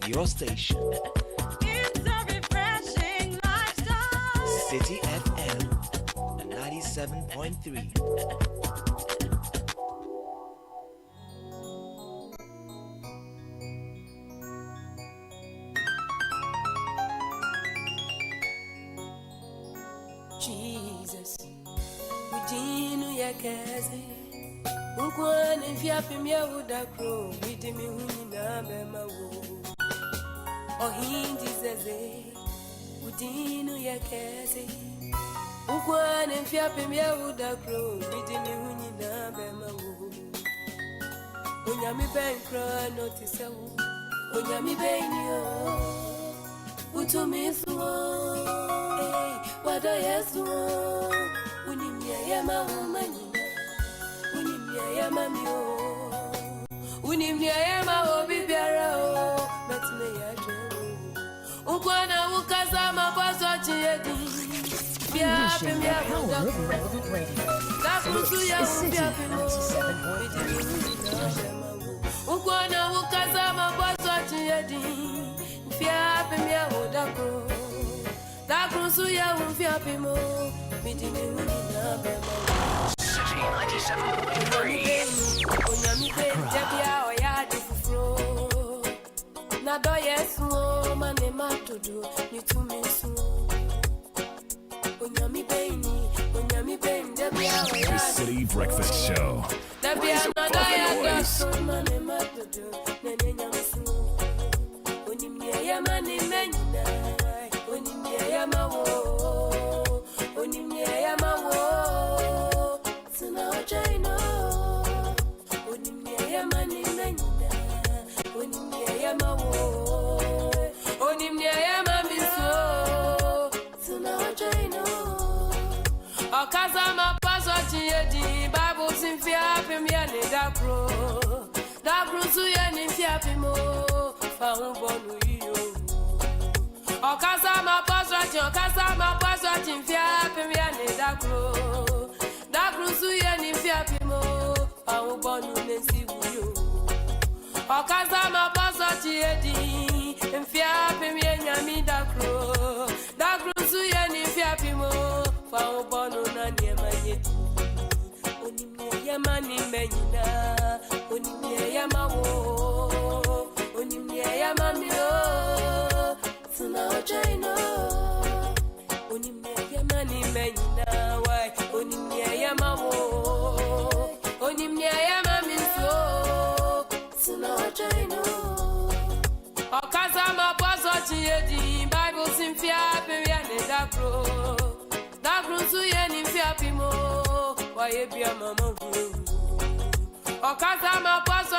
your station. It's a refreshing lifestyle. Citi FM 97.3. Jesus, Udinu Yakazi, Ukwan and Fiapimia would a crow, meeting me Hunina Bema Woo. Oh, Hindi says, Udinu Yakazi, Ukwan and Fiapimia would a crow, meeting me Hunina Bema Woo. Unyami Bankra notice, Unyami Banyo, Utumisu. Wada yesu unimya yama umanyina unimya yama mio unimya yama obibiara o betme yajo ukwana ukaza mabazo chiyedi bia pemia buda la kuzu ya bia pemo ukwana ukaza mabazo chiyedi bia pemia buda ko da cruzu ya pimo midini na bema City 97.3 onyamide jabia oya de fufro na do yesu mane matodo ni tumisu onyamide jabia oya The City Breakfast Show. jabia na do yesu mane matodo nene nyamsu onimye ya mane menina Onimye yamawo Sina ojaino Onimye yamani menina Onimye yamawo Onimye yamamiso Sina ojaino Okaza mapazo chiyedi Bible simfia pimya ne dakro Dakro suye ni fia pimo Fahubonu iyo Okaza mapazo fia pimya ne dakro Dakro suye ni fia pimo Fahubonu nesi uyo Okaza mapazo chiyedi Mfia pimya nyami dakro Dakro suye ni fia pimo Fahubonu na niema yedi Onimye yamani menyina Onimye yamawo Onimye yamamio Sina ojaino Onimye yamani menyina Wai Onimye yamawo Onimye yamamiso Sina ojaino Okaza mapazo chiyedi Bible simfia pimya ne dakro Dakro suye ni fia pimo Waye bia mama hu Okaza mapazo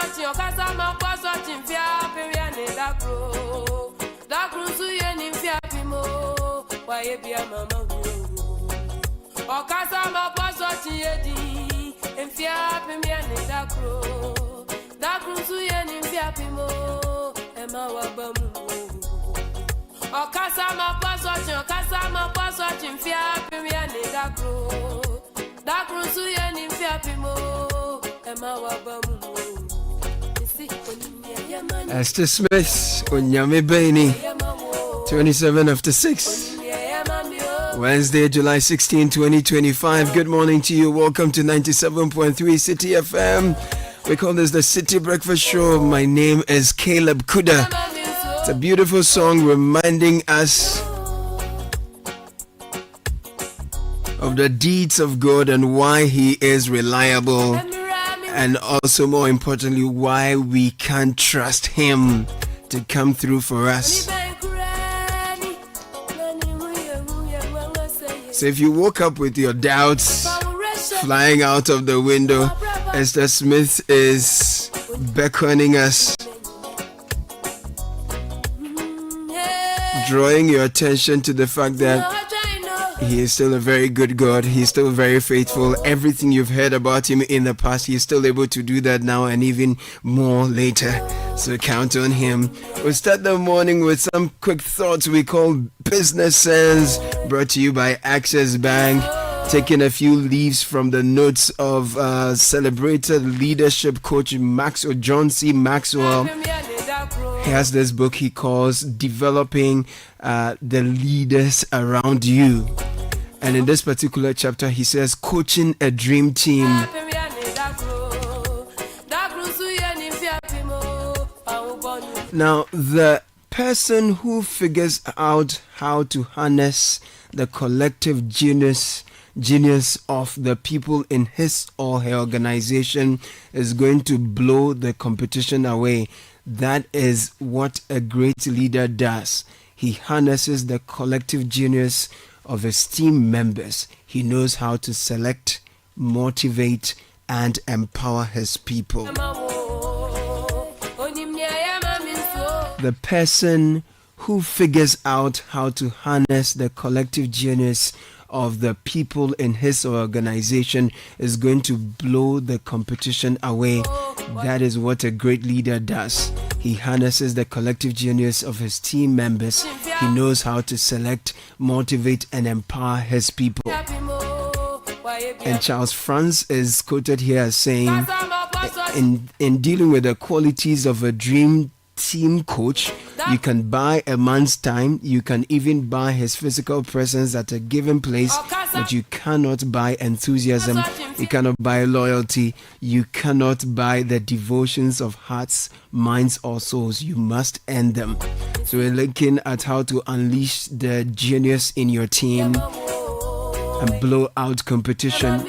fia pimya ne dakro Dakro suye ni fia pimo Waye bia mama hu Okaza mapazo chiyedi Mfia pimya ne dakro Dakro suye ni fia pimo Ema wabamu Okaza mapazo fia pimya ne dakro Dakro suye ni fia pimo Ema wabamu Esther Smith, Onyame Baini, 27 after 6. Wednesday, July 16, 2025. Good morning to you. Welcome to 97.3 Citi FM. We call this the Citi Breakfast Show. My name is Caleb Kuda. It's a beautiful song reminding us of the deeds of God and why He is reliable. And also, more importantly, why we can trust Him to come through for us. So if you woke up with your doubts flying out of the window, Esther Smith is beckoning us, drawing your attention to the fact that He is still a very good God. He's still very faithful. Everything you've heard about Him in the past, He's still able to do that now and even more later. So count on Him. We'll start the morning with some quick thoughts we call Business Sense, brought to you by Access Bank. Taking a few leaves from the notes of celebrated leadership coach John C. Maxwell, He has this book he calls Developing the Leaders Around You. And in this particular chapter, he says, Coaching a Dream Team. Now, the person who figures out how to harness the collective genius of the people in his or her organization is going to blow the competition away. That is what a great leader does. He harnesses the collective genius of his team members. He knows how to select, motivate, and empower his people. The person who figures out how to harness the collective genius of the people in his organization is going to blow the competition away. That is what a great leader does. He harnesses the collective genius of his team members. He knows how to select, motivate, and empower his people. And Charles Franz is quoted here as saying, in dealing with the qualities of a dream team coach, you can buy a man's time, you can even buy his physical presence at a given place, but you cannot buy enthusiasm, you cannot buy loyalty, you cannot buy the devotions of hearts, minds, or souls. You must earn them. So we're looking at how to unleash the genius in your team and blow out competition.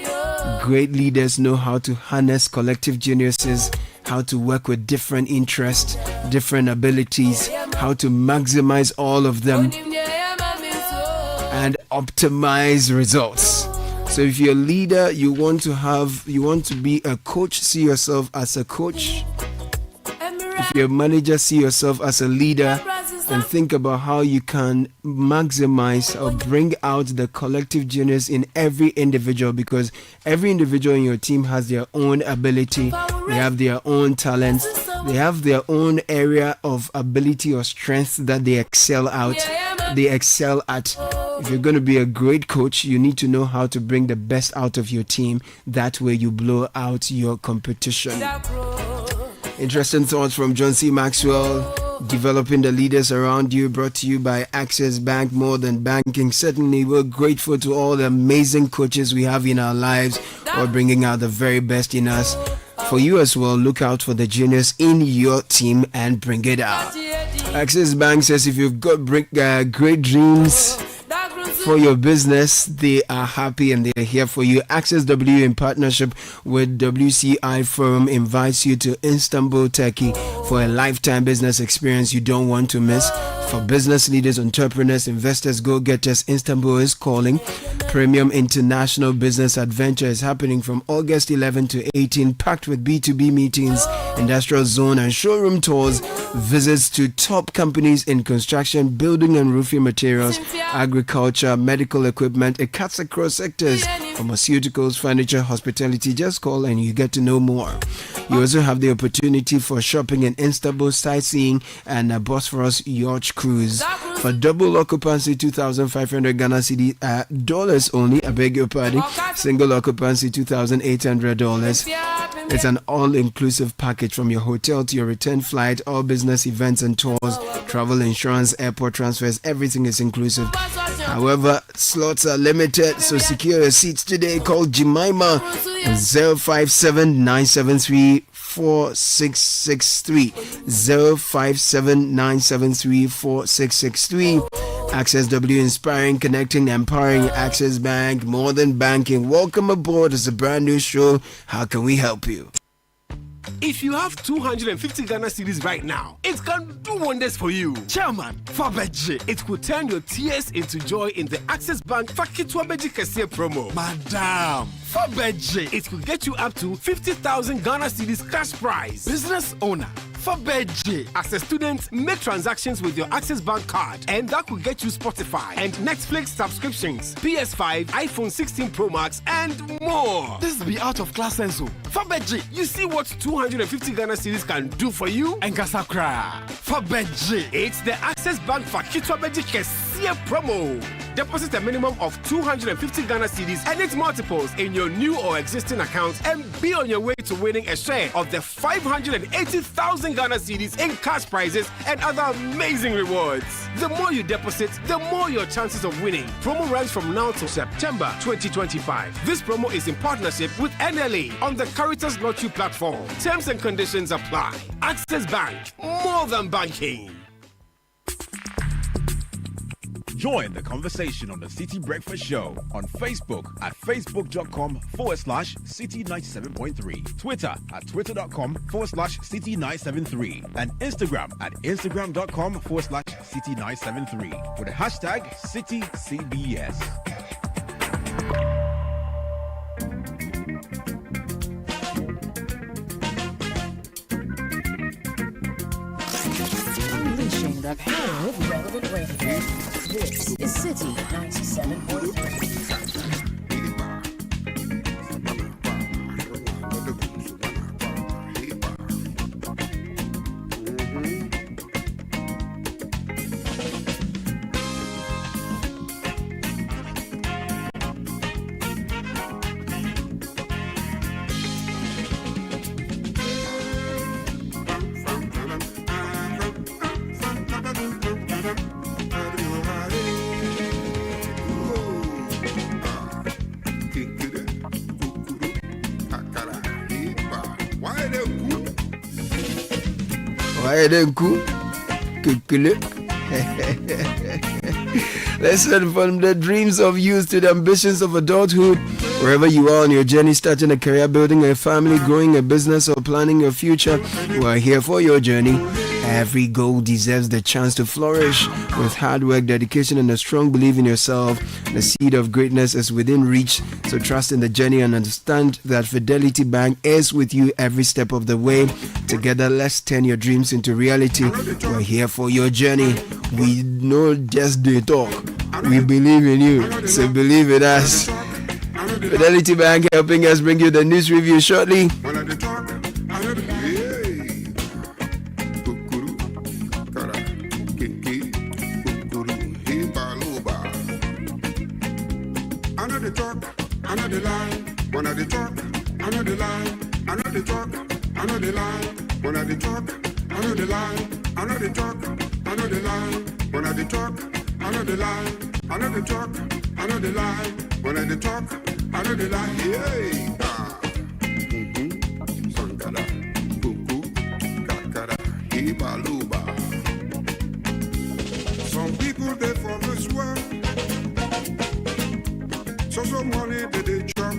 Great leaders know how to harness collective geniuses, how to work with different interests, different abilities, how to maximize all of them and optimize results. So if you're a leader, you want to be a coach, see yourself as a coach. If you're a manager, see yourself as a leader, and think about how you can maximize or bring out the collective genius in every individual, because every individual in your team has their own ability, they have their own talents, they have their own area of ability or strength that they excel at. If you're going to be a great coach, you need to know how to bring the best out of your team. That way you blow out your competition. Interesting thoughts from John C. Maxwell. Developing the leaders around you, brought to you by Access Bank. More than banking, certainly we're grateful to all the amazing coaches we have in our lives for bringing out the very best in us. For you as well, look out for the genius in your team and bring it out. Access Bank says if you've got great dreams for your business, they are happy and they are here for you. Access W, in partnership with WCI Forum, invites you to Istanbul, Turkey for a lifetime business experience you don't want to miss. For business leaders, entrepreneurs, investors, go-getters, Istanbul is calling. Premium International Business Adventure is happening from August 11 to 18, packed with B2B meetings, industrial zone and showroom tours, visits to top companies in construction, building and roofing materials, agriculture, medical equipment. It cuts across sectors, pharmaceuticals, furniture, hospitality. Just call and you get to know more. You also have the opportunity for shopping in Istanbul, sightseeing, and a Bosphorus yacht cruise. For double occupancy, 2,500 Ghana Cedi dollars only. I beg your pardon. Single occupancy, $2,800. It's an all-inclusive package from your hotel to your return flight, all business events and tours, travel insurance, airport transfers. Everything is inclusive. However, slots are limited, so secure your seats today. Call Jemima 057-973-4663. 057-973-4663. Access W, inspiring, connecting, empowering. Access Bank, more than banking. Welcome aboard. It's a brand new show. How can we help you? If you have 250 Ghana cedis right now, it can do wonders for you. Chairman, Fabeji, it could turn your tears into joy in the Access Bank Fakitwabeji Kesiye promo. Madam, Fabeji, it could get you up to 50,000 Ghana cedis cash prize. Business owner, Fabeji. As a student, make transactions with your Access Bank card, and that could get you Spotify and Netflix subscriptions, PS5, iPhone 16 Pro Max, and more. This be out of class senso. Fabeji, you see what 250 Ghana cedis can do for you? And Gasakra. Fabeji, it's the Access Bank Fakitwabeji Kesiye promo. Deposit a minimum of 250 Ghana cedis and its multiples in your new or existing account and be on your way to winning a share of the 580,000 Ghana cedis in cash prizes and other amazing rewards. The more you deposit, the more your chances of winning. Promo runs from now to September 2025. This promo is in partnership with NLA on the Caritas Lottery platform. Terms and conditions apply. Access Bank, more than banking. Join the conversation on the City Breakfast Show on Facebook at facebook.com/City97.3, Twitter at twitter.com/City973, and Instagram at instagram.com/City973 with the hashtag CityCBS. Unleashing the power of relevant radio. This is City 97.3. Listen, from the dreams of youth to the ambitions of adulthood, wherever you are on your journey, starting a career, building a family, growing a business, or planning your future, we are here for your journey. Every goal deserves the chance to flourish. With hard work, dedication, and a strong belief in yourself, the seed of greatness is within reach. So trust in the journey and understand that Fidelity Bank is with you every step of the way. Together, let's turn your dreams into reality. We're here for your journey. We know just the talk. We believe in you, so believe in us. Fidelity Bank helping us bring you the news review shortly. Some people they for this world, so money they chop.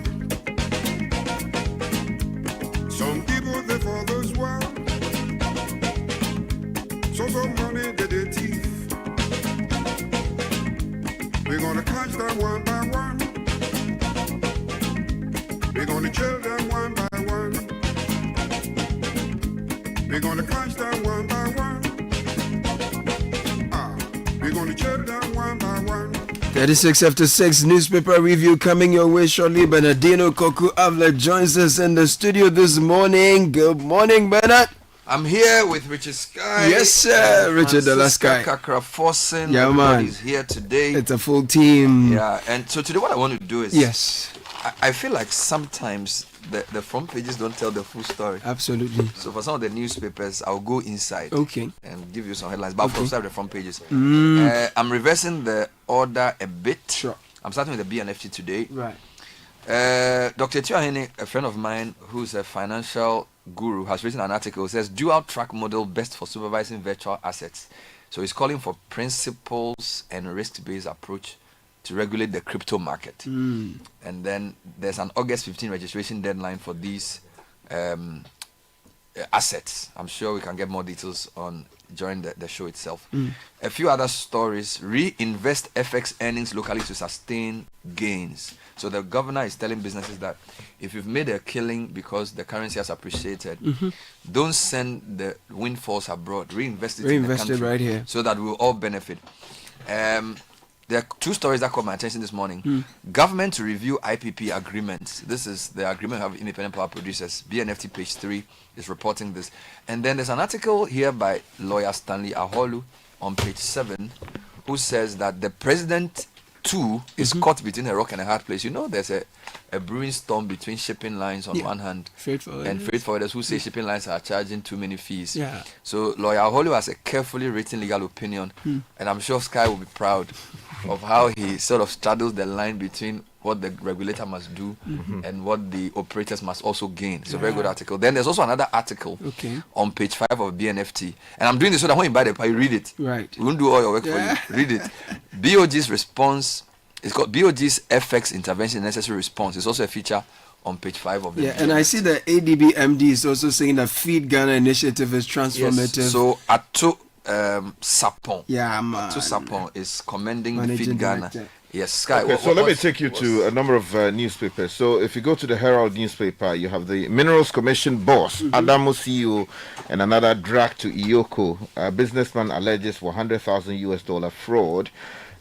Some people they for this world, so money they thief. We're gonna catch them one by one. We're gonna kill them one by one. We're gonna catch them one by one. We're gonna kill them one by one. 36 after 6 newspaper review coming your way shortly. Bernardino Koku Avler joins us in the studio this morning. Good morning, Bernard. I'm here with Richard Sky. Yes, sir. Richard the last guy. Kakra Forsen. Yeah, Everybody's man. here today. It's a full team. Yeah, and so today what I want to do is... Yes. I feel like sometimes the front pages don't tell the full story. Absolutely. So for some of the newspapers, I'll go inside. Okay. And give you some headlines. But Okay. for some of the front pages. I'm reversing the order a bit. Sure. I'm starting with the BNFT today. Right. Dr. Tiahene, a friend of mine who's a financial guru, has written an article that says dual track model best for supervising virtual assets. So he's calling for principles and risk-based approach to regulate the crypto market. And then there's an August 15 registration deadline for these assets. I'm sure we can get more details on during the show itself. A few other stories: reinvest FX earnings locally to sustain gains. So the governor is telling businesses that if you've made a killing because the currency has appreciated, don't send the windfalls abroad. Reinvest it in the country right here, so that we'll all benefit. There are two stories that caught my attention this morning. Government to review IPP agreements. This is the agreement of independent power producers. BNFT page 3 is reporting this. And then there's an article here by lawyer Stanley Aholu on page 7 who says that the president too is caught between a rock and a hard place. You know, there's a brewing storm between shipping lines on one hand and freight forwarders who say shipping lines are charging too many fees. Yeah. So lawyer Holly has a carefully written legal opinion, and I'm sure Sky will be proud of how he sort of straddles the line between what the regulator must do and what the operators must also gain. It's a very good article. Then there's also another article on page 5 of BNFT. And I'm doing this so that when you buy the paper, you read it. Right. We won't do all your work for you. Read it. BOG's response, it's called BOG's FX intervention necessary response. It's also a feature on page 5 of the BNFT. And I see the ADB MD is also saying that Feed Ghana initiative is transformative. Yes. So Ato Sapon. Yeah, man. Ato Sapon is commending Managing Feed Ghana. Director. Yes, Sky. Okay, so let me take you to a number of newspapers. So if you go to the Herald newspaper, you have the Minerals Commission boss, Adamo CEO, and another drag to Iyoko. A businessman alleges $100,000 fraud,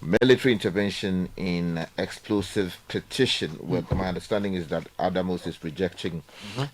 military intervention in explosive petition. Well, my understanding is that Adamos is rejecting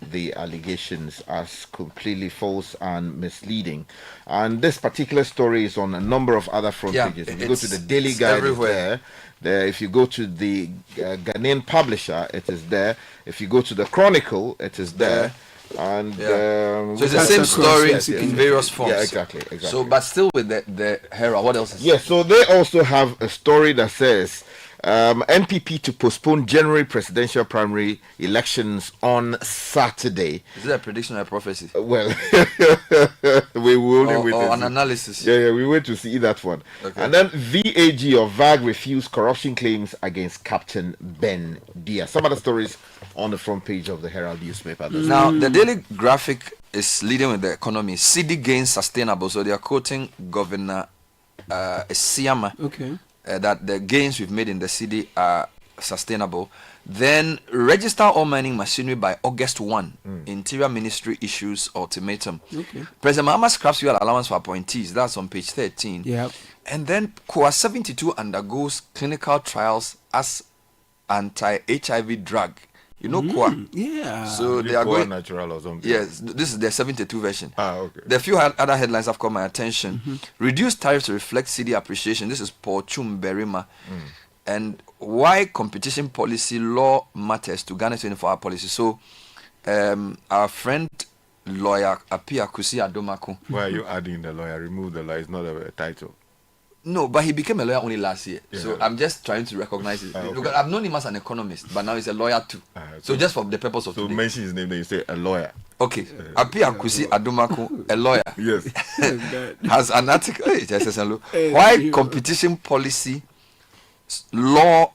the allegations as completely false and misleading. And this particular story is on a number of other front pages. If you go to the Daily Guide, it's there. If you go to the Ghanaian Publisher, it is there. If you go to the Chronicle, it is there. And so it's the same story in various forms. Yeah, exactly. So, but still with the Herald, what else is there? So they also have a story that says NPP to postpone January presidential primary elections on Saturday. Is it a prediction or a prophecy? Well, we will only wait or an analysis. Yeah, we wait to see that one. Okay. And then VAG of VAG refused corruption claims against Captain Ben Dia. Some other stories on the front page of the Herald newspaper. Now, the Daily Graphic is leading with the economy. Citi gains sustainable. So they are quoting Governor Esiama. Okay. That the gains we've made in the city are sustainable. Then register all mining machinery by August 1. Interior Ministry issues ultimatum. Okay. President Mahama scraps fuel allowance for appointees. That's on page 13. Yeah. And then COA 72 undergoes clinical trials as anti-HIV drug. You know COA? Yeah. So they are going natural or something. Yes, this is the 72 version. Okay. The few other headlines have caught my attention. Reduced tariffs to reflect city appreciation. This is Paul Chumberima. And why competition policy law matters to Ghana 24-hour policy. So, our friend lawyer Apia Kusi Adomako. Why are you adding the lawyer? Remove the lawyer. It's not a title. No, but he became a lawyer only last year. Yeah. So I'm just trying to recognize it. Okay. Because I've known him as an economist, but now he's a lawyer too. So just for the purpose of today. Mention his name, then you say a lawyer. Okay. Apia Kusi Adomako, a lawyer. Yes. Has an article. Why competition policy law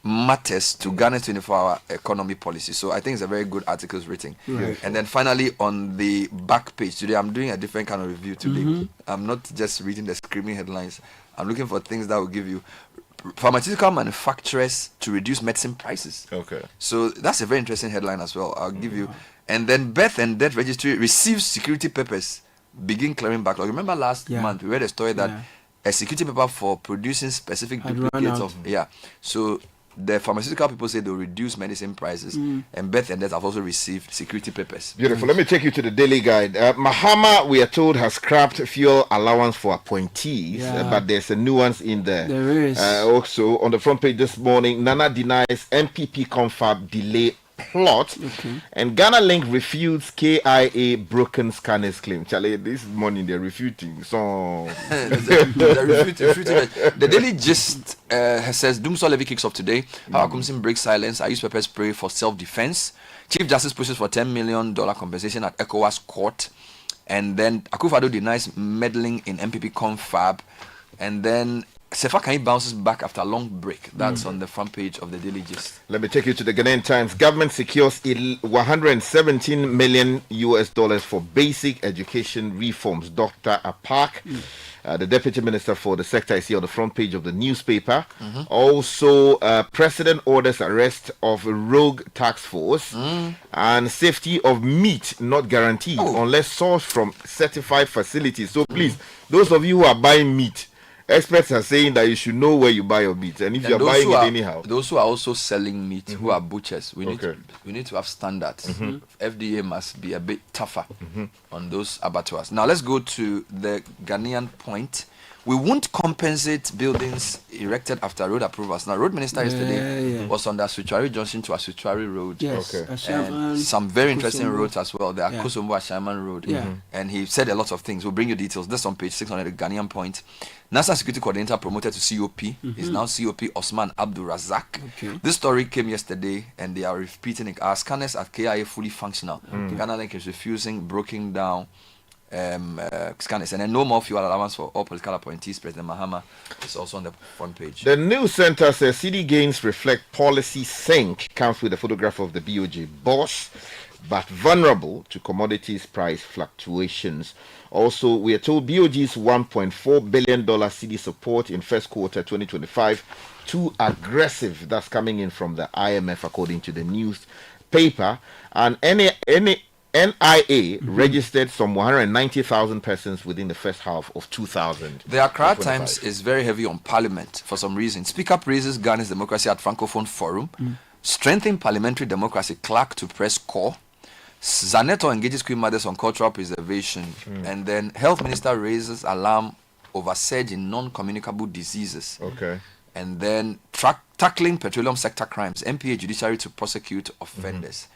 matters to Ghana's 24-hour economy policy. So I think it's a very good article written. Right. And then finally on the back page today, I'm doing a different kind of review today. I'm not just reading the screaming headlines. I'm looking for things that will give you pharmaceutical manufacturers to reduce medicine prices. Okay. So that's a very interesting headline as well. I'll give you. And then birth and death registry receives security papers, begin clearing backlog. Remember last month we read a story that a security paper for producing specific duplicates of So the pharmaceutical people say they'll reduce medicine prices, and birth and death have also received security papers. Beautiful. Let me take you to the Daily Guide. Mahama, we are told, has scrapped fuel allowance for appointees, but there's a nuance in there. There is. Also, on the front page this morning, Nana denies MPP confab delay plot, and Ghana Link refutes KIA broken scanners claim. Charlie, this morning they're refuting. So they're refuting. The Daily Gist says Doomsday levy kicks off today. How Akumsin breaks silence. I use pepper spray for self-defense. Chief Justice pushes for $10 million compensation at ECOWAS court, and then Akufo-Addo denies meddling in MPP confab, and then Sefa Kanyi bounces back after a long break. That's on the front page of the Daily Gist. Let me take you to the Ghanaian Times. Government secures $117 million for basic education reforms. Dr. Apak, the Deputy Minister for the sector, is here on the front page of the newspaper. Also, President orders arrest of rogue task force, and safety of meat not guaranteed unless sourced from certified facilities. So please, those of you who are buying meat, experts are saying that you should know where you buy your meat, and if you're buying it anyhow. Those who are also selling meat, who are butchers, we need to have standards. FDA must be a bit tougher on those abattoirs. Now let's go to the Ghanaian Point, we won't compensate buildings erected after road approvals. Now, road minister yesterday was on the Asuchari Junction to Asuchari Road. Yes. And some very interesting Kusumbu. roads as well. The Akosombo Ashaman Road. And he said a lot of things. We'll bring you details. This on page 600, the Ghanaian Point. National Security Coordinator promoted to COP is now COP Osman Abdul Razak. This story came yesterday and they are repeating it. Our scanners at KIA fully functional. Ghana Link is refusing, breaking down scanners. And then no more fuel allowance for all political appointees. President Mahama is also on the front page. The news center says Citi gains reflect policy sink. Comes with a photograph of the BOJ boss, but vulnerable to commodities price fluctuations. Also, we are told BOG's $1.4 billion Citi support in first quarter 2025 too aggressive. That's coming in from the IMF, according to the newspaper. And NIA registered some 190,000 persons within the first half of 2000. The Accra Times is very heavy on Parliament for some reason. Speaker praises Ghana's democracy at Francophone Forum. Strengthen parliamentary democracy, clerk to press core. Zaneto engages Queen Mothers on cultural preservation. And then Health Minister raises alarm over surge in non-communicable diseases. And then tackling petroleum sector crimes. MPA judiciary to prosecute offenders.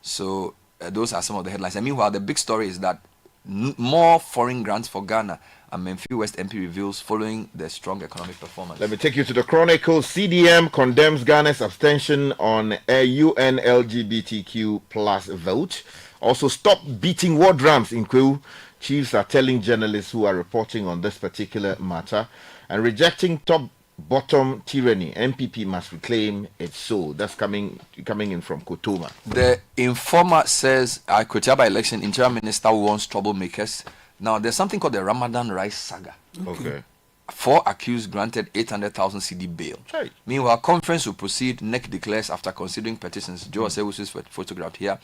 So those are some of the headlines. And meanwhile, the big story is that more foreign grants for Ghana. And Memphis West MP reveals following the strong economic performance. Let me take you to the Chronicle. CDM condemns Ghana's abstention on a UN LGBTQ plus vote. Also, stop beating war drums in Kwewu. Chiefs are telling journalists who are reporting on this particular matter. And rejecting top-bottom tyranny. MPP must reclaim its soul. That's coming in from Kotoma. The Informer says, Kotiaba election, Interior Minister warns troublemakers. Now, there's something called the Ramadan Rice Saga. 4 accused granted 800,000 CD bail. Meanwhile, conference will proceed. NEC declares after considering petitions. Joe Osewusu is photographed here.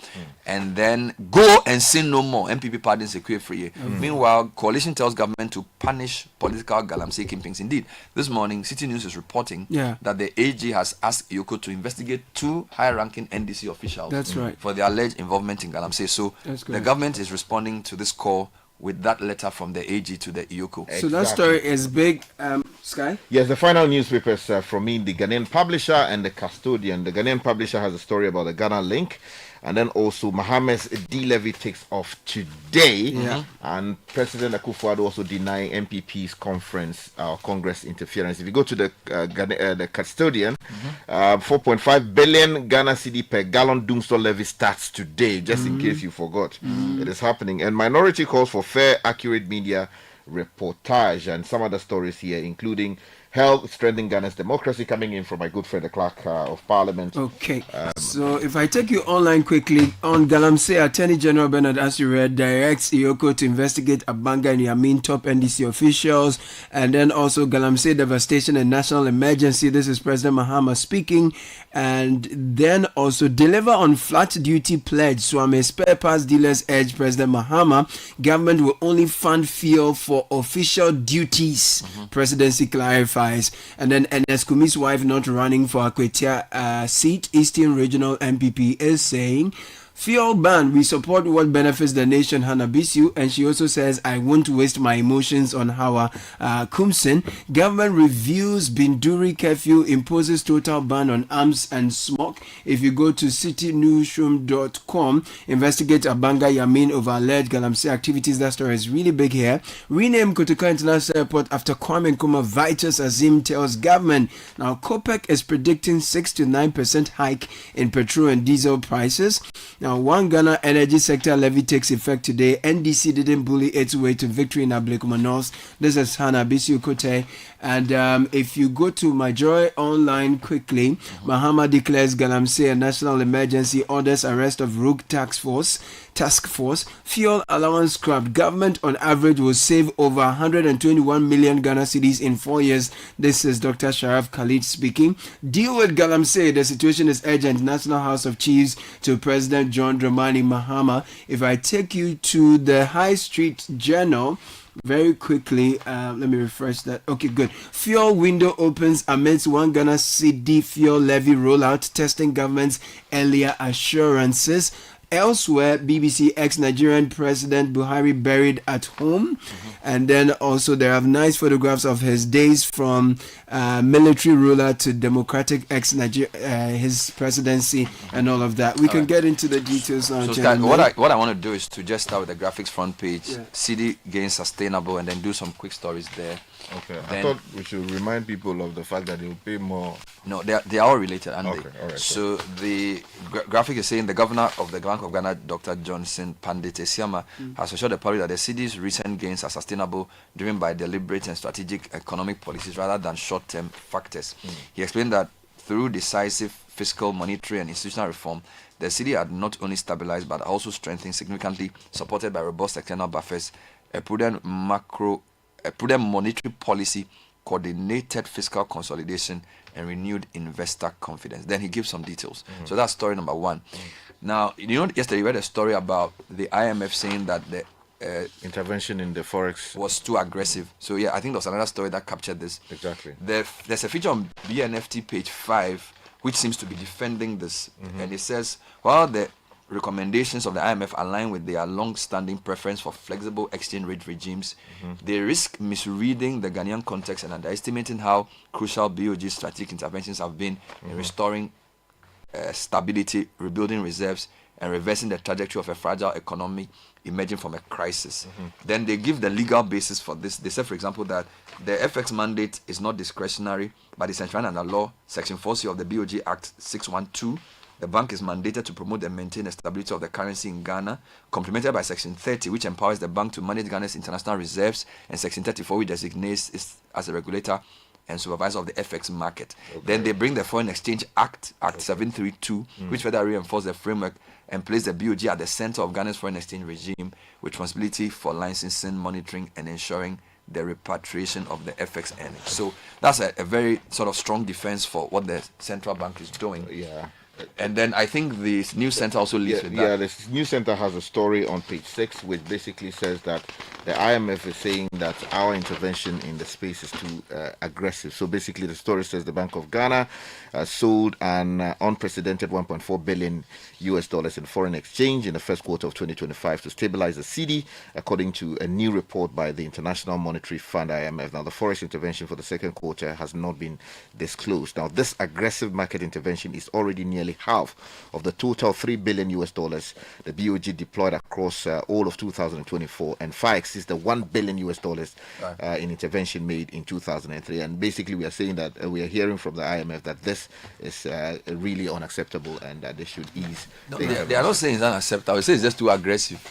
And then go and sin no more. MPP pardons Sekwe Free. Meanwhile, coalition tells government to punish political galamsey kingpins. Indeed, this morning, Citi News is reporting that the AG has asked Yoko to investigate 2 high-ranking NDC officials for their alleged involvement in galamsey. So the government is responding to this call with that letter from the AG to the IOCO. So that story is big, Sky? Yes, the final newspapers from me, the Ghanaian Publisher and the Custodian. The Ghanaian Publisher has a story about the Ghana Link. And then also Mohammed's D-levy takes off today. And President Akufo-Addo also denying MPP's Congress interference. If you go to the Custodian, 4.5 billion Ghana cedi per gallon Doomstore levy starts today, just in case you forgot. It is happening. And Minority calls for fair, accurate media reportage. And some other stories here, including health, strengthening Ghana's democracy, coming in from my good friend, the Clerk of Parliament. So if I take you online quickly, on Galamsey, Attorney General Bernard Asiure directs Iyoko to investigate Abanga and Yamin top NDC officials, and then also Galamsey devastation and national emergency. This is President Mahama speaking. And then also deliver on flat duty pledge. So I'm a spare parts dealers urge President Mahama. Government will only fund fuel for official duties. Presidency clarifies. And then NS Kumi's wife not running for Akwetia seat. Eastern Regional MPP is saying, fuel ban, we support what benefits the nation, Hannah Bisu. And she also says, I won't waste my emotions on Hawa Kumsin. Government reviews Binduri curfew, imposes total ban on arms and smoke. If you go to citynewsroom.com, investigate Abanga Yamin over alleged Galamsey activities. That story is really big here. Rename Kotoka International Airport after Kwame Nkrumah. Vitus Azim tells government. Now, COPEC is predicting 6 to 9% hike in petrol and diesel prices. Now, one Ghana energy sector levy takes effect today. NDC didn't bully its way to victory in Ablekuma North. This is Hannah Bisu Kote. And if you go to My Joy online quickly, Mahama declares Galamsey a national emergency, orders arrest of rogue task force. Fuel allowance scrapped. Government on average will save over 121 million Ghana cedis in 4 years. This is Dr. Sharaf Khalid speaking. Deal with Galamsey. The situation is urgent. National House of Chiefs to President John Dramani Mahama. If I take you to the High Street Journal, very quickly, let me refresh that. Okay, good. Fuel window opens amidst 1 Ghana cedi fuel levy rollout, testing government's earlier assurances. Elsewhere, BBC ex-Nigerian President Buhari buried at home. And then also there are nice photographs of his days from military ruler to democratic his presidency and all of that. We can get into the details on what I want to do is to just start with the graphics front page. Citi gains sustainable, and then do some quick stories there. Okay. Then, I thought we should remind people of the fact that they will pay more. No, they are all related, aren't Okay, they? all right, so the graphic is saying the governor of the Bank of Ghana, Dr. Johnson Pandit Esiama, has assured the public that the city's recent gains are sustainable, driven by deliberate and strategic economic policies rather than short-term factors. He explained that through decisive fiscal, monetary, and institutional reform, the city had not only stabilized but also strengthened significantly, supported by robust external buffers, a prudent monetary policy, coordinated fiscal consolidation, and renewed investor confidence. Then he gives some details. So that's story number one. Now, yesterday we read a story about the IMF saying that the intervention in the forex was too aggressive. So yeah, I think there was another story that captured this. Exactly. There's a feature on BNFT page 5 which seems to be defending this, and it says, while the recommendations of the IMF align with their long-standing preference for flexible exchange rate regimes, they risk misreading the Ghanaian context and underestimating how crucial BOG's strategic interventions have been in restoring stability, rebuilding reserves, and reversing the trajectory of a fragile economy emerging from a crisis. Then they give the legal basis for this. They say, for example, that the FX mandate is not discretionary, but is enshrined under law, Section 4C of the BOG Act 612. The bank is mandated to promote and maintain the stability of the currency in Ghana, complemented by Section 30, which empowers the bank to manage Ghana's international reserves, and Section 34, which designates it as a regulator and supervisor of the FX market. Then they bring the Foreign Exchange Act, Act 732, which further reinforces the framework and place the BOG at the center of Ghana's foreign exchange regime, with responsibility for licensing, monitoring, and ensuring the repatriation of the FX earnings. So that's a very sort of strong defense for what the central bank is doing. And then I think the news center also leads with that. Yeah, the news center has a story on page 6 which basically says that the IMF is saying that our intervention in the space is too aggressive. So basically the story says the Bank of Ghana sold an unprecedented $1.4 billion in foreign exchange in the first quarter of 2025 to stabilize the cedi, according to a new report by the International Monetary Fund, IMF. Now, the forex intervention for the second quarter has not been disclosed. Now, this aggressive market intervention is already nearly half of the total $3 billion the BOG deployed across all of 2024, and far exceeds the $1 billion in intervention made in 2003. And basically, we are saying that we are hearing from the IMF that this is really unacceptable and that they should ease. No, they are not saying it's unacceptable. They say it's just too aggressive.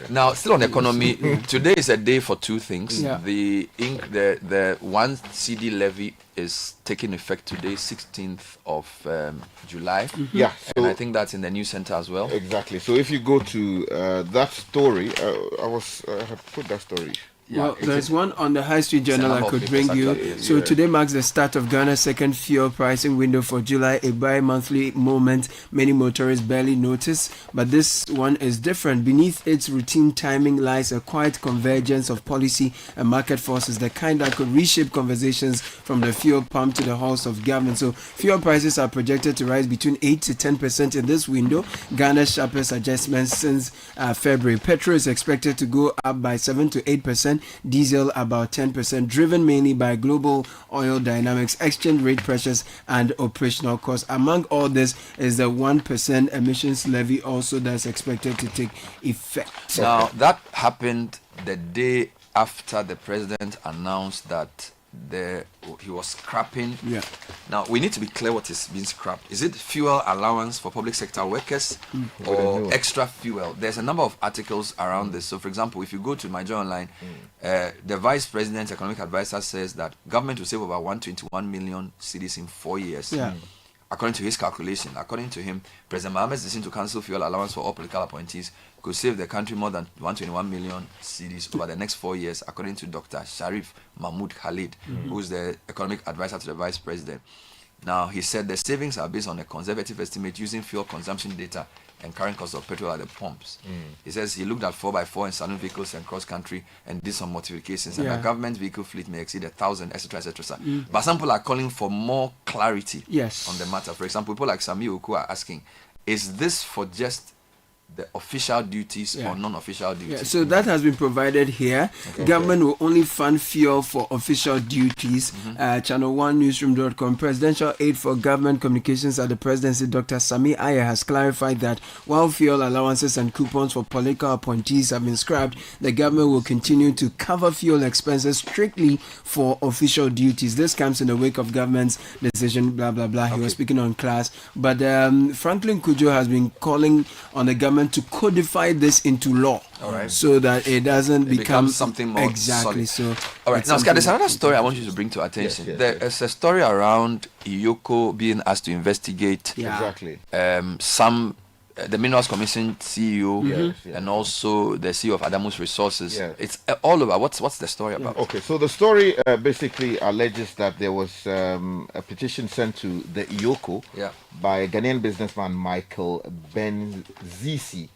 Now, still on economy, today is a day for two things. The one CD levy is taking effect today, 16th of July. Yeah, so and I think that's in the news center as well. Exactly. So if you go to that story, I have put that story. Well, there's one on the High Street Journal I could bring you. So today marks the start of Ghana's second fuel pricing window for July, a bi-monthly moment many motorists barely notice. But this one is different. Beneath its routine timing lies a quiet convergence of policy and market forces, the kind that could reshape conversations from the fuel pump to the halls of government. So fuel prices are projected to rise between 8 to 10% in this window, Ghana's sharpest adjustment since February. Petrol is expected to go up by 7 to 8%. Diesel about 10%, driven mainly by global oil dynamics, exchange rate pressures, and operational costs. Among all this is the 1% emissions levy also that's expected to take effect. Now, that happened the day after the president announced that he was scrapping. Now, we need to be clear what is being scrapped. Is it fuel allowance for public sector workers or extra fuel? There's a number of articles around this. So, for example, if you go to my journal online, the vice president's economic advisor says that government will save over 121 million cedis in 4 years. According to his calculation. According to him, President Mohammed's decision to cancel fuel allowance for all political appointees could save the country more than 121 million cedis over the next 4 years, according to Dr. Sharif Mahmoud Khalid, who is the economic advisor to the vice president. Now, he said the savings are based on a conservative estimate using fuel consumption data and current cost of petrol at the pumps. He says he looked at 4x4 and saloon vehicles and cross-country and did some multiplications, and the government vehicle fleet may exceed 1,000, etc., etc. But some people are calling for more clarity on the matter. For example, people like Sami Oku are asking, is this for just the official duties or non-official duties. Yeah, so that has been provided here. Government will only fund fuel for official duties. Channel1newsroom.com. Presidential aide for government communications at the presidency, Dr. Sami Ayer, has clarified that while fuel allowances and coupons for political appointees have been scrapped, the government will continue to cover fuel expenses strictly for official duties. This comes in the wake of government's decision, blah, blah, blah. He was speaking on class. But Franklin Kujo has been calling on the government to codify this into law, so that it doesn't become something more exactly solid. So all right, now Scott, there's another story I want you to bring to attention. There is a story around Iyoko being asked to investigate some the Minerals Commission CEO and also the CEO of Adamus Resources. It's all over. What's the story about? Okay, so the story basically alleges that there was a petition sent to the Iyoko by a Ghanaian businessman, Michael Benzisi,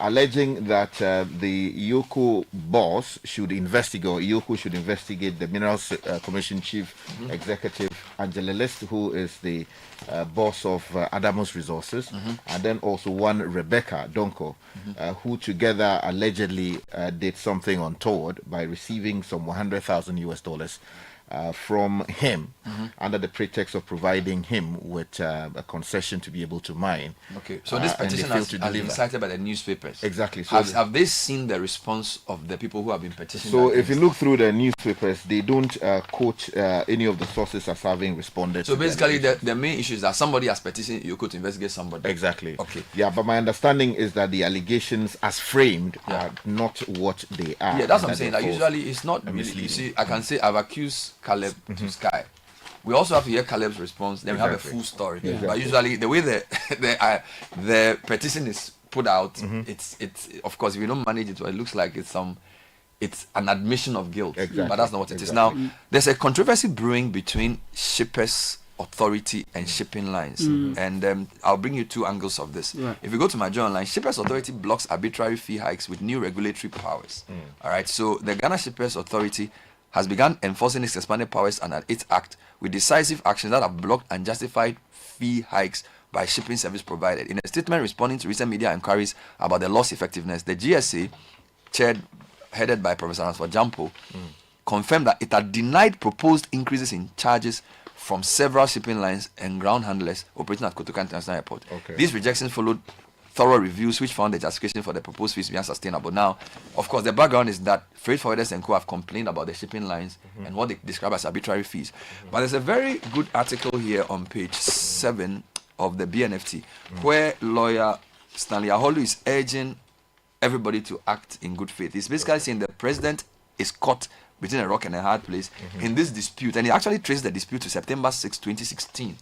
alleging that the Iyoko boss should investigate, or Iyoko should investigate the Minerals Commission Chief Executive, Angela List, who is the boss of Adamus Resources, and then also one Rebecca Donko, who together allegedly did something untoward by receiving some $100,000 from him under the pretext of providing him with a concession to be able to mine. Okay, so this petition has been cited by the newspapers. Exactly. So have they seen the response of the people who have been petitioning? So if you look through the newspapers, they don't quote any of the sources as having responded. So basically, the main issue is that somebody has petitioned Iyoko to investigate somebody. Exactly. Okay. Yeah, but my understanding is that the allegations as framed are not what they are. Yeah, that's what I'm saying. Like, usually it's not really. You see, I can say I've accused Caleb to Sky. We also have to hear Caleb's response. Then we have a full story. But usually the way the petition is put out, it's of course if you don't manage it, well, it looks like it's an admission of guilt. But that's not what it is. Now there's a controversy brewing between Shippers Authority and shipping lines, and I'll bring you two angles of this. If you go to my journal line, Shippers Authority blocks arbitrary fee hikes with new regulatory powers. All right, so the Ghana Shippers Authority has begun enforcing its expanded powers under its act with decisive actions that have blocked unjustified fee hikes by shipping service providers. In a statement responding to recent media inquiries about the law's effectiveness, the GSA, headed by Professor Ransford Jampo, confirmed that it had denied proposed increases in charges from several shipping lines and ground handlers operating at Kotoka International Airport. These rejections followed thorough reviews which found the justification for the proposed fees to be unsustainable. Now, of course, the background is that freight forwarders and co have complained about the shipping lines and what they describe as arbitrary fees. But there's a very good article here on page 7 of the BNFT where lawyer Stanley Aholu is urging everybody to act in good faith. He's basically saying the president is caught between a rock and a hard place in this dispute, and he actually traced the dispute to September 6, 2016,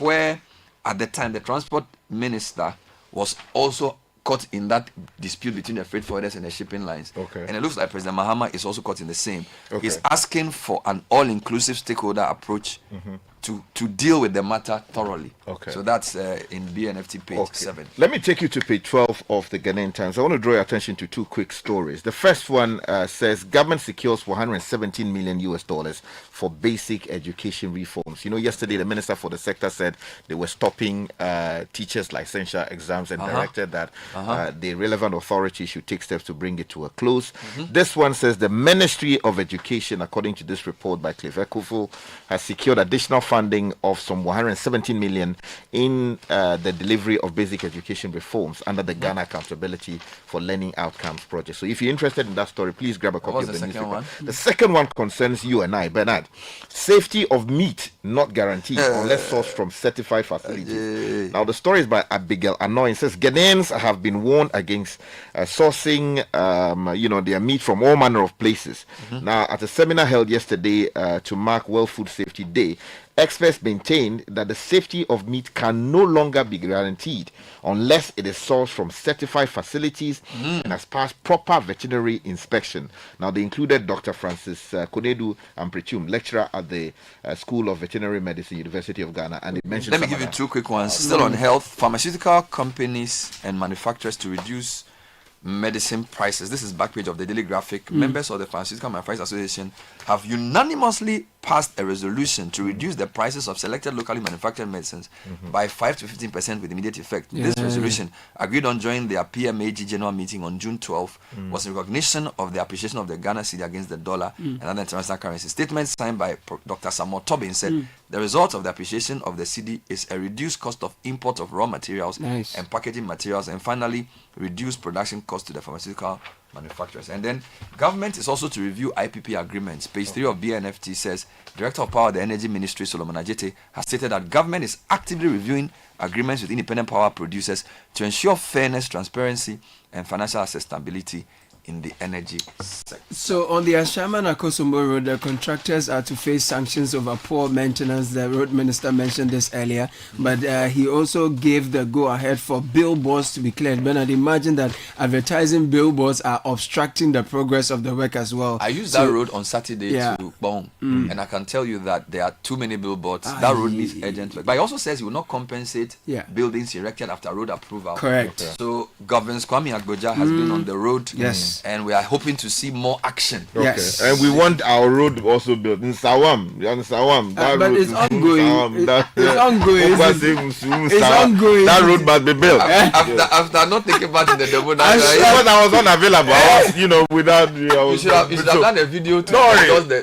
where at the time the transport minister was also caught in that dispute between the freight forwarders and the shipping lines. And it looks like President Mahama is also caught in the same. He's asking for an all-inclusive stakeholder approach to deal with the matter thoroughly. So that's in BNFT page 7. Let me take you to page 12 of the Ghanaian Times. I want to draw your attention to two quick stories. The first one says government secures $117 million for basic education reforms. You know, yesterday the minister for the sector said they were stopping teachers' licensure exams and directed that the relevant authority should take steps to bring it to a close. This one says the Ministry of Education, according to this report by Cliff Ekufu, has secured additional funding of some 117 million in the delivery of basic education reforms under the Ghana Accountability for Learning Outcomes project. So if you're interested in that story, please grab a copy of the newspaper. The second one concerns you and I, Bernard. Safety of meat not guaranteed unless sourced from certified facilities. Now the story is by Abigail Anoy. It says Ghanaians have been warned against sourcing their meat from all manner of places. Now at a seminar held yesterday to mark World Food Safety Day, experts maintained that the safety of meat can no longer be guaranteed unless it is sourced from certified facilities and has passed proper veterinary inspection. Now, they included Dr. Francis Konedu Ampretum, lecturer at the School of Veterinary Medicine, University of Ghana, and it mentioned. Let me give you two quick ones. Still on health, pharmaceutical companies and manufacturers to reduce medicine prices. This is back page of the Daily Graphic. Members of the Pharmaceutical Manufacturers Association have unanimously passed a resolution to reduce the prices of selected locally manufactured medicines by 5 to 15% with immediate effect. This resolution, agreed on during their PMAG general meeting on June 12, was in recognition of the appreciation of the Ghana cedi against the dollar and other international currencies. Statement signed by Dr. Samuel Tobin said, the result of the appreciation of the cedi is a reduced cost of import of raw materials and packaging materials, and finally, reduced production costs to the pharmaceutical manufacturers. And then, government is also to review IPP agreements. Page 3 of BNFT says, Director of Power of the Energy Ministry, Solomon Ajete, has stated that government is actively reviewing agreements with independent power producers to ensure fairness, transparency, and financial sustainability in the energy sector. So on the Ashaman Akosombo Road, the contractors are to face sanctions over poor maintenance. The road minister mentioned this earlier, but he also gave the go-ahead for billboards to be cleared. But I'd imagine that advertising billboards are obstructing the progress of the work as well. I used that road on Saturday to Bong, and I can tell you that there are too many billboards. That road needs urgent work. But he also says he will not compensate buildings erected after road approval. Correct. So Governor Kwame Agboja has been on the road. Yes. And we are hoping to see more action. Okay. Yes. And we want our road also built in Sawam. But it's ongoing. It's ongoing. It's ongoing. That road must be built. After not thinking about it, the because I was unavailable. I was, without. You should have done a video to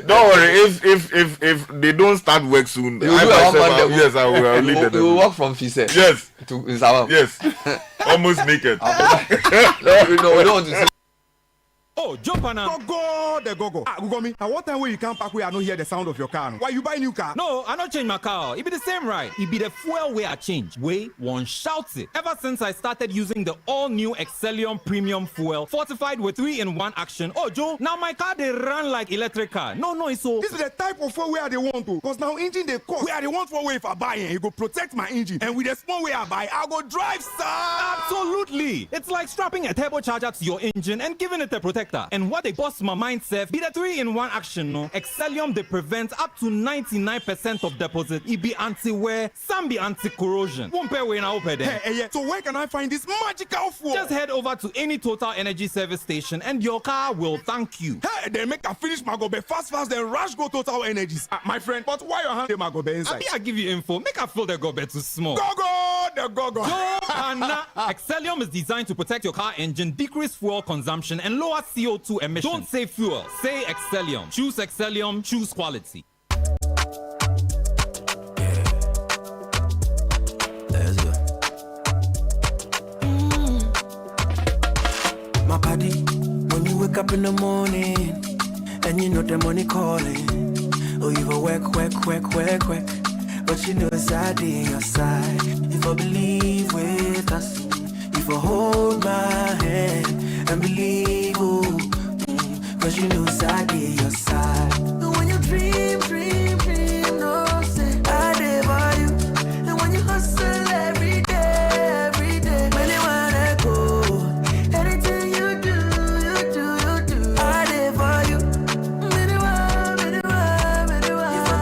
don't worry. If they don't start work soon, yes, I will leave it. You will walk from Fise. Yes. To Sawam. Yes. Almost naked. No, we don't want to see. Oh, jump on now. Go. Ugomi, at what time will you come back where I don't hear the sound of your car? Why you buy new car? No, I don't change my car. It be the same, right? It be the fuel way I change. Way one shouts it. Ever since I started using the all-new Excellium Premium Fuel, fortified with 3-in-1 action. Oh, Joe, now my car they run like electric car. No, it's so. This is the type of fuel where they want to. Cause now engine they cost. Where they want for way if I buy it, it go protect my engine. And with the small way I buy, I go drive, sir. Absolutely. It's like strapping a turbocharger to your engine and giving it a protector. And what they bust my mind, Seth, be the 3-in-1 action, no? Excellium, they prevent up to 99% of deposit. It be anti-wear, some be anti-corrosion. Won't pay when I open there. Hey, so where can I find this magical fuel? Just head over to any Total Energy service station and your car will thank you. Hey, then make a finish my gobe fast, then rush go Total Energies. My friend, but why your hand my gobe inside? I give you info. Make a fill the gobe too small. Go. Excellium is designed to protect your car engine, decrease fuel consumption, and lower CO2 emissions. Don't say fuel, say Excellium. Choose Excellium, choose quality. Let's go. My body, when you wake up in the morning, and you know the money calling. Oh, you go work. But you know it's out in your side. If I believe with us, if I hold my hand and believe, cause you know it's out in your side. And when you dream, no say I live by you. And when you hustle every day, when you wanna go, anything you do, I live for you. If I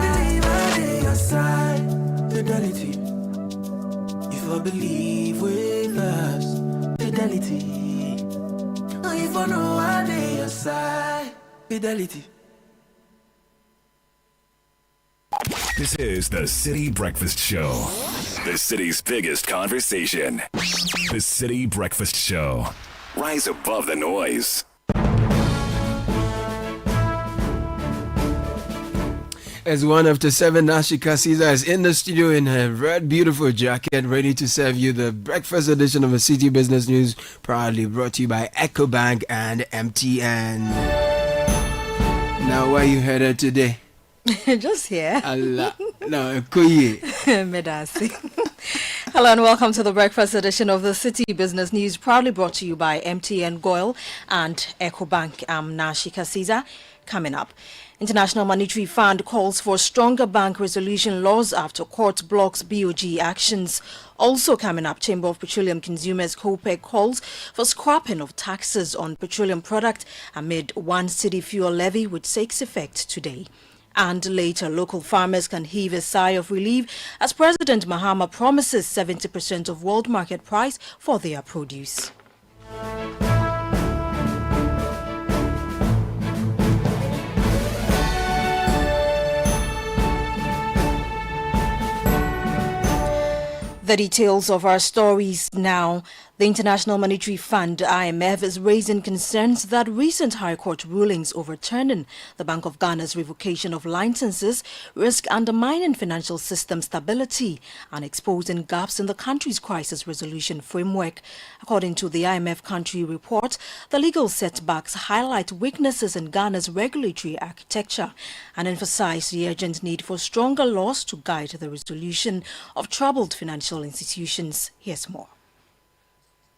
believe I live your side, fidelity. If I believe with us, fidelity. If I know I live your side, fidelity. This is the Citi Breakfast Show, the city's biggest conversation. The Citi Breakfast Show. Rise above the noise. As 1:07, Nashika Caesar is in the studio in her red, beautiful jacket, ready to serve you the breakfast edition of the Citi Business News, proudly brought to you by EcoBank and MTN. Now, where you headed today? Just here. Allah. No, Kuyi. Medasi. Hello and welcome to the breakfast edition of the Citi Business News, proudly brought to you by MTN Goil and EcoBank. I'm Nashika Caesar. Coming up, International Monetary Fund calls for stronger bank resolution laws after court blocks BOG actions. Also coming up, Chamber of Petroleum Consumers COPEC calls for scrapping of taxes on petroleum product amid one city fuel levy which takes effect today. And later, local farmers can heave a sigh of relief as President Mahama promises 70% of world market price for their produce. The details of our stories now. The International Monetary Fund, IMF, is raising concerns that recent High Court rulings overturning the Bank of Ghana's revocation of licenses risk undermining financial system stability and exposing gaps in the country's crisis resolution framework. According to the IMF country report, the legal setbacks highlight weaknesses in Ghana's regulatory architecture and emphasize the urgent need for stronger laws to guide the resolution of troubled financial institutions. Here's more.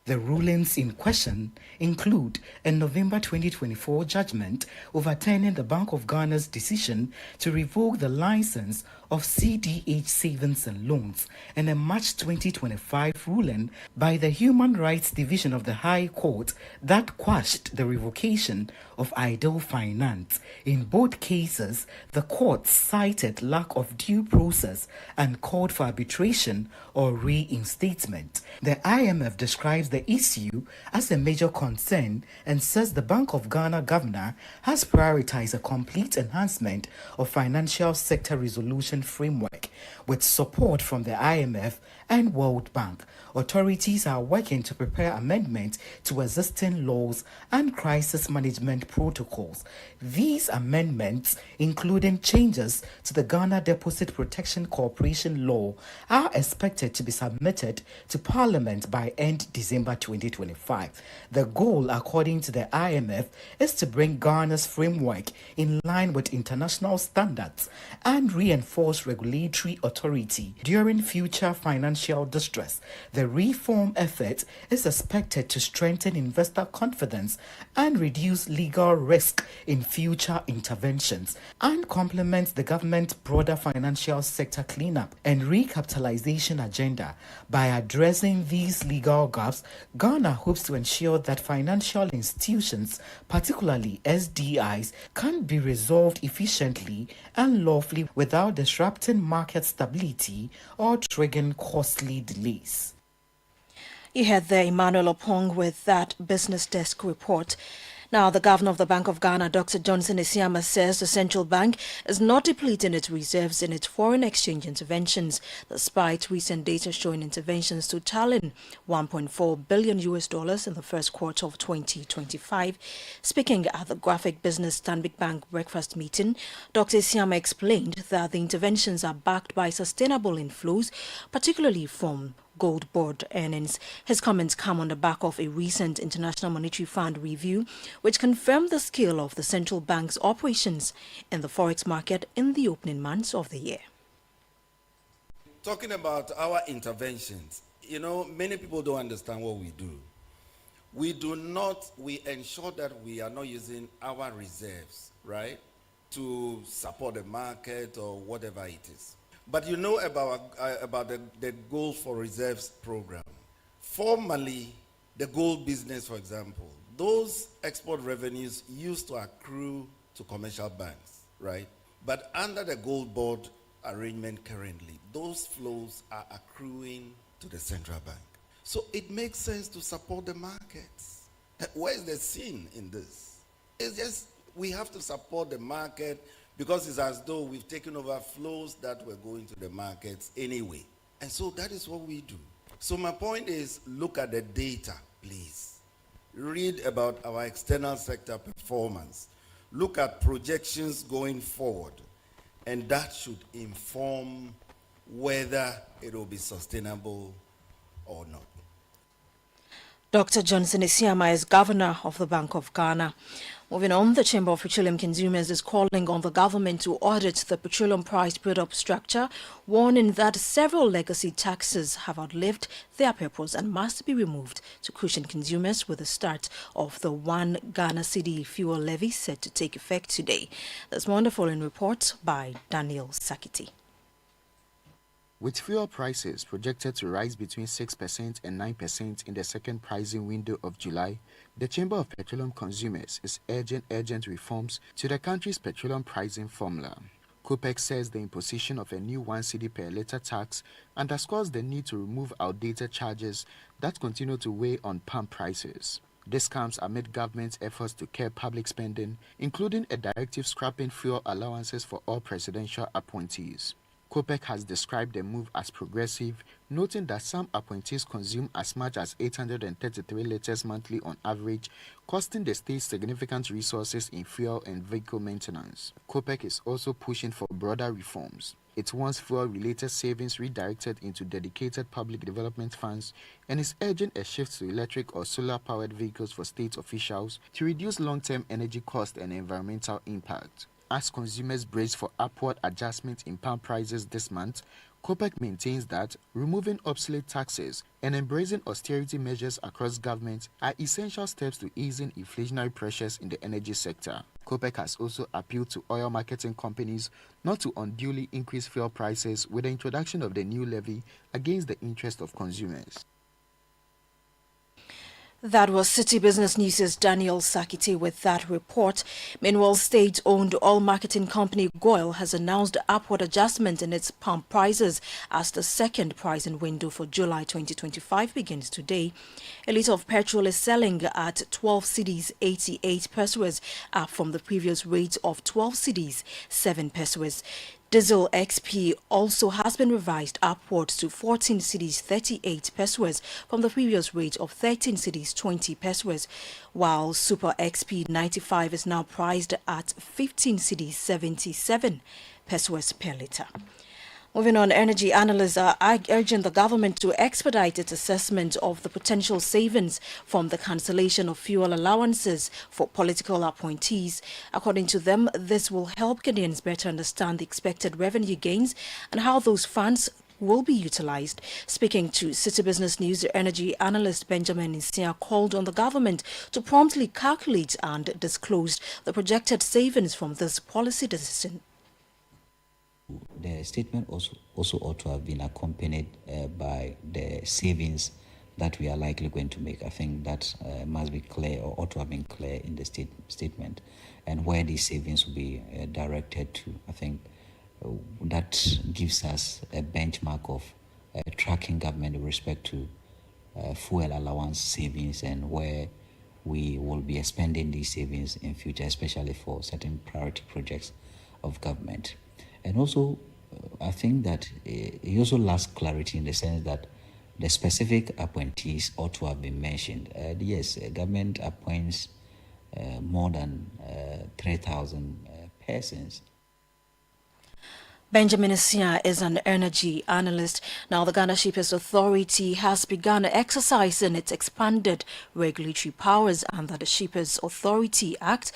The rulings in question include a November 2024 judgment overturning the Bank of Ghana's decision to revoke the license of CDH Savings and Loans and a March 2025 ruling by the Human Rights Division of the High Court that quashed the revocation of Idle Finance. In both cases, the court cited lack of due process and called for arbitration or reinstatement. The IMF describes the issue as a major concern and says the Bank of Ghana governor has prioritized a complete enhancement of financial sector resolution framework with support from the IMF and World Bank. Authorities are working to prepare amendments to existing laws and crisis management protocols. These amendments, including changes to the Ghana Deposit Protection Corporation law, are expected to be submitted to Parliament by end December 2025. The goal, according to the IMF, is to bring Ghana's framework in line with international standards and reinforce regulatory authority during future financial distress. The reform effort is expected to strengthen investor confidence and reduce legal risk in future interventions and complement the government's broader financial sector cleanup and recapitalization agenda. By addressing these legal gaps, Ghana hopes to ensure that financial institutions, particularly SDIs, can be resolved efficiently and lawfully without disrupting market stability or triggering costly delays. You heard there Emmanuel Opong with that Business Desk report. Now, the governor of the Bank of Ghana, Dr. Johnson Isiama, says the central bank is not depleting its reserves in its foreign exchange interventions, despite recent data showing interventions totaling $1.4 billion in the first quarter of 2025. Speaking at the Graphic Business Stanbic Bank breakfast meeting, Dr. Isiama explained that the interventions are backed by sustainable inflows, particularly from gold board earnings. His comments come on the back of a recent International Monetary Fund review, which confirmed the scale of the central bank's operations in the forex market in the opening months of the year. Talking about our interventions, many people don't understand what we do. We ensure that we are not using our reserves, right, to support the market or whatever it is. But you know about the Gold for Reserves program. Formerly, the gold business, for example, those export revenues used to accrue to commercial banks, right? But under the gold board arrangement currently, those flows are accruing to the central bank. So it makes sense to support the markets. Where's the sin in this? It's just we have to support the market, because it's as though we've taken over flows that were going to the markets anyway. And so that is what we do. So my point is, look at the data, please. Read about our external sector performance. Look at projections going forward. And that should inform whether it will be sustainable or not. Dr. Johnson Isiama is governor of the Bank of Ghana. Moving on, the Chamber of Petroleum Consumers is calling on the government to audit the petroleum price build-up structure, warning that several legacy taxes have outlived their purpose and must be removed to cushion consumers with the start of the 1 Ghana Citi fuel levy set to take effect today. That's one following report by Daniel Sakiti. With fuel prices projected to rise between 6% and 9% in the second pricing window of July, the Chamber of Petroleum Consumers is urging urgent reforms to the country's petroleum pricing formula. COPEC says the imposition of a new 1 cedi per litre tax underscores the need to remove outdated charges that continue to weigh on pump prices. This comes amid government's efforts to curb public spending, including a directive scrapping fuel allowances for all presidential appointees. COPEC has described the move as progressive, noting that some appointees consume as much as 833 liters monthly on average, costing the state significant resources in fuel and vehicle maintenance. COPEC is also pushing for broader reforms. It wants fuel-related savings redirected into dedicated public development funds and is urging a shift to electric or solar-powered vehicles for state officials to reduce long-term energy cost and environmental impact. As consumers brace for upward adjustment in palm prices this month, COPEC maintains that removing obsolete taxes and embracing austerity measures across government are essential steps to easing inflationary pressures in the energy sector. COPEC has also appealed to oil marketing companies not to unduly increase fuel prices with the introduction of the new levy against the interest of consumers. That was City Business News' Daniel Sakiti with that report. Meanwhile, state-owned oil marketing company GOIL has announced upward adjustment in its pump prices as the second pricing window for July 2025 begins today. A litre of petrol is selling at 12 cedis 88 pesos, up from the previous rate of 12 cedis 7 pesos. Diesel XP also has been revised upwards to 14 cedis 38 pesos from the previous rate of 13 cedis 20 pesos, while Super XP 95 is now priced at 15 cedis 77 pesos per litre. Moving on, energy analysts are urging the government to expedite its assessment of the potential savings from the cancellation of fuel allowances for political appointees. According to them, this will help Ghanaians better understand the expected revenue gains and how those funds will be utilized. Speaking to City Business News, energy analyst Benjamin Isia called on the government to promptly calculate and disclose the projected savings from this policy decision. The statement also ought to have been accompanied by the savings that we are likely going to make. I think that must be clear, or ought to have been clear in the statement, and where these savings will be directed to. I think that gives us a benchmark of tracking government with respect to fuel allowance savings and where we will be expending these savings in future, especially for certain priority projects of government. And also, I think that it also lacks clarity in the sense that the specific appointees ought to have been mentioned. Yes, government appoints more than 3,000 persons. Benjamin Isia is an energy analyst. Now, the Ghana Shippers Authority has begun exercising its expanded regulatory powers under the Shippers Authority Act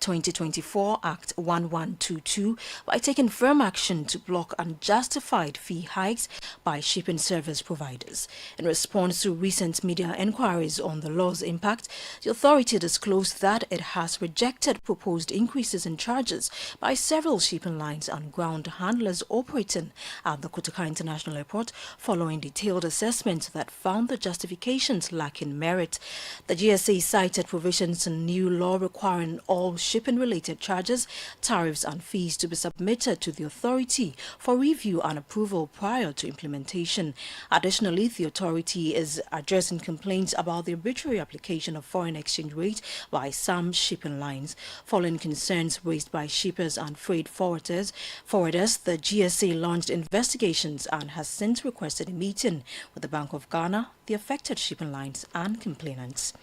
2024 Act 1122 by taking firm action to block unjustified fee hikes by shipping service providers. In response to recent media inquiries on the law's impact, the authority disclosed that it has rejected proposed increases in charges by several shipping lines and ground handlers operating at the Kotoka International Airport following detailed assessments that found the justifications lacking merit. The GSA cited provisions in new law requiring all shipping-related charges, tariffs and fees to be submitted to the authority for review and approval prior to implementation. Additionally, the authority is addressing complaints about the arbitrary application of foreign exchange rate by some shipping lines. Following concerns raised by shippers and freight forwarders, the GSA launched investigations and has since requested a meeting with the Bank of Ghana, the affected shipping lines and complainants.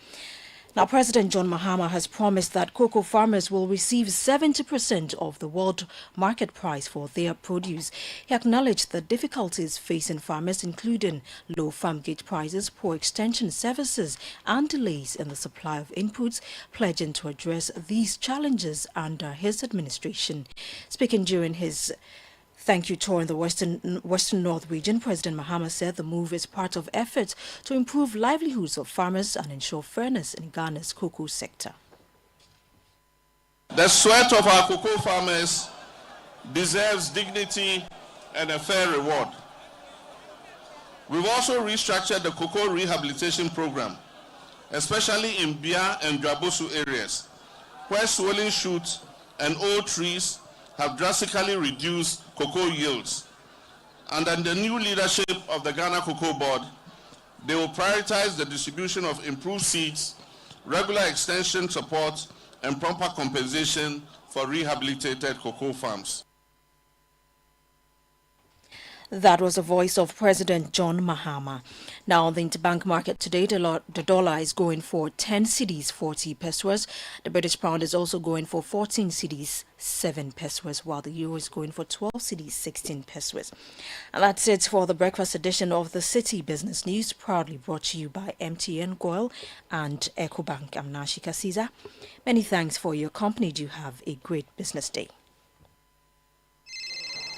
Now, President John Mahama has promised that cocoa farmers will receive 70% of the world market price for their produce. He acknowledged the difficulties facing farmers, including low farm gate prices, poor extension services, and delays in the supply of inputs, pledging to address these challenges under his administration. Speaking during his thank you tour in the Western North region, President Mahama said the move is part of efforts to improve livelihoods of farmers and ensure fairness in Ghana's cocoa sector. The sweat of our cocoa farmers deserves dignity and a fair reward. We've also restructured the cocoa rehabilitation program, especially in Bia and Dwabosu areas, where swollen shoots and old trees have drastically reduced cocoa yields. And under the new leadership of the Ghana Cocoa Board, they will prioritize the distribution of improved seeds, regular extension support, and proper compensation for rehabilitated cocoa farms. That was the voice of President John Mahama. Now, on the interbank market today, the dollar is going for 10 cedis, 40 pesos. The British pound is also going for 14 cedis, 7 pesos, while the euro is going for 12 cedis, 16 pesos. And that's it for the breakfast edition of the Citi Business News, proudly brought to you by MTN Goil and EcoBank. I'm Nashika Caesar. Many thanks for your company. Do have a great business day.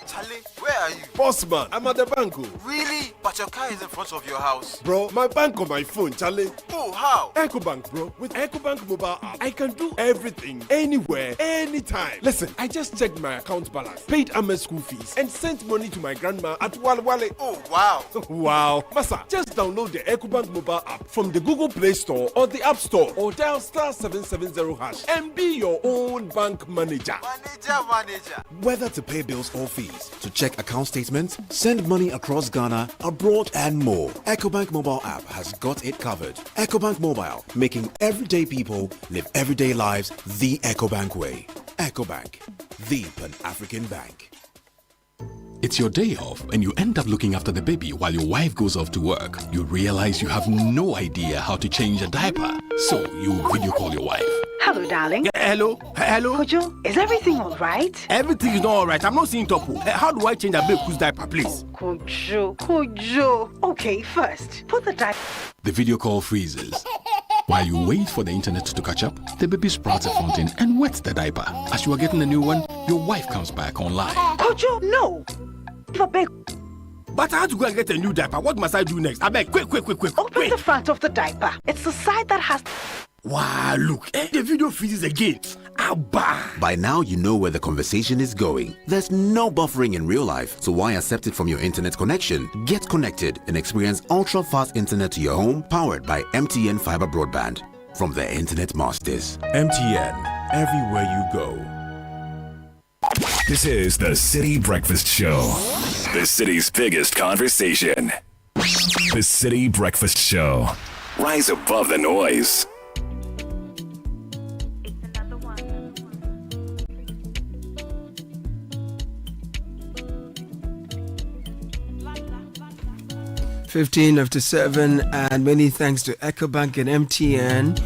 Charlie, where are you? Boss man, I'm at the bank. Really? But your car is in front of your house. Bro, my bank on my phone, Charlie. Oh, how? EcoBank, bro. With EcoBank mobile app, I can do everything, anywhere, anytime. Listen, I just checked my account balance, paid Ahmed's school fees, and sent money to my grandma at Wale. Oh, wow. Wow. Massa, just download the EcoBank mobile app from the Google Play Store or the App Store, or dial *770# and be your own bank manager. Manager. Whether to pay bills or fees, to check account statements, send money across Ghana, abroad, and more, EcoBank mobile app has got it covered. EcoBank Mobile, making everyday people live everyday lives the EcoBank way. EcoBank, the Pan-African bank. It's your day off and you end up looking after the baby while your wife goes off to work. You realize you have no idea how to change a diaper, so you video call your wife. Hello, darling. Hello? Kojo, is everything all right? Everything is not all right. I'm not seeing Topo. How do I change a baby's diaper, please? Kojo. Okay, first, put the diaper. The video call freezes. While you wait for the internet to catch up, the baby sprouts a fountain and wets the diaper. As you are getting a new one, your wife comes back online. Kojo, no. But I have to go and get a new diaper. What must I do next? I beg, quick. Open the front of the diaper. It's the side that has... Wow, look, the video freezes again. Abba. By now, you know where the conversation is going. There's no buffering in real life, so why accept it from your internet connection? Get connected and experience ultra-fast internet to your home, powered by MTN Fiber Broadband. From the Internet Masters. MTN, everywhere you go. This is the Citi Breakfast Show. The city's biggest conversation. The Citi Breakfast Show. Rise above the noise. Fifteen after 7, and many thanks to EcoBank and MTN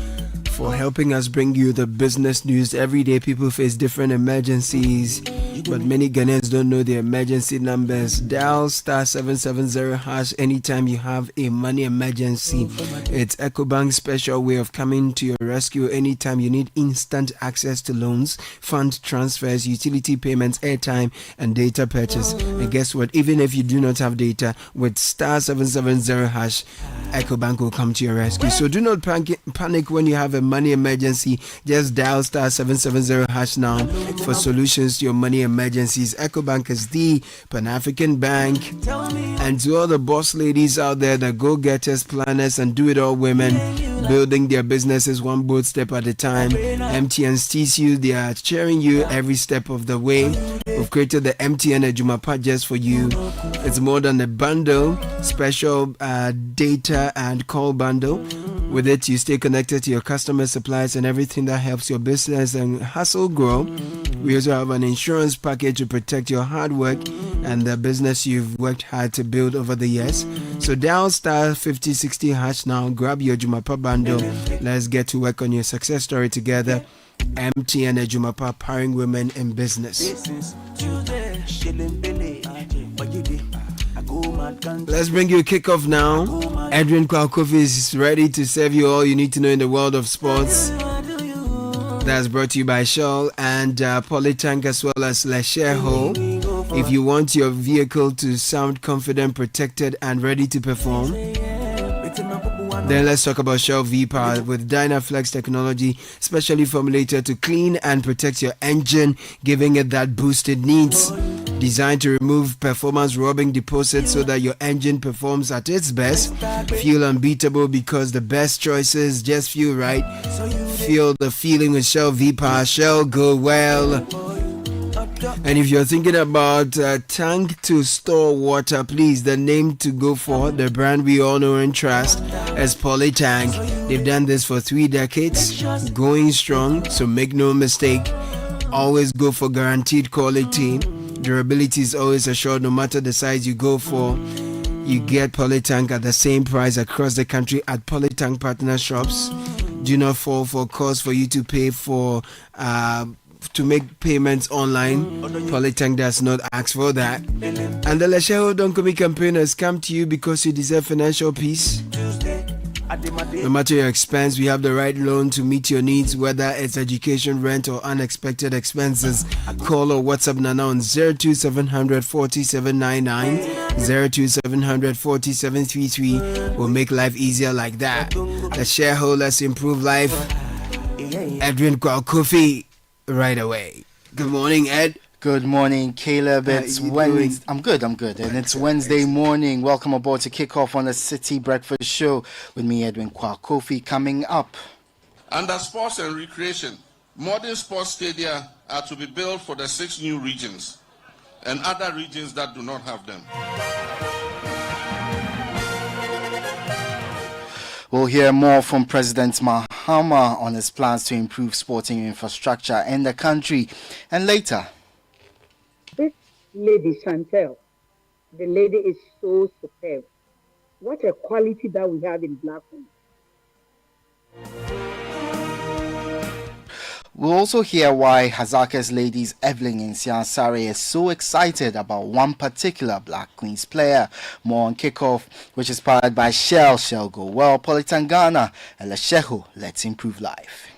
for helping us bring you the business news. Every day people face different emergencies, but many Ghanaians don't know the emergency numbers. Dial *770# anytime you have a money emergency. It's EcoBank's special way of coming to your rescue anytime you need instant access to loans, fund transfers, utility payments, airtime, and data purchase. And guess what? Even if you do not have data, with *770#, EcoBank will come to your rescue. So do not panic when you have a money emergency. Just dial *770# now for solutions to your money emergencies. EcoBank is the Pan-African bank. And to all the boss ladies out there, the go-getters, planners, and do-it-all women building their businesses one boat step at a time, MTN sees you. They are cheering you every step of the way. We've created the MTN Ejumapa just for you. It's more than a bundle, special data and call bundle. With it, you stay connected to your customers, suppliers, and everything that helps your business and hustle grow. We also have an insurance package to protect your hard work and the business you've worked hard to build over the years. So dial *5060# now, grab your Jumapa bundle. Let's get to work on your success story together. MTN Ejumapa, powering women in business. Let's bring you a kickoff now. Adrian Kwalkofi is ready to serve you all you need to know in the world of sports. That's brought to you by Shell and Polytank, as well as Lesheho. If you want your vehicle to sound confident, protected, and ready to perform, then let's talk about Shell V-Power with Dynaflex technology, specially formulated to clean and protect your engine, giving it that boost it needs. Designed to remove performance-robbing deposits so that your engine performs at its best. Feel unbeatable because the best choices just feel right. Feel the feeling with Shell V-Power. Shell, go well. And if you're thinking about tank to store water, please, the name to go for, the brand we all know and trust, is Polytank. They've done this for 3 decades, going strong, so make no mistake. Always go for guaranteed quality. Durability is always assured no matter the size you go for. You get Polytank at the same price across the country at Polytank partner shops. Do not fall for calls for you to pay for to make payments online. Polytank does not ask for that. And the Lesheho Don't Come campaign has come to you because you deserve financial peace. No matter your expense, we have the right loan to meet your needs, whether it's education, rent, or unexpected expenses. Call or WhatsApp Nana on 02700 4799, 02700 4733. We'll make life easier like that. The shareholders improve life. Edwin Kofi right away. Good morning, Ed. Good morning, Caleb. It's Wednesday. I'm good. And it's Wednesday morning. Welcome aboard to kick off on the City Breakfast Show with me, Edwin Kofi. Coming up. Under sports and recreation, modern sports stadia are to be built for the 6 new regions and other regions that do not have them. We'll hear more from President Mahama on his plans to improve sporting infrastructure in the country. And later, this lady, Chantel, the lady is so superb. What a quality that we have in black women. we'll also hear why Hazaka's ladies Evelyn and Siansare is so excited about one particular Black Queens player. More on kickoff, which is powered by Shell Go Well, Politangana, and Lesheho. Let's improve life.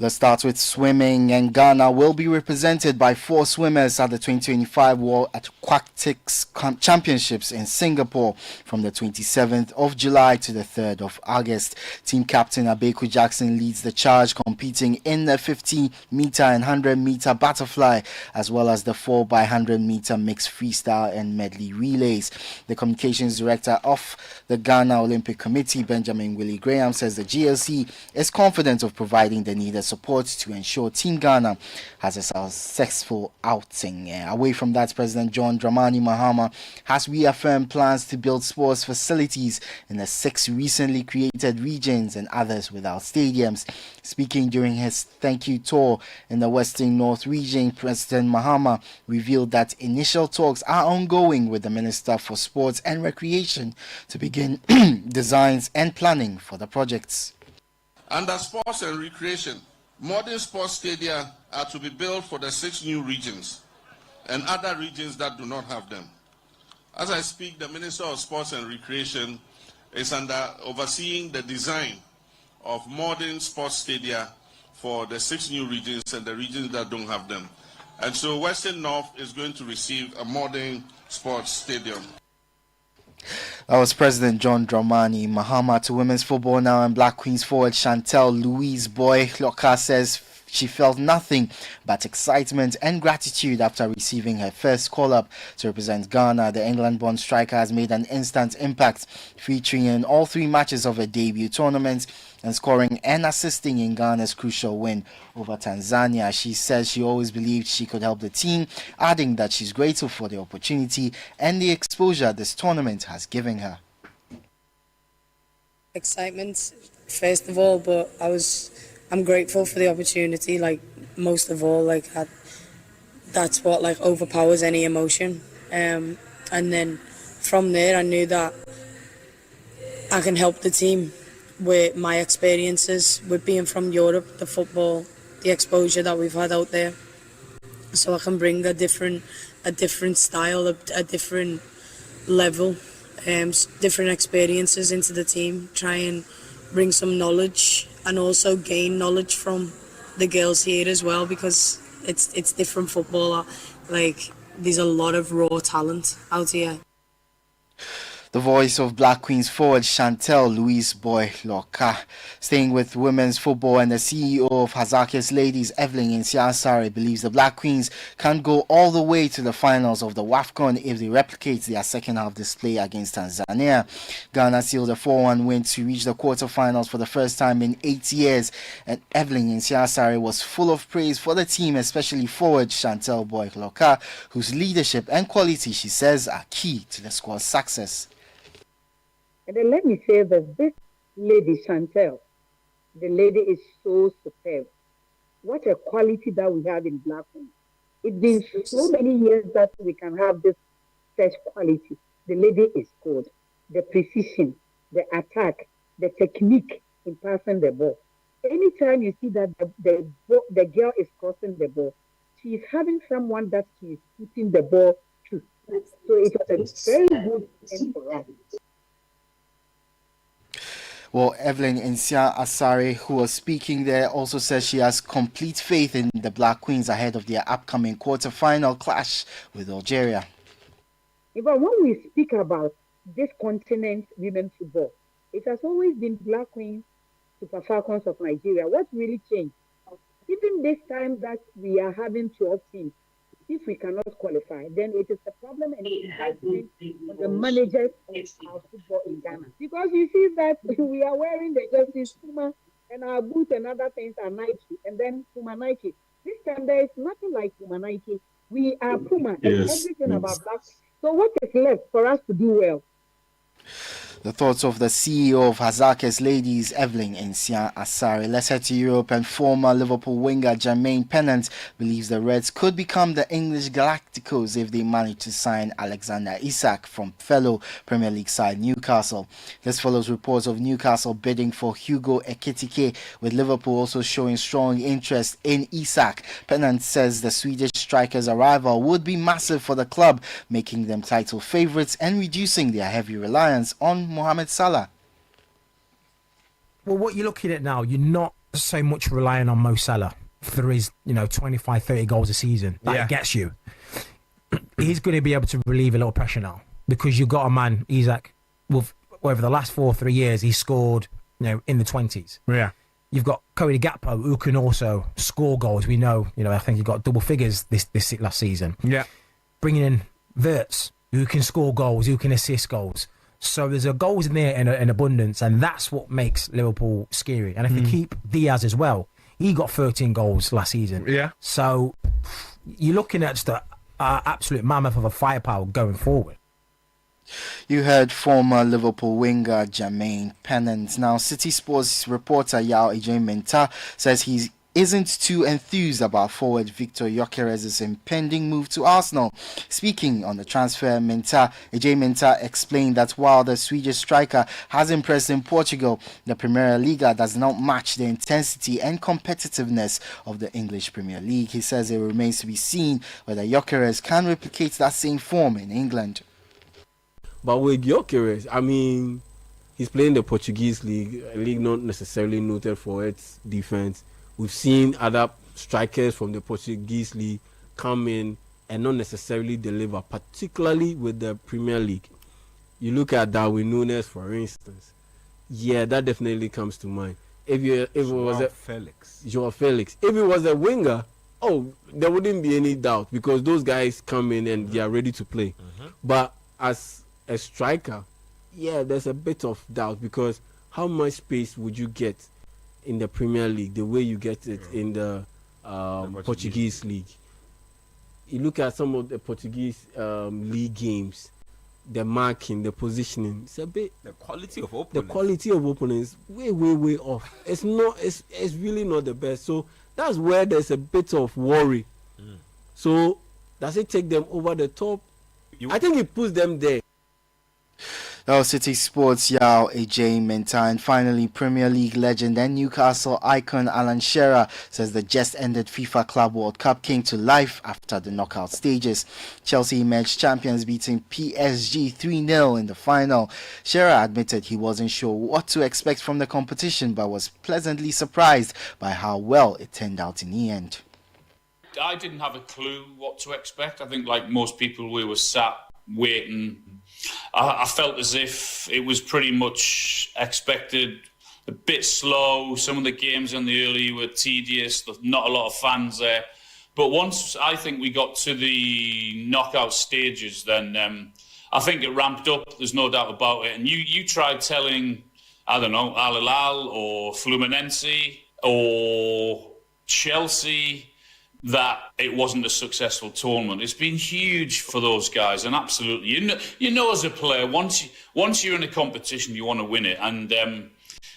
Let's start with swimming, and Ghana will be represented by 4 swimmers at the 2025 World Aquatics Championships in Singapore from the 27th of July to the 3rd of August. Team captain Abeku Jackson leads the charge, competing in the 50-meter and 100-meter butterfly, as well as the 4x100-meter mixed freestyle and medley relays. The communications director of the Ghana Olympic Committee, Benjamin Willie Graham, says the GLC is confident of providing the needed support to ensure Team Ghana has a successful outing. Away from that, President John Dramani Mahama has reaffirmed plans to build sports facilities in the 6 recently created regions and others without stadiums. Speaking during his thank you tour in the Western North region, President Mahama revealed that initial talks are ongoing with the Minister for Sports and Recreation to begin designs and planning for the projects. Under sports and recreation, modern sports stadia are to be built for the 6 new regions and other regions that do not have them. As I speak, the Minister of Sports and Recreation is overseeing the design of modern sports stadia for the 6 new regions and the regions that don't have them. And so Western North is going to receive a modern sports stadium. That was President John Dramani Mahama. To women's football now, and Black Queens forward Chantel Louise Boy Loka says she felt nothing but excitement and gratitude after receiving her first call-up to represent Ghana. The England-born striker has made an instant impact, featuring in all 3 matches of her debut tournament and scoring and assisting in Ghana's crucial win over Tanzania. She says she always believed she could help the team, adding that she's grateful for the opportunity and the exposure this tournament has given her. Excitement, first of all, but I'm grateful for the opportunity, most of all, that's what overpowers any emotion. And then from there I knew that I can help the team with my experiences, with being from Europe, the football, the exposure that we've had out there. So I can bring a different style, a different level, different experiences into the team, try and bring some knowledge and also gain knowledge from the girls here as well, because it's different football. There's a lot of raw talent out here. The voice of Black Queens forward Chantel Louise Boy Loka. Staying with women's football, and the CEO of Hazaki's ladies, Evelyn Nsiasare, believes the Black Queens can go all the way to the finals of the WAFCON if they replicate their second half display against Tanzania. Ghana sealed a 4-1 win to reach the quarterfinals for the first time in 8 years, and Evelyn Nsiasare was full of praise for the team, especially forward Chantel Boy Loka, whose leadership and quality, she says, are key to the squad's success. And then let me say that this lady, Chantel, The lady is so superb. What a quality that we have in black women. It's been so many years that we can have this such quality. The lady is good. The precision, the attack, the technique in passing the ball. Anytime you see that the girl is crossing the ball, she is having someone that she is putting the ball to. So it was a very good thing for us. Well, Evelyn Insia Asare, who was speaking there, also says she has complete faith in the Black Queens ahead of their upcoming quarter-final clash with Algeria. But when we speak about this continent women football, it has always been Black Queens, Super Falcons of Nigeria. What really changed? Even this time that we are having 12 teams, if we cannot qualify, then it is a problem and it has been on the managers of our football in Ghana. Because you see that we are wearing the jerseys, Puma, and our boots and other things are Nike, and then Puma Nike. This time there is nothing like Puma Nike. We are Puma and everything about Black. So what is left for us to do well? The thoughts of the CEO of Hazakes Ladies, Evelyn Insia Asare. Let's head to Europe, and former Liverpool winger Jermaine Pennant believes the Reds could become the English Galacticos if they manage to sign Alexander Isak from fellow Premier League side Newcastle. This follows reports of Newcastle bidding for Hugo Ekitike, with Liverpool also showing strong interest in Isak. Pennant says the Swedish striker's arrival would be massive for the club, making them title favourites and reducing their heavy reliance on Mohamed Salah. Well, what you're looking at now, you're not so much relying on Mo Salah for his, 25, 30 goals a season. That gets you. He's going to be able to relieve a little pressure now because you've got a man, Isak, over the last 3 years, he's scored, in the 20s. Yeah. You've got Cody Gakpo, who can also score goals. We know, I think he got double figures this last season. Yeah. Bringing in Wirtz, who can score goals, who can assist goals. So there's a goals in there in abundance, and that's what makes Liverpool scary. And if they keep Diaz as well, he got 13 goals last season. Yeah. So you're looking at just an absolute mammoth of a firepower going forward. You heard former Liverpool winger Jermaine Pennant. Now, City Sports reporter Yao Ejim-Mensah says he isn't too enthused about forward Victor Gyökeres' impending move to Arsenal. Speaking on the transfer, Ejim-Mensah explained that while the Swedish striker has impressed in Portugal, the Premier Liga does not match the intensity and competitiveness of the English Premier League. He says it remains to be seen whether Gyökeres can replicate that same form in England. But with Gyökeres, he's playing the Portuguese league, a league not necessarily noted for its defense. We've seen other strikers from the Portuguese league come in and not necessarily deliver, particularly with the Premier League. You look at Darwin Núñez, for instance. Yeah, that definitely comes to mind. If it was Joao Felix. If it was a winger, there wouldn't be any doubt because those guys come in and they are ready to play. But as a striker, there's a bit of doubt because how much space would you get in the Premier League the way you get it in the Portuguese league? You look at some of the Portuguese league games, the marking, the positioning, it's a bit, the quality of opponents way off. It's really not the best. So that's where there's a bit of worry. So does it take them over the top? I think it puts them there. City Sports Yao Ejim-Mensah. And finally, Premier League legend and Newcastle icon Alan Shearer says the just ended FIFA Club World Cup came to life after the knockout stages. Chelsea emerged champions, beating PSG 3-0 in the final. Shearer admitted he wasn't sure what to expect from the competition, but was pleasantly surprised by how well it turned out in the end. I didn't have a clue what to expect. I think, like most people, we were sat waiting. I felt as if it was pretty much expected, a bit slow. Some of the games in the early were tedious, there's not a lot of fans there. But once I think we got to the knockout stages, then I think it ramped up, there's no doubt about it. And you tried telling, I don't know, Al Hilal or Fluminense or Chelsea that it wasn't a successful tournament. It's been huge for those guys, and absolutely, you know, as a player, once you're in a competition, you want to win it, and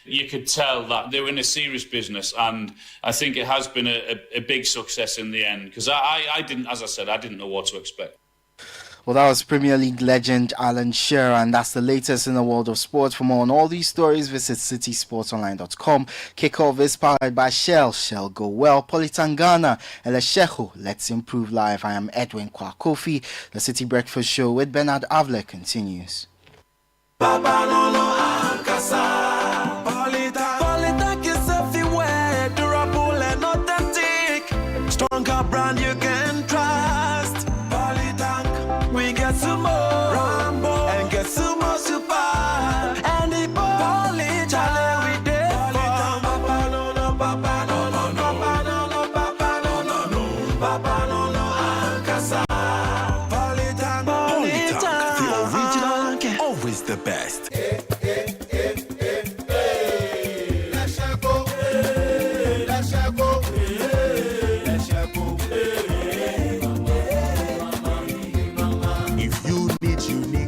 you could tell that they were in a serious business, and I think it has been a big success in the end, because I didn't, as I said, I didn't know what to expect. Well, that was Premier League legend Alan Shearer, and that's the latest in the world of sports. For more on all these stories, visit citysportsonline.com. Kickoff is powered by Shell. Shell Go Well. Politangana. Eleshehu. Let's improve life. I am Edwin Kwakofi. The City Breakfast Show with Bernard Avle continues. Stronger brand you can trust. Polytank, we get some more Rambo and get some more super. And the Poly challenge we did. Papa no no, Papa no no no, Papa no no, Papa no no no, Papa no no, Ankasa. Polytank, Polytank, the original, always the best.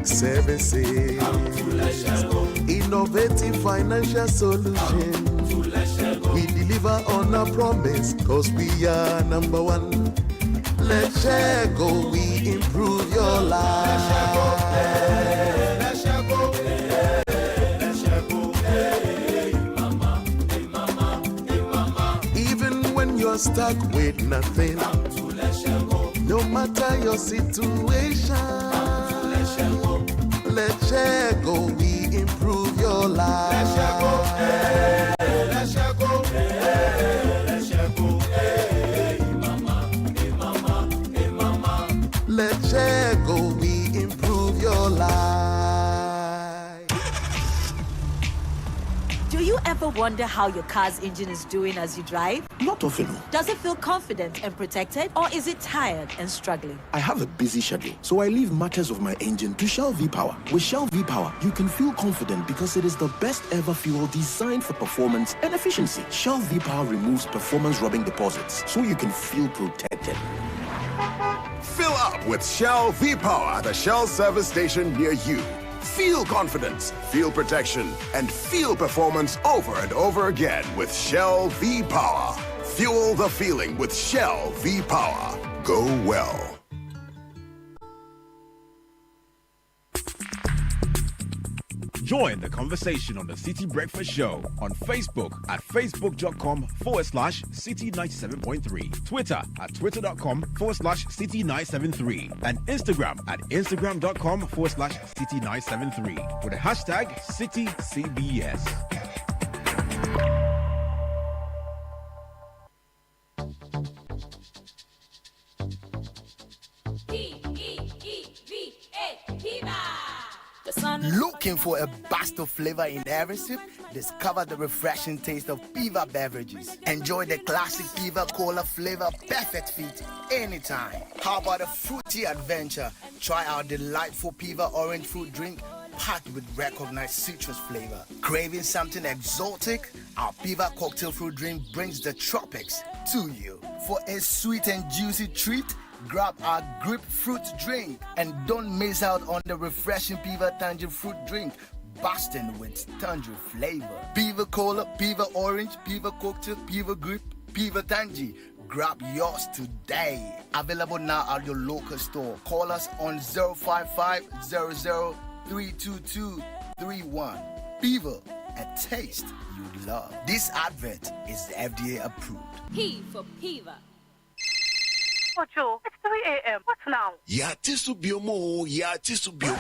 Services, innovative financial solutions. We deliver on our promise, cause we are number one. Let's share go, we improve your life. Even when you're stuck with nothing, no matter your situation, let's share go, we improve your life. Let's share go, hey, let's share go, hey, let's share go, hey, mama, hey mama, hey mama. Let's share go, we improve your life. Do you ever wonder how your car's engine is doing as you drive? Not often. Does it feel confident and protected, or is it tired and struggling? I have a busy schedule, so I leave matters of my engine to Shell V-Power. With Shell V-Power, you can feel confident because it is the best ever fuel designed for performance and efficiency. Shell V-Power removes performance-robbing deposits, so you can feel protected. Fill up with Shell V-Power at a Shell service station near you. Feel confidence, feel protection, and feel performance over and over again with Shell V-Power. Fuel the feeling with Shell V-Power. Go well. Join the conversation on the City Breakfast Show on Facebook at facebook.com/City97.3, Twitter at twitter.com/City973, and Instagram at instagram.com/City973 with the hashtag CityCBS. Looking for a burst of flavor in every sip? Discover the refreshing taste of Piva beverages. Enjoy the classic Piva Cola flavor, perfect fit anytime. How about a fruity adventure? Try our delightful Piva orange fruit drink packed with recognized citrus flavor. Craving something exotic? Our Piva cocktail fruit drink brings the tropics to you. For a sweet and juicy treat, grab our grapefruit drink and don't miss out on the refreshing Piva Tangerine fruit drink, bursting with tangerine flavor. Piva Cola, Piva Orange, Piva Cocktail, Piva Grape, Piva Tangerine. Grab yours today. Available now at your local store. Call us on 055-00-322-31. Piva, a taste you love. This advert is FDA approved. P for Piva. Oh, Joe, it's 3 a.m. What now? Ya tisubiomo, ya tisubiomo.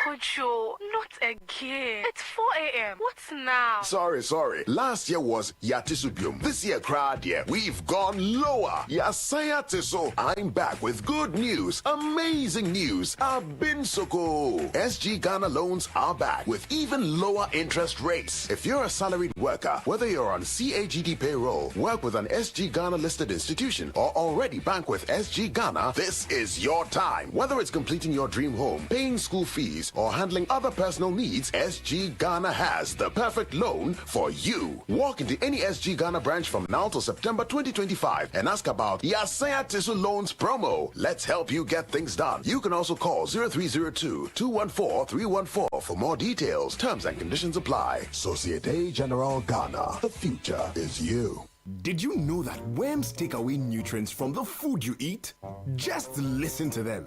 Kojo, not again. It's 4 a.m. What's now? Sorry. Last year was Yatisubium. This year, crowd, yeah, we've gone lower. Yasaya Tiso. I'm back with good news. Amazing news. I've been Soko. SG Ghana loans are back with even lower interest rates. If you're a salaried worker, whether you're on CAGD payroll, work with an SG Ghana listed institution, or already bank with SG Ghana, this is your time. Whether it's completing your dream home, paying school fees, or or handling other personal needs, SG Ghana has the perfect loan for you. Walk into any SG Ghana branch from now till September 2025 and ask about Yasaya Tisu Loans promo. Let's help you get things done. You can also call 0302-214-314 for more details. Terms and conditions apply. Societe Generale Ghana. The future is you. Did you know that worms take away nutrients from the food you eat? Just listen to them.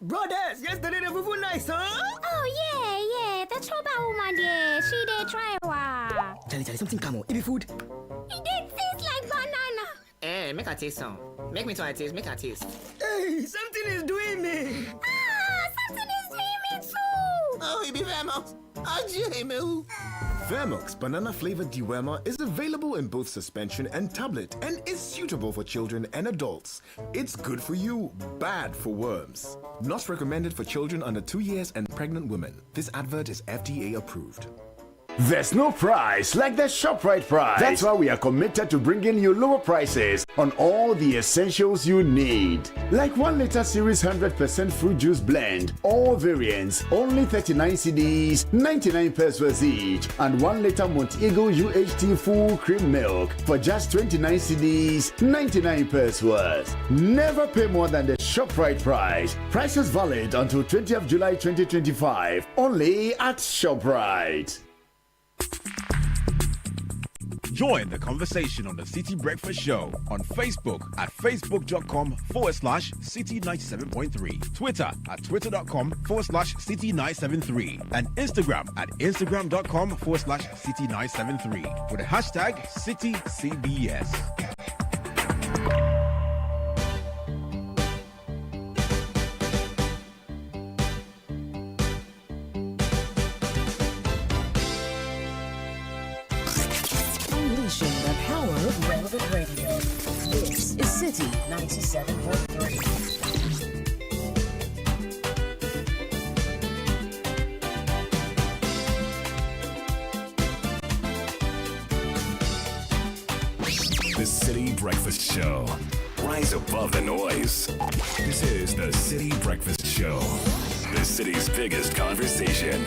Brothers, yesterday the food nice, huh? Oh yeah, the trouble woman there. She did try wa. Charlie, something come on. It be food. It did taste like banana. Eh, make a taste some. Make me try a taste, make a taste. Hey, something is doing me. Something is doing me too. Oh, it be Vermox. Vermox banana flavored dewormer is available in both suspension and tablet and is suitable for children and adults. It's good for you, bad for worms. Not recommended for children under 2 years and pregnant women. This advert is FDA approved. There's no price like the ShopRite price. That's why we are committed to bringing you lower prices on all the essentials you need. Like 1 liter series 100% fruit juice blend, all variants, only 39 cedis, 99 pesos each. And 1 liter Montego UHT full cream milk for just 29 cedis, 99 pesos. Never pay more than the ShopRite price. Prices valid until 20th July 2025. Only at ShopRite. Join the conversation on the City Breakfast Show on Facebook at facebook.com/City97.3, Twitter at twitter.com/City973, and Instagram at instagram.com/City973 with the hashtag CityCBS. The power of relevant radio. This is City 97.3. The City Breakfast Show. Rise above the noise. This is the City Breakfast Show. The city's biggest conversation.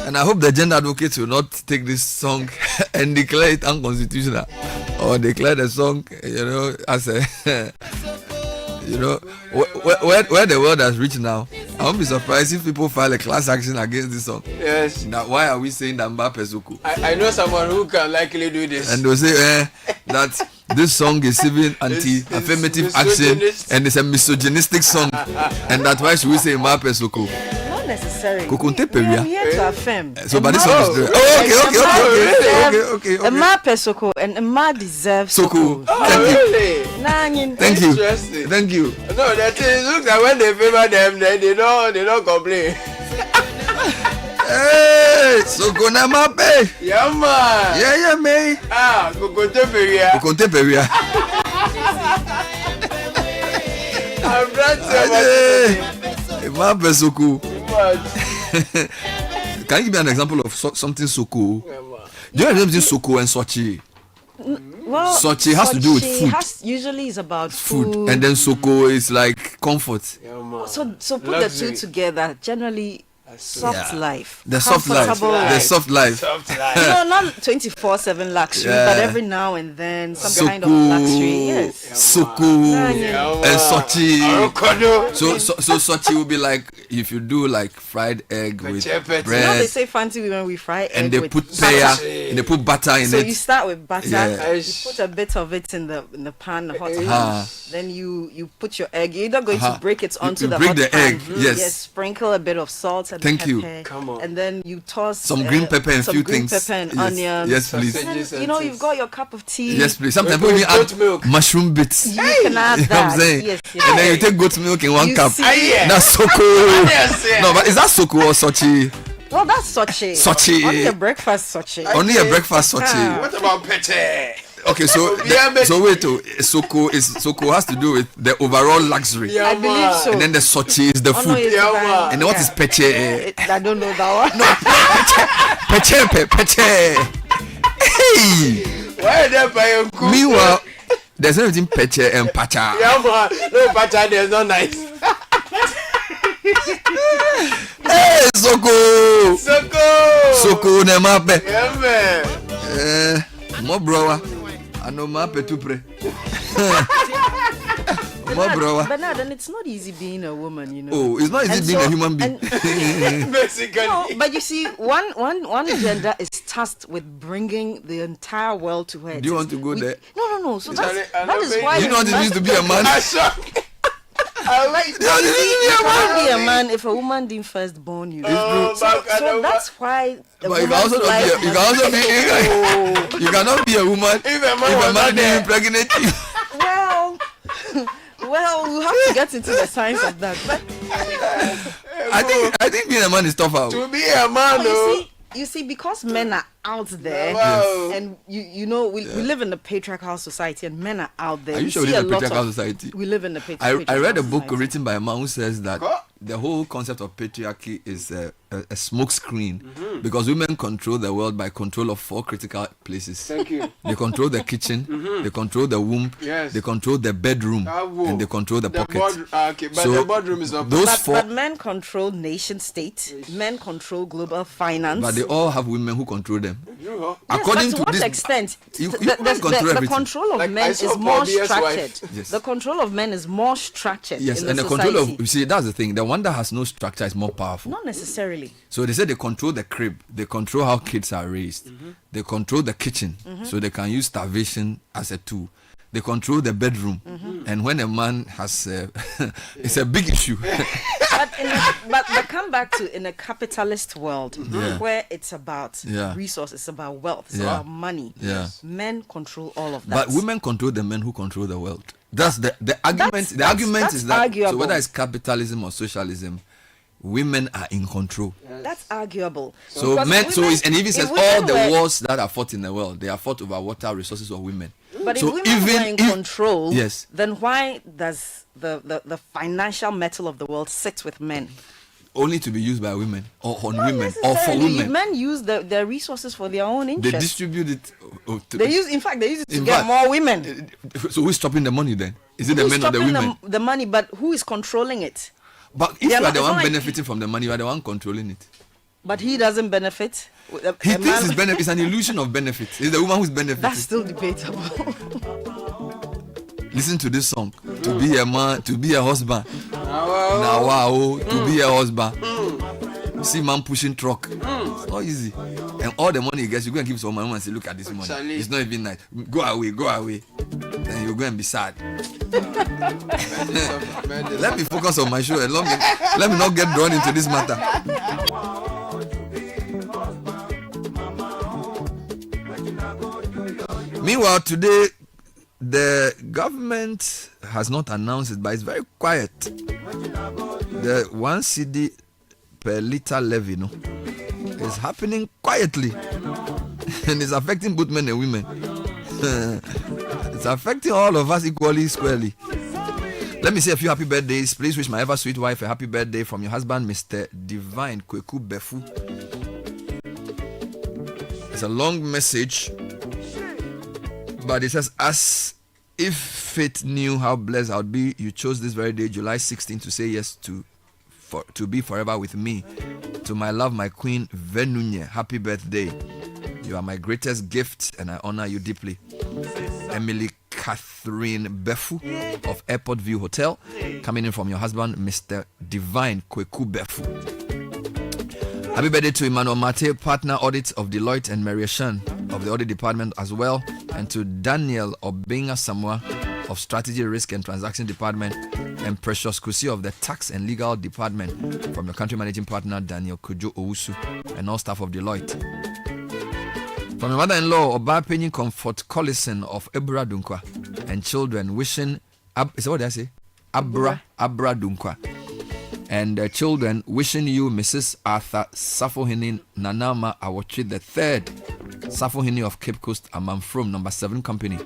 And I hope the gender advocates will not take this song and declare it unconstitutional, or declare the song, as a, where the world has reached now. I won't be surprised if people file a class action against this song. Yes. Now, why are we saying that Mbappe Zuku? I know someone who can likely do this. And they'll say that this song is even anti-affirmative action and it's a misogynistic song, and that's why should we say Mbappe Zuku? necessarily. Kokonte We are peria. here to affirm. So, but this one is the. Oh, okay. A ma pesoko and a ma deserves Soko. Thank you. Thank you. No, that is look like when they favor them, then they don't complain. Hey, Soko na mape. Yeah, man. Yeah, me. Kokonte peria. Kokonte peria. I'm glad to mape Soko. Can you give me an example of something Soko? Do you have something Soko and Sochi? Well, Sochi has to do with food. Usually is about food. And then Soko is like comfort. So put the two together. Generally, soft life. The soft life. The soft life. Not 24/7 luxury, but every now and then some kind of luxury. Yes. Soko and Sochi. So Sochi will be like if you do like fried egg with bread. You know they say fancy women we fry egg and they with put pear and they put butter in it. So you start with butter. You put a bit of it in the pan, hot pan. Then you put your egg. You're either going to break it onto the hot pan. Egg. Yes. Sprinkle a bit of salt and Thank pepper. you. Come on. And then you toss some green pepper and few things. Pepper and onions. Yes, please. And, you've got your cup of tea. Yes, please. Sometimes we add milk. Mushroom bits. You can add that. You know what I'm saying? Yes. And then you take goat milk in one cup. That's Soko. No, but is that Soko or Sochi? Well, that's Sochi. Sochi. Only a breakfast Sochi. Only a breakfast Sochi. What about pete? Okay, so wait, Soko has to do with the overall luxury. I believe so. And then the Sochi is the food. And then what is peche? I don't know that one. No, peche. Hey. Why are they buying cook? Meanwhile, there's anything peche and pacha. Yeah, man. No pacha, there's not nice. Hey, Soko. Soko ne mape. Yeah, man. Mo browa. Ano mape tu pre. But now then it's not easy being a woman, you know. Oh, it's not easy being a human being. Basically. No, but you see, one gender is tasked with bringing the entire world to her. Do you want to go there? No. So that is why you know what it means to be a man. I like that. You can't be a man if a woman didn't first born you. So that's why. But you can also you cannot be a woman if a man didn't impregnate you. Well, we'll have to get into the science of that. But I think being a man is tougher. To be a man, you see, because men are out there, and you know, we live in a patriarchal society, and men are out there. Are you sure we live in a patriarchal society? We live in a patriarchal society. I read a book written by a man who says that the whole concept of patriarchy is a smoke screen because women control the world by control of 4 critical places. Thank you. They control the kitchen, they control the womb, they control the bedroom, and they control the pocket. But the boardroom is not. But men control nation state. Men control global finance. But they all have women who control them. According to what extent? The control of men is more structured. Yes. The control of men is more structured. Yes, in and the control of, you see, that's the thing. The one that has no structure is more powerful. Not necessarily. So they say they control the crib, they control how kids are raised, they control the kitchen, so they can use starvation as a tool. They control the bedroom, and when a man has, it's a big issue. but come back to in a capitalist world where it's about resources, it's about wealth, it's about money. Men control all of that. But women control the men who control the world. That's the argument. The argument is that so whether it's capitalism or socialism, women are in control. That's arguable. So men, and even says all the wars that are fought in the world, they are fought over water resources or women. But so if women were in control, then why does the financial metal of the world sit with men? Only to be used by women or on women or for women. Men use their resources for their own interest. They distribute it. They use it to get more women. So who's stopping the money then? Is it the men or the women? The money, but who is controlling it? But if you are the one benefiting from the money, you are the one controlling it. But he doesn't benefit. He thinks it's an illusion of benefit. It's the woman who's benefiting. That's still debatable. Listen to this song. To be a man, to be a husband. Now, wow, to be a husband. See man pushing truck. It's not easy. And all the money he gets, you go and give someone and say, look at this money. It's not even nice. Go away. Then you go and be sad. Let me focus on my show and let me not get drawn into this matter. Meanwhile, today, the government has not announced it, but it's very quiet. The 1 cedi per liter levy, is happening quietly. And it's affecting both men and women. It's affecting all of us equally, squarely. Let me say a few happy birthdays. Please wish my ever sweet wife a happy birthday from your husband, Mr. Divine Kweku Befu. It's a long message, but it says, as if fate knew how blessed I would be, you chose this very day, July 16, to say yes to be forever with me. To my love, my queen, Venunye, happy birthday. You are my greatest gift and I honor you deeply. Emily Catherine Befu of Airport View Hotel, coming in from your husband, Mr. Divine Kweku Befu. Happy birthday to Emmanuel Mate, partner audit of Deloitte, and Maria Shan of the audit department as well, and to Daniel Obinga Samoa of strategy, risk and transaction department, and Precious Kusi of the tax and legal department, from your country managing partner Daniel Kujo Owusu and all staff of Deloitte. From your mother-in-law, Oba Penny Comfort Collison of Ebra Dunkwa, and children wishing, is that what I say? Abra Dunkwa. And children wishing you, Mrs. Arthur Safohini Nanama Awatri III, Safohini of Cape Coast, Amamfrom, number 7 company.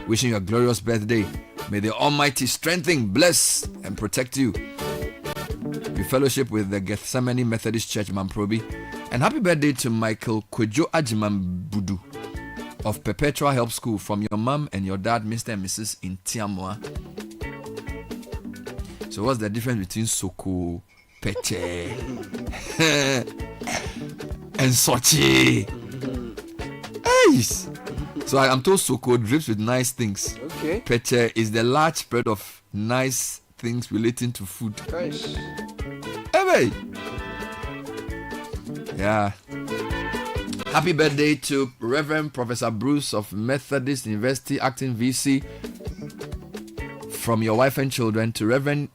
Wishing you a glorious birthday. May the Almighty strengthen, bless, and protect you. You fellowship with the Gethsemane Methodist Church, Mamprobi. And happy birthday to Michael Kwejo Ajiman Budu of Perpetual Help School, from your mom and your dad, Mr. and Mrs. Intiamoa. So what's the difference between Soko, Peche, and Sochi? Hey! So I'm told Soko drips with nice things. Okay. Peche is the large spread of nice things relating to food. Nice. Hey! Yeah. Happy birthday to Reverend Professor Bruce of Methodist University, acting VC, from your wife and children, to Reverend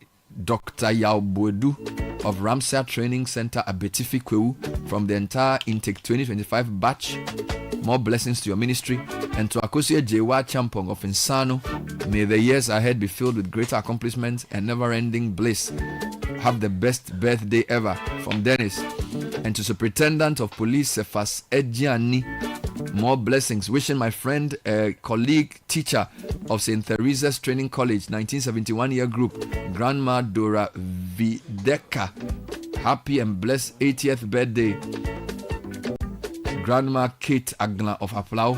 Dr. Yao Bodu of Ramsar Training Center, Abetifi Kwewu, from the entire Intake 2025 batch. More blessings to your ministry. And to Akosia Jewa Champong of Insano, may the years ahead be filled with greater accomplishments and never-ending bliss. Have the best birthday ever, from Dennis. And to Superintendent of Police Cephas Edjiani, more blessings. Wishing my friend, colleague, teacher of St. Teresa's Training College, 1971 year group, Grandma Dora Videka, happy and blessed 80th birthday. Grandma Kate Agna of Aplau.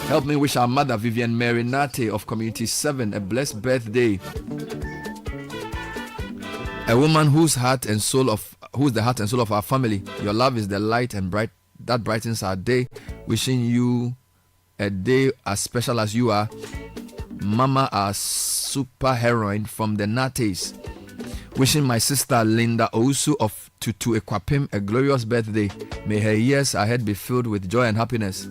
Help me wish our mother, Vivian Mary Nate of Community 7, a blessed birthday. A woman who's the heart and soul of our family. Your love is the light and bright that brightens our day. Wishing you a day as special as you are, Mama, our super heroine from the Nates. Wishing my sister Linda Ousu of Tutu Ekwapim a glorious birthday. May her years ahead be filled with joy and happiness.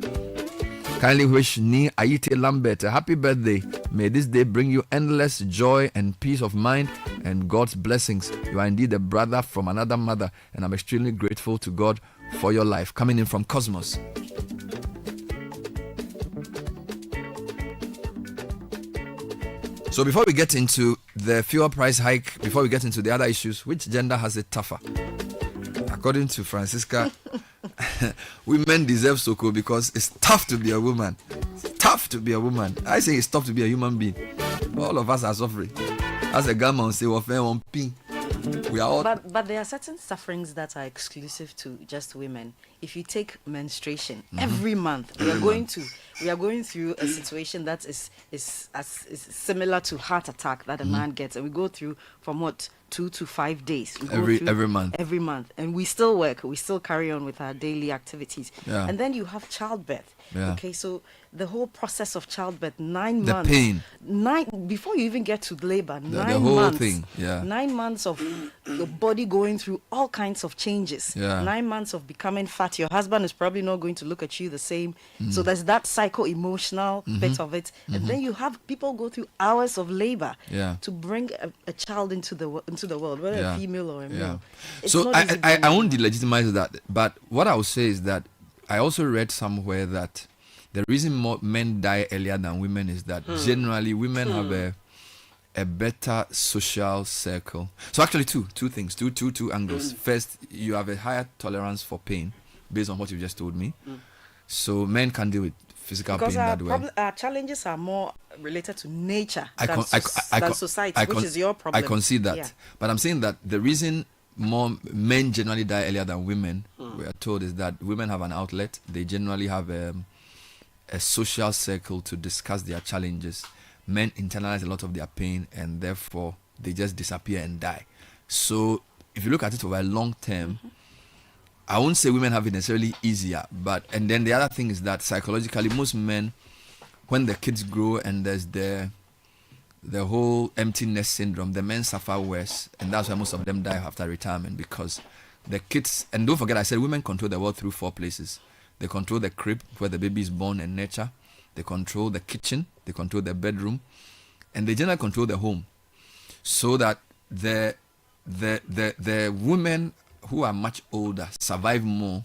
Kindly wish Ni Aite Lambert a happy birthday. May this day bring you endless joy and peace of mind and God's blessings. You are indeed a brother from another mother, and I'm extremely grateful to God for your life. Coming in from Cosmos. So before we get into the fuel price hike, before we get into the other issues, which gender has it tougher? According to Francisca, women deserve Soko because it's tough to be a woman. It's tough to be a woman. I say it's tough to be a human being. All of us are suffering. As a gammon say, we are all. But there are certain sufferings that are exclusive to just women. If you take menstruation, every month we are going through a situation that is similar to heart attack that a man gets, and we go through from 2 to 5 days. Every month, and we still work, we still carry on with our daily activities. Yeah. And then you have childbirth. Yeah. Okay, so the whole process of childbirth, 9 months. The pain. Before you even get to labor, 9 the whole months. thing. Yeah. 9 months of your body going through all kinds of changes. Yeah. 9 months of becoming fat, your husband is probably not going to look at you the same. So there's that psycho-emotional bit of it. And then you have people go through hours of labor to bring a child into the world, whether a female or a male. It's So not easy I won't delegitimize that, but what I would say is that I also read somewhere that the reason more men die earlier than women is that generally women have a better social circle. So actually two things, two angles. First, you have a higher tolerance for pain based on what you just told me. So men can deal with physical because pain that way. our challenges are more related to nature than I society, which is your problem. I concede that. Yeah. But I'm saying that the reason more men generally die earlier than women, we are told, is that women have an outlet. They generally have a social circle to discuss their challenges. Men internalize a lot of their pain and therefore they just disappear and die. So if you look at it over a long term, I won't say women have it necessarily easier, and then the other thing is that psychologically most men, when the kids grow and there's the whole empty nest syndrome, the men suffer worse, and that's why most of them die after retirement, because the kids, and don't forget I said women control the world through 4 places. They control the crib where the baby is born and nurtured. They control the kitchen, they control the bedroom, and they generally control the home. So that the women who are much older survive more,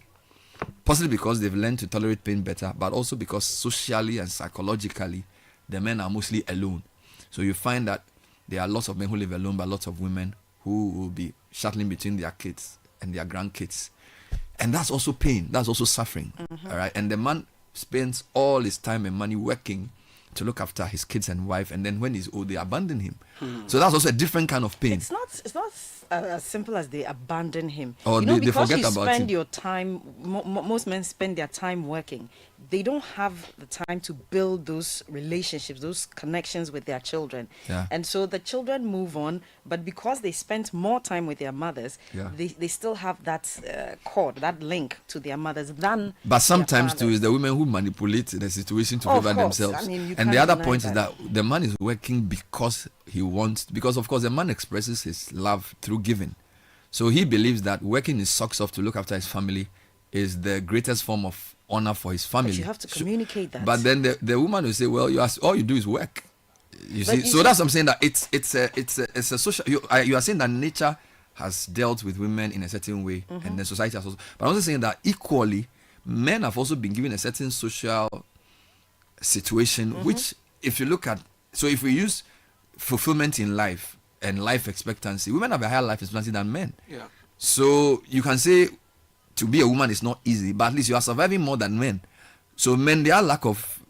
possibly because they've learned to tolerate pain better, but also because socially and psychologically, the men are mostly alone. So you find that there are lots of men who live alone, but lots of women who will be shuttling between their kids and their grandkids. And that's also pain, that's also suffering. All right. And the man spends all his time and money working to look after his kids and wife, and then when he's old, they abandon him. So that's also a different kind of pain. It's not as simple as they abandon him. Or you know, they because forget you about spend him. your time, most men spend their time working. They don't have the time to build those relationships, those connections with their children. Yeah. And so the children move on, but because they spent more time with their mothers, Yeah. they still have that cord, that link to their mothers than But sometimes their too, fathers. it's the women who manipulate the situation to Oh, of favor course. themselves. I mean, you And the can't other deny point is that. that the man is working because he wants, because of course the man expresses his love through giving. So he believes that working his socks off to look after his family is the greatest form of honor for his family. But you have to communicate that. But then the woman will say, well, all you do is work. You But see, you so see- that's what I'm saying, that it's a social. You are saying that nature has dealt with women in a certain way, and then society has also. But I'm also saying that equally, men have also been given a certain social situation, which, if you look at, so if we use fulfillment in life and life expectancy, women have a higher life expectancy than men. Yeah. So you can say to be a woman is not easy, but at least you are surviving more than men. So men, their lack of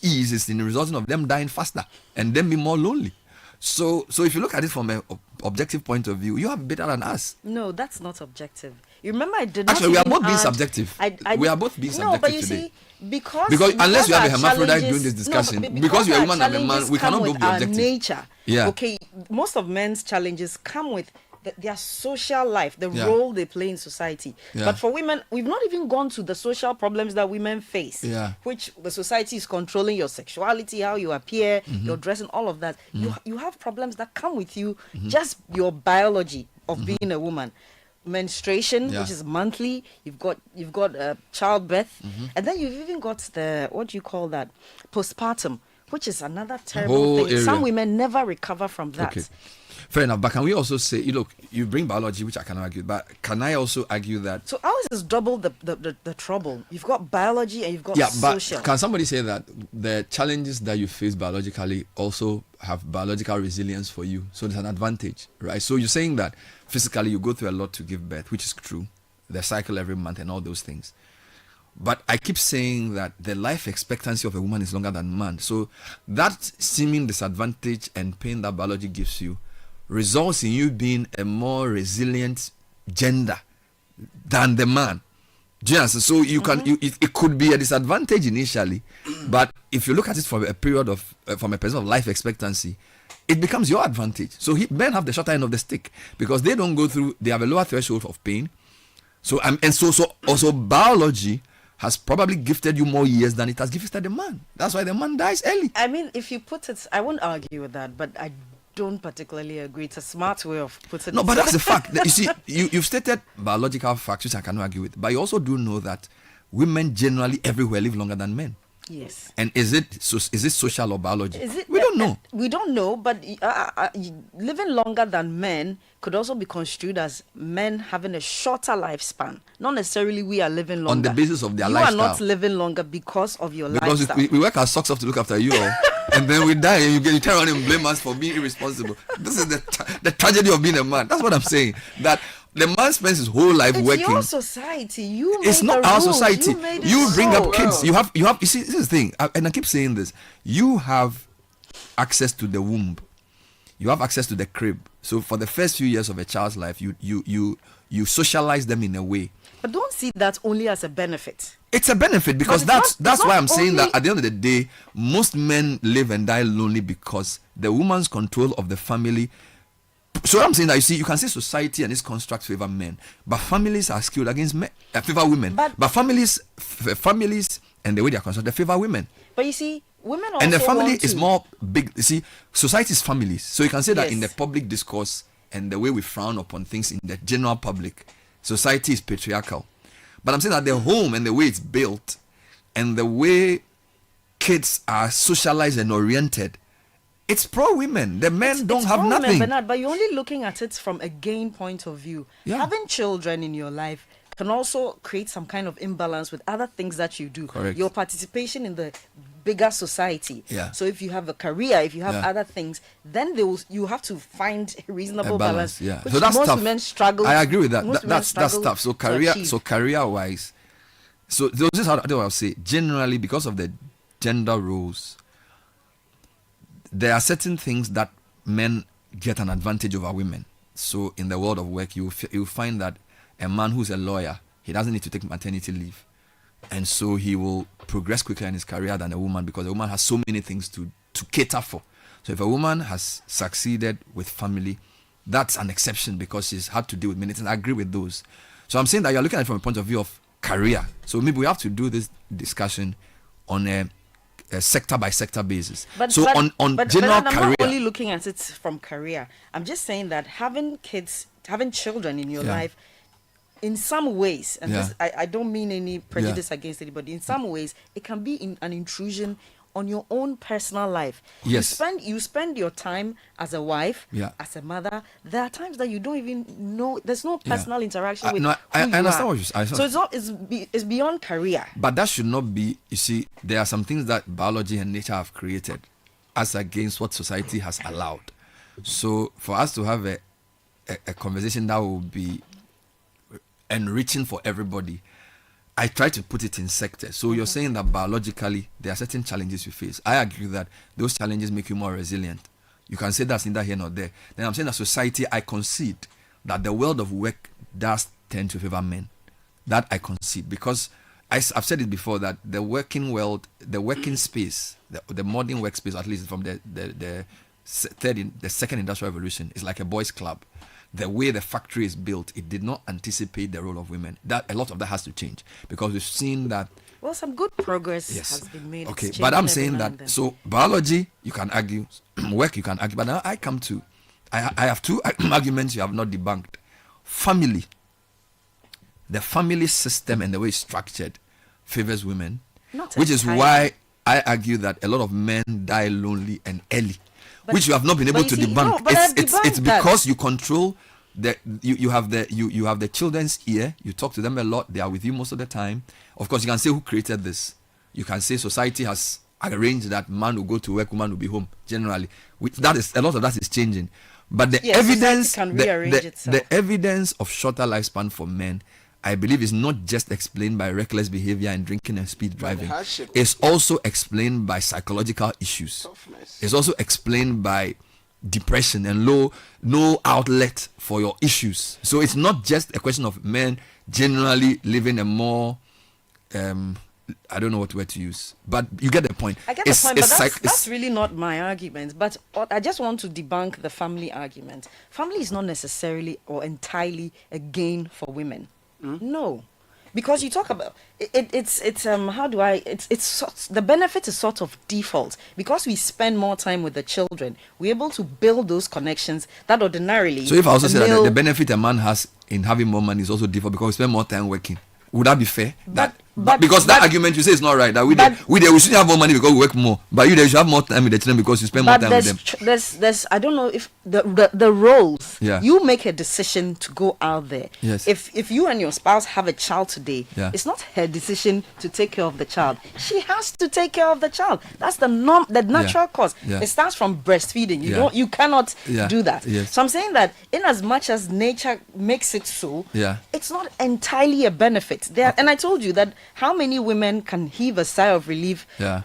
ease is in the resulting of them dying faster and them being more lonely. So if you look at it from an objective point of view, you are better than us. No, that's not objective. You remember I did not Actually, we are even both being add- subjective. We are both being No, but subjective you today. see, because unless you have a our hermaphrodite challenges- doing this discussion, no, but because you're a our woman and a man, challenges we come cannot with both be our objective. nature. Yeah. Okay, most of men's challenges come with their social life, the Yeah. role they play in society. Yeah. But for women, we've not even gone to the social problems that women face, Yeah. which the society is controlling your sexuality, how you appear, your dressing, all of that. You have problems that come with you, just your biology of being a woman. Menstruation, Yeah. which is monthly. You've got childbirth, and then you've even got the, what do you call that, postpartum, which is another terrible Whole thing. area. Some women never recover from that. Okay. Fair enough. But can we also say, look, you bring biology, which I cannot argue, but can I also argue that? So ours is double the trouble. You've got biology and you've got Yeah, but social. can somebody say that the challenges that you face biologically also have biological resilience for you? So there's an advantage, right? So you're saying that physically you go through a lot to give birth, which is true. The cycle every month and all those things. But I keep saying that the life expectancy of a woman is longer than man. So that seeming disadvantage and pain that biology gives you results in you being a more resilient gender than the man. Do you understand? So you can, it could be a disadvantage initially, but if you look at it from a period of, from a perspective of life expectancy, it becomes your advantage. So men have the shorter end of the stick because they don't go through, they have a lower threshold of pain. So so also biology has probably gifted you more years than it has gifted the man. That's why the man dies early. I mean, if you put it, I won't argue with that, but don't particularly agree. It's a smart way of putting it. No, but that's a fact. You see, you've stated biological facts, which I cannot argue with. But you also do know that women generally everywhere live longer than men. Yes. And is it social or biology? We don't know. We don't know, but living longer than men could also be construed as men having a shorter lifespan. Not necessarily we are living longer. On the basis of their you lifestyle. You are not living longer because of your because lifestyle. We work our socks off to look after you all. And then we die and you turn around and blame us for being irresponsible. This is the tragedy of being a man. That's what I'm saying. That the man spends his whole life working. It's your society. It's not our society. You bring up kids. Wow. You see, this is the thing. And I keep saying this. You have access to the womb. You have access to the crib. So for the first few years of a child's life, you socialize them in a way. But don't see that only as a benefit. It's a benefit because that's why I'm saying that at the end of the day, most men live and die lonely because the woman's control of the family. So I'm saying that you can say society and its constructs favor men, but families are skewed against men, favor women. But families and the way they are constructed favor women. But you see, women also and the family want is to... more big. You see, society is families. So you can say that Yes. in the public discourse and the way we frown upon things in the general public, society is patriarchal. But I'm saying that the home and the way it's built and the way kids are socialized and oriented, it's pro-women. The men don't have pro-women, nothing. Bernard, but you're only looking at it from a gain point of view. Yeah. Having children in your life can also create some kind of imbalance with other things that you do. Correct. Your participation in the bigger society. Yeah. So if you have a career, if you have Yeah. other things, then you have to find a reasonable A balance, yeah. Which So that's most tough. women struggle. I agree with that. most women That's struggle tough. So to achieve. career wise, so this is how I'll say. Generally, because of the gender roles, there are certain things that men get an advantage over women. So in the world of work, you find that a man who's a lawyer, he doesn't need to take maternity leave, and so he will progress quicker in his career than a woman because a woman has so many things to cater for. So if a woman has succeeded with family, that's an exception because she's had to deal with many things. I agree with those. So I'm saying that you're looking at it from a point of view of career. So maybe we have to do this discussion on a sector by sector basis. But general I'm career, not only looking at it from career. I'm just saying that having children in your Yeah. life, in some ways, and Yeah. this, I don't mean any prejudice against anybody. In some ways, it can be an intrusion on your own personal life. Yes. You spend your time as a wife, Yeah. as a mother. There are times that you don't even know. There's no personal interaction with. I who you understand are. what you say. So it's beyond career. But that should not be, you see, there are some things that biology and nature have created as against what society has allowed. So for us to have a conversation that will be enriching for everybody, I try to put it in sectors. So you're saying that biologically there are certain challenges you face. I agree that those challenges make you more resilient. You can say that's neither here nor there. Then I'm saying that society, I concede that the world of work does tend to favor men. That I concede because I've said it before that the working world, the working space, the modern workspace, at least from the second industrial revolution, is like a boys' club. The way the factory is built, it did not anticipate the role of women. That a lot of that has to change because we've seen that. Well, some good progress Yes. has been made. Okay, It's but I'm changing saying every now that and then. so biology you can argue, work you can argue, but now I come to, I have two arguments you have not debunked. Family, the family system and the way it's structured favors women, Not which is entirely. why I argue that a lot of men die lonely and early, But- which you have not been able but to you see, debunk. no, but I've It's debunked that. because you control you have the children's ear. You talk to them a lot. They are with you most of the time. Of course, you can say who created this. You can say society has arranged that man will go to work, woman will be home. Generally, that is a lot of that is changing. But the Yes, evidence, society can rearrange itself. the evidence of shorter lifespan for men, I believe, is not just explained by reckless behavior and drinking and speed driving. hardship. It's also explained by psychological issues. It's also explained by depression and no outlet for your issues. So it's not just a question of men generally living a more I don't know what word to use, but you get the point. I get the point, but that's really not my argument. But I just want to debunk the family argument. Family is not necessarily or entirely a gain for women. No. because you talk about the benefit is sort of default because we spend more time with the children. We're able to build those connections that ordinarily. So if I also say that the benefit a man has in having more money is also default because we spend more time working, would that be fair? Because that argument you say is not right. That we should have more money because we work more, but you should have more time with the children because you spend more time with them. There's I don't know if the roles. Yeah. You make a decision to go out there. Yes. If you and your spouse have a child today, Yeah. it's not her decision to take care of the child. She has to take care of the child. That's the natural cause. Yeah. It starts from breastfeeding. You cannot do that. Yes. So I'm saying that in as much as nature makes it so, Yeah. it's not entirely a benefit. And I told you that how many women can heave a sigh of relief Yeah.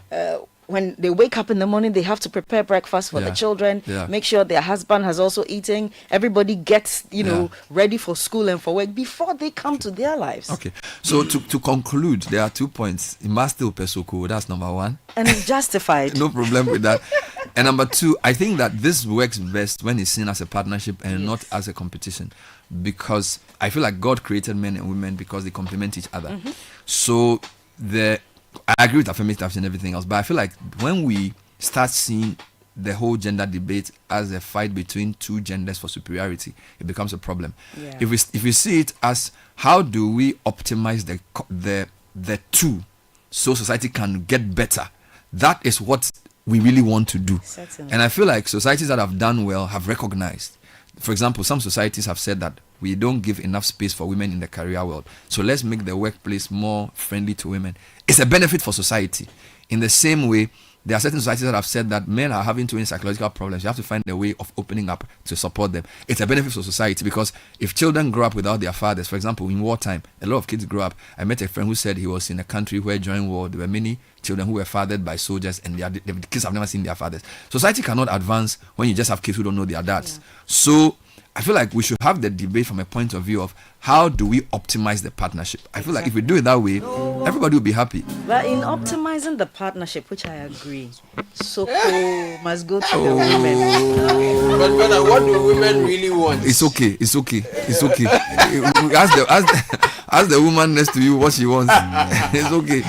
when they wake up in the morning, they have to prepare breakfast for the children, make sure their husband has also eaten, everybody gets, ready for school and for work before they come to their lives. Okay. So to conclude, there are 2 points. It must still pesoko. That's number 1. And it's justified. No problem with that. And number 2, I think that this works best when it's seen as a partnership and not as a competition. Because I feel like God created men and women because they complement each other. Mm-hmm. So I agree with affirmative and everything else, but I feel like when we start seeing the whole gender debate as a fight between 2 genders for superiority, it becomes a problem. Yeah. If we see it as how do we optimize the 2 so society can get better, that is what we really want to do. Certainly. And I feel like societies that have done well have recognized. For example, some societies have said that we don't give enough space for women in the career world. So let's make the workplace more friendly to women. It's a benefit for society. In the same way, there are certain societies that have said that men are having too many psychological problems. You have to find a way of opening up to support them. It's a benefit for society because if children grow up without their fathers, for example, in wartime, a lot of kids grow up. I met a friend who said he was in a country where during war, there were many children who were fathered by soldiers and the kids have never seen their fathers. Society cannot advance when you just have kids who don't know their dads. Yeah. So I feel like we should have the debate from a point of view of how do we optimize the partnership. I feel like if we do it that way, everybody will be happy. But in optimizing the partnership, which I agree, Soko must go to the women. But what do women really want? It's okay. Ask the woman next to you what she wants. It's okay.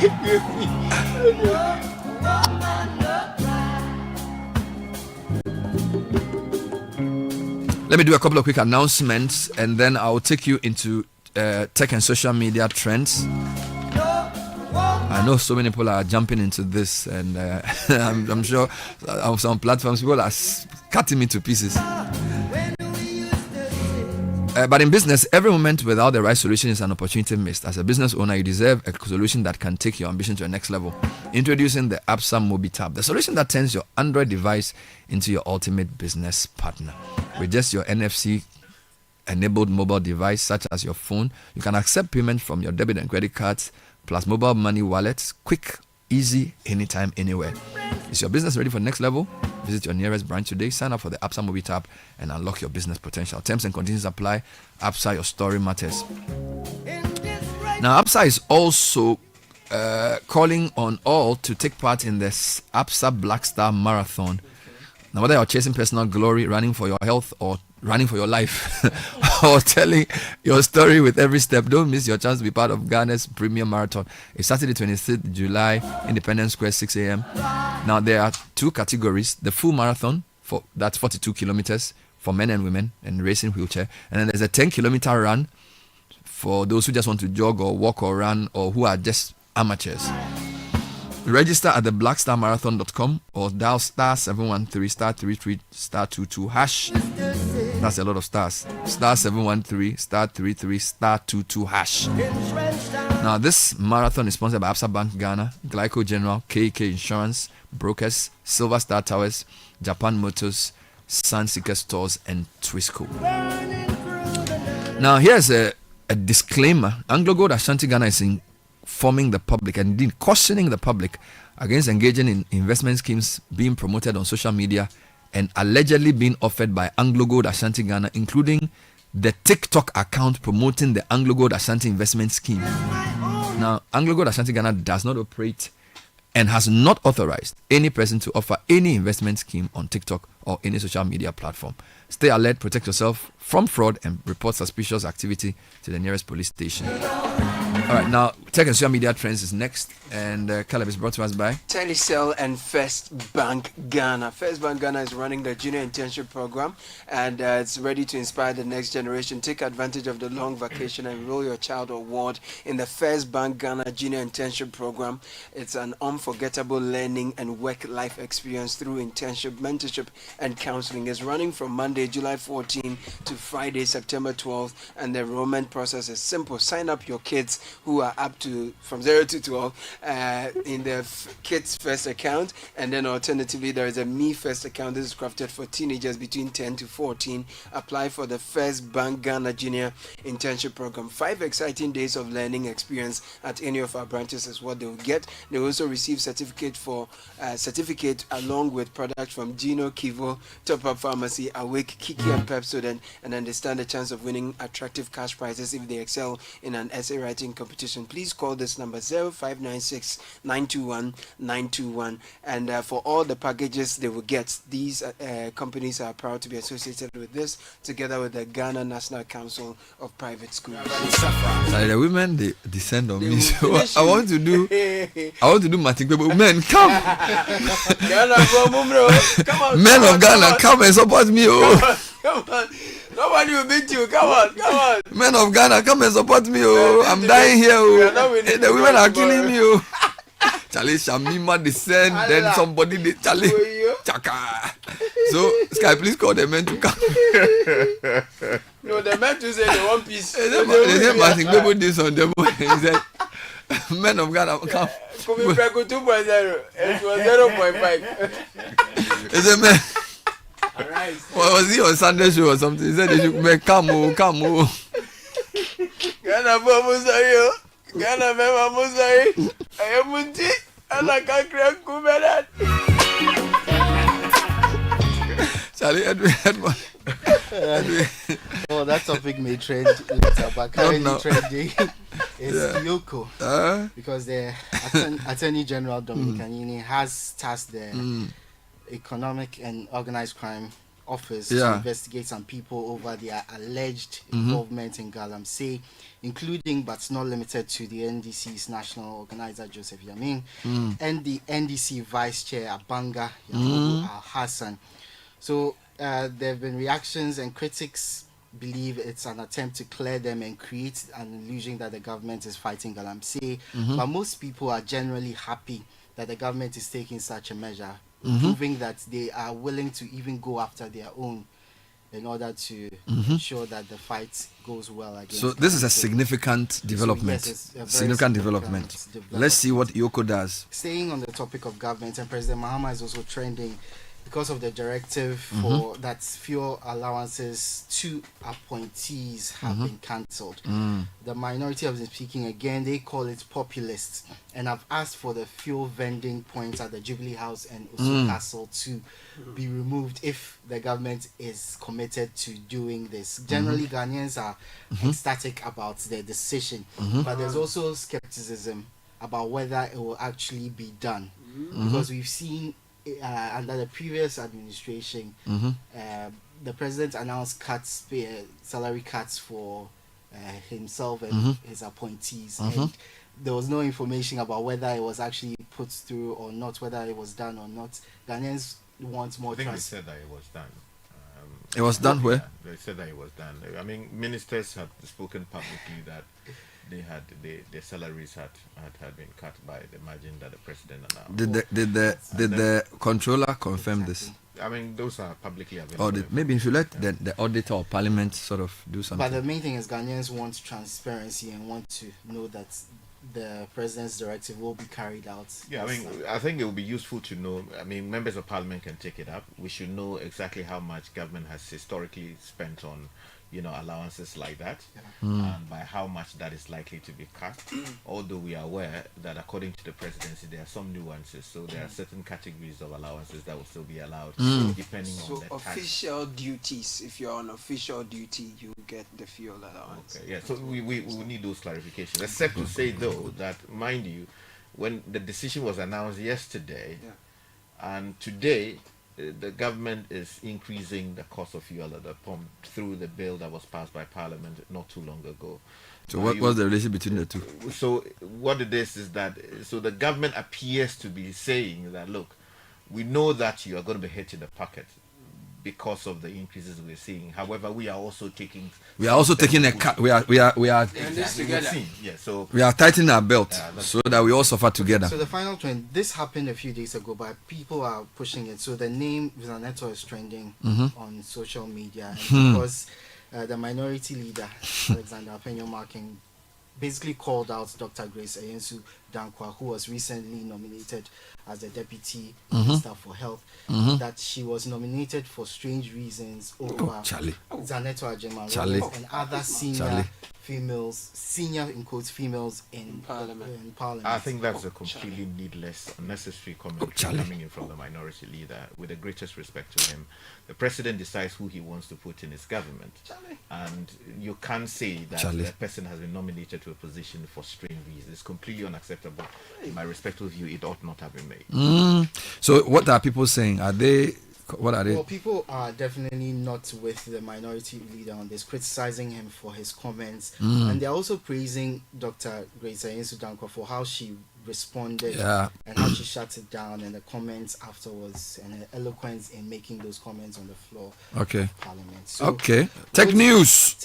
Let me do a couple of quick announcements and then I'll take you into tech and social media trends. I know so many people are jumping into this and I'm sure on some platforms people are cutting me to pieces. But in business, every moment without the right solution is an opportunity missed. As a business owner, you deserve a solution that can take your ambition to the next level. Introducing the Absa MobiTab, the solution that turns your Android device into your ultimate business partner. With just your NFC-enabled mobile device, such as your phone, you can accept payment from your debit and credit cards, plus mobile money wallets, quick, easy, anytime, anywhere. Is your business ready for the next level? Visit your nearest branch today, sign up for the Absa MobiTab and unlock your business potential. Terms and conditions apply. Absa, your story matters. Now, Absa is also calling on all to take part in this Absa Black Star Marathon. Now, whether you're chasing personal glory, running for your health, or running for your life, or telling your story with every step, don't miss your chance to be part of Ghana's premium marathon. It's Saturday, 26th July, Independence Square, 6 a.m. Now, there are 2 categories. The full marathon, that's 42 kilometers for men and women, and racing wheelchair. And then there's a 10-kilometer run for those who just want to jog or walk or run, or who are just amateurs. Register at the blackstarmarathon.com or dial star 713 star 33 star 22 hash. That's a lot of stars. Star 713 star 33 star 22 hash. Now, this marathon is sponsored by Absa Bank Ghana, Glyco General, KK Insurance, Brokers, Silver Star Towers, Japan Motors, Sunseeker Stores, and Twisco. Now, here's a disclaimer. Anglo Gold Ashanti Ghana is informing the public and indeed cautioning the public against engaging in investment schemes being promoted on social media and allegedly being offered by Anglo Gold Ashanti Ghana, including the TikTok account promoting the Anglo Gold Ashanti investment scheme. Now, Anglo Gold Ashanti Ghana does not operate and has not authorized any person to offer any investment scheme on TikTok or any social media platform. Stay alert, protect yourself from fraud, and report suspicious activity to the nearest police station. All right, now tech and social media trends is next, and Caleb is brought to us by Telecel and First Bank Ghana. First Bank Ghana is running the junior internship program, and it's ready to inspire the next generation. Take advantage of the long vacation and enroll your child or ward in the First Bank Ghana junior internship program. It's an unforgettable learning and work-life experience through internship, mentorship, and counseling. It's running from Monday, July 14 to Friday, September 12th, and the enrollment process is simple. Sign up your kids who are up to from 0 to 12 in the Kids First account, and then alternatively there is a Me First account. This is crafted for teenagers between 10 to 14. Apply for the First Bank Ghana Junior Internship Program. 5 exciting days of learning experience at any of our branches is what they will get. They will also receive certificate along with products from Gino, Kivo, Top Up Pharmacy, Awake, Kiki, and Pepsodent, and then they stand a chance of winning attractive cash prizes if they excel in an essay writing competition. Please call this number 0596 921 921, and for all the packages they will get, these companies are proud to be associated with this, together with the Ghana National Council of Private Schools. The women they descend on me, so I want to do Martin Kwebo. Men, come! Come on, men of Ghana, come and support me. Come on. Nobody will beat you. Come on. Men of Ghana, come and support me. I'm dying here. The women are killing me. Charlie Shamima descend, then somebody Charlie Chaka. So Sky, please call the men to come. No, the men to say they want peace. They said Martin Kwebo this on them. He said, men of Ghana, come. Kumi Preko 2.0. It was 0.5. He said, man. Well, was he on Sunday show or something? He said they should make come. Ghana Bomusayo. Ghana Mema Musai. Ayamunti. And I can't crack Kumerat. Charlie Edwin. Oh, that topic may trend later, but currently trending is Yoko. Because the Attorney General Dominic Anini has tasked the Economic and Organized Crime Office to investigate some people over their alleged involvement in Galamsey, including but not limited to the NDC's national organizer Joseph Yamin and the NDC Vice Chair Abanga Yakubu Al-Hassan. So there have been reactions, and critics believe it's an attempt to clear them and create an illusion that the government is fighting Galamsey. But most people are generally happy that the government is taking such a measure, proving that they are willing to even go after their own in order to ensure that the fight goes well against. So this is a significant development. Yes, a significant development. Let's see what Yoko does. Staying on the topic of government, and President Mahama is also trending because of the directive for that fuel allowances to appointees have been cancelled. The minority have been speaking again. They call it populist, and have asked for the fuel vending points at the Jubilee House and Usu Castle to be removed if the government is committed to doing this. Generally, Ghanaians are ecstatic about their decision, but there's also skepticism about whether it will actually be done, because we've seen under the previous administration, the president announced salary cuts for himself and his appointees, and there was no information about whether it was actually put through or not, whether it was done or not. Ghanaians want more trust. They said that it was done. It was done where? They said that it was done. I mean, ministers have spoken publicly that their salaries had been cut by the margin that the president announced. Did the controller confirm this? I mean, those are publicly available. Or maybe if you let the auditor or parliament sort of do something. But the main thing is Ghanaians want transparency and want to know that the president's directive will be carried out. Yeah, I mean, I think it will be useful to know. I mean, members of parliament can take it up. We should know exactly how much government has historically spent on, allowances like that, and by how much that is likely to be cut. Although we are aware that according to the presidency, there are some nuances. So there are certain categories of allowances that will still be allowed, depending on the official duties. If you're on official duty, you get the fuel allowance. Okay, yeah. So we will need those clarifications. Except to say though that, mind you, when the decision was announced yesterday, and today the government is increasing the cost of fuel at the pump through the bill that was passed by Parliament not too long ago. So what's the relation between the two? So what it is that so the government appears to be saying that, look, we know that you are going to be hit in the pocket because of the increases we're seeing. However, we are also taking a cut. We are exactly. Yeah, so we are tightening our belt so that we all suffer together. So the final trend, this happened a few days ago, but people are pushing it. So the name Zaneto is trending on social media, and because the minority leader Alexander Penyo-Marking basically called out Dr. Grace Ayensu Dankwa, who was recently nominated as the Deputy Minister for Health, that she was nominated for strange reasons over Zaneto Ajema and other senior in quotes females in Parliament. I think that's a completely needless, unnecessary comment coming in from the minority leader. With the greatest respect to him, the president decides who he wants to put in his government, and you can't say that the person has been nominated to a position for strange reasons. It's completely unacceptable. In my respectful view, it ought not have been made. So what are people saying? What are they? Well, people are definitely not with the minority leader on this, criticizing him for his comments, and they're also praising Dr. Grace Ayensu Dankwa for how she responded and how she shut it down, and the comments afterwards, and her eloquence in making those comments on the floor of Parliament. So Tech news,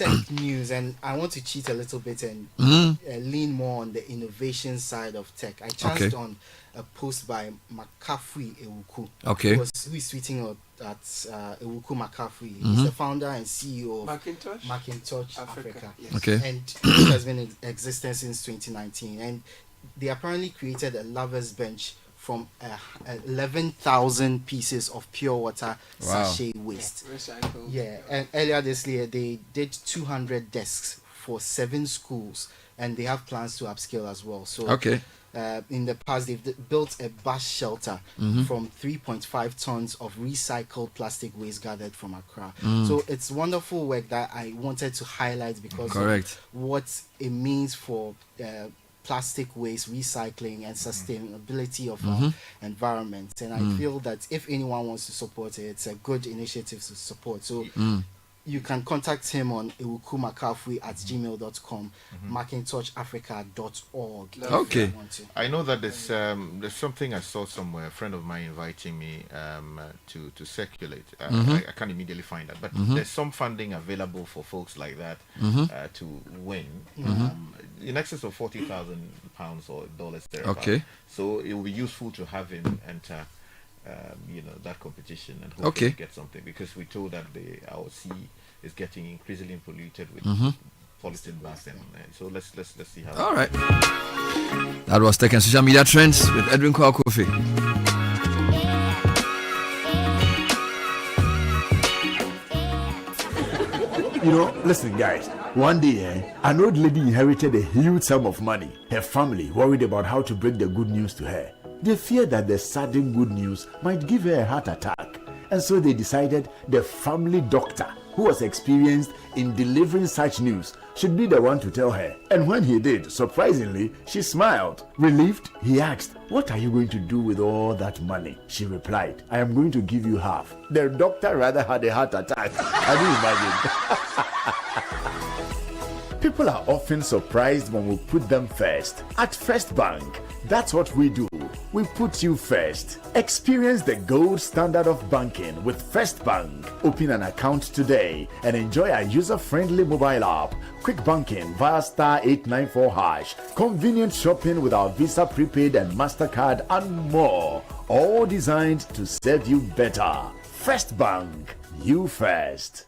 and I want to cheat a little bit and lean more on the innovation side of tech. I chanced on a post by Makafui Ewuku, who is tweeting at Ewuku Makafui. He's the founder and CEO of Macintosh Africa. And it has been in existence since 2019. And they apparently created a lover's bench from 11,000 pieces of pure water sachet waste. And earlier this year, they did 200 desks for 7 schools, and they have plans to upscale as well. So in the past, they've built a bus shelter from 3.5 tons of recycled plastic waste gathered from Accra. So it's wonderful work that I wanted to highlight because of what it means for plastic waste recycling and sustainability of our environment. And I feel that if anyone wants to support it, it's a good initiative to support. So you can contact him on ewukumakafui@gmail.com, macintouchafrica.org. I know that there's something I saw somewhere, a friend of mine inviting me to circulate. I can't immediately find that, but there's some funding available for folks like that to win in excess of £40,000 or dollars there. So it will be useful to have him enter that competition and hopefully get something, because we told that our sea is getting increasingly polluted with polythene bags, and so let's see how. All right, that was taking social media trends with Edwin Kwakofi. Listen, guys. One day, an old lady inherited a huge sum of money. Her family worried about how to break the good news to her. They feared that the sudden good news might give her a heart attack, and so they decided the family doctor, who was experienced in delivering such news, should be the one to tell her. And when he did, surprisingly, she smiled. Relieved, he asked, "What are you going to do with all that money?" She replied, "I am going to give you half." The doctor rather had a heart attack. Can you imagine? People are often surprised when we put them first. At First Bank, that's what we do. We put you first. Experience the gold standard of banking with First Bank. Open an account today and enjoy our user-friendly mobile app, quick banking via *894#, convenient shopping with our Visa Prepaid and MasterCard, and more. All designed to serve you better. First Bank. You first.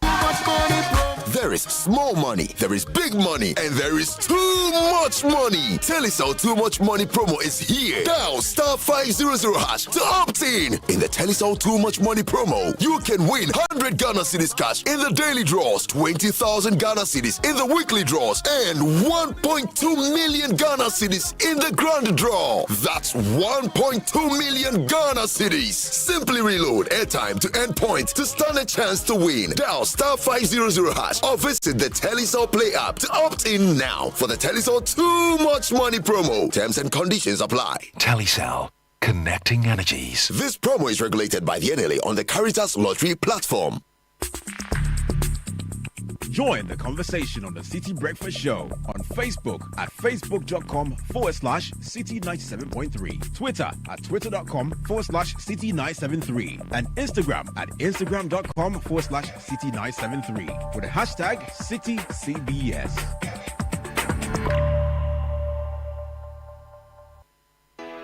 There is small money, there is big money, and there is too much money. Telecel Too Much Money promo is here. Dial *500# to opt in. In the Telecel Too Much Money promo, you can win 100 Ghana cedis cash in the daily draws, 20,000 Ghana cedis in the weekly draws, and 1.2 million Ghana cedis in the grand draw. That's 1.2 million Ghana cedis. Simply reload airtime to end point to stand a chance to win. Dial *500# or visit the Telecel Play app to opt in now for the Telecel Too Much Money promo. Terms and conditions apply. Telecel, Connecting energies. This promo is regulated by the NLA on the Caritas Lottery platform. Join the conversation on the City Breakfast Show on Facebook at facebook.com/City97.3, Twitter at twitter.com/City973, and Instagram at instagram.com/City973 with the hashtag CityCBS.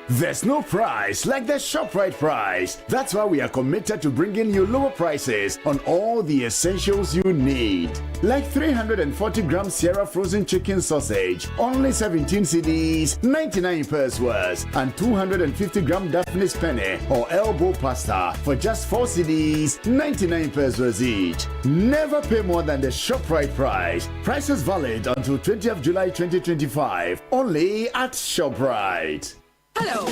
There's no price like the ShopRite price. That's why we are committed to bringing you lower prices on all the essentials you need. Like 340-gram Sierra frozen chicken sausage, only 17 cedis, 99 pence worth, and 250-gram Daphne's penne or elbow pasta for just 4 cedis, 99 pence worth each. Never pay more than the ShopRite price. Prices valid until 20th July 2025, only at ShopRite. Hello,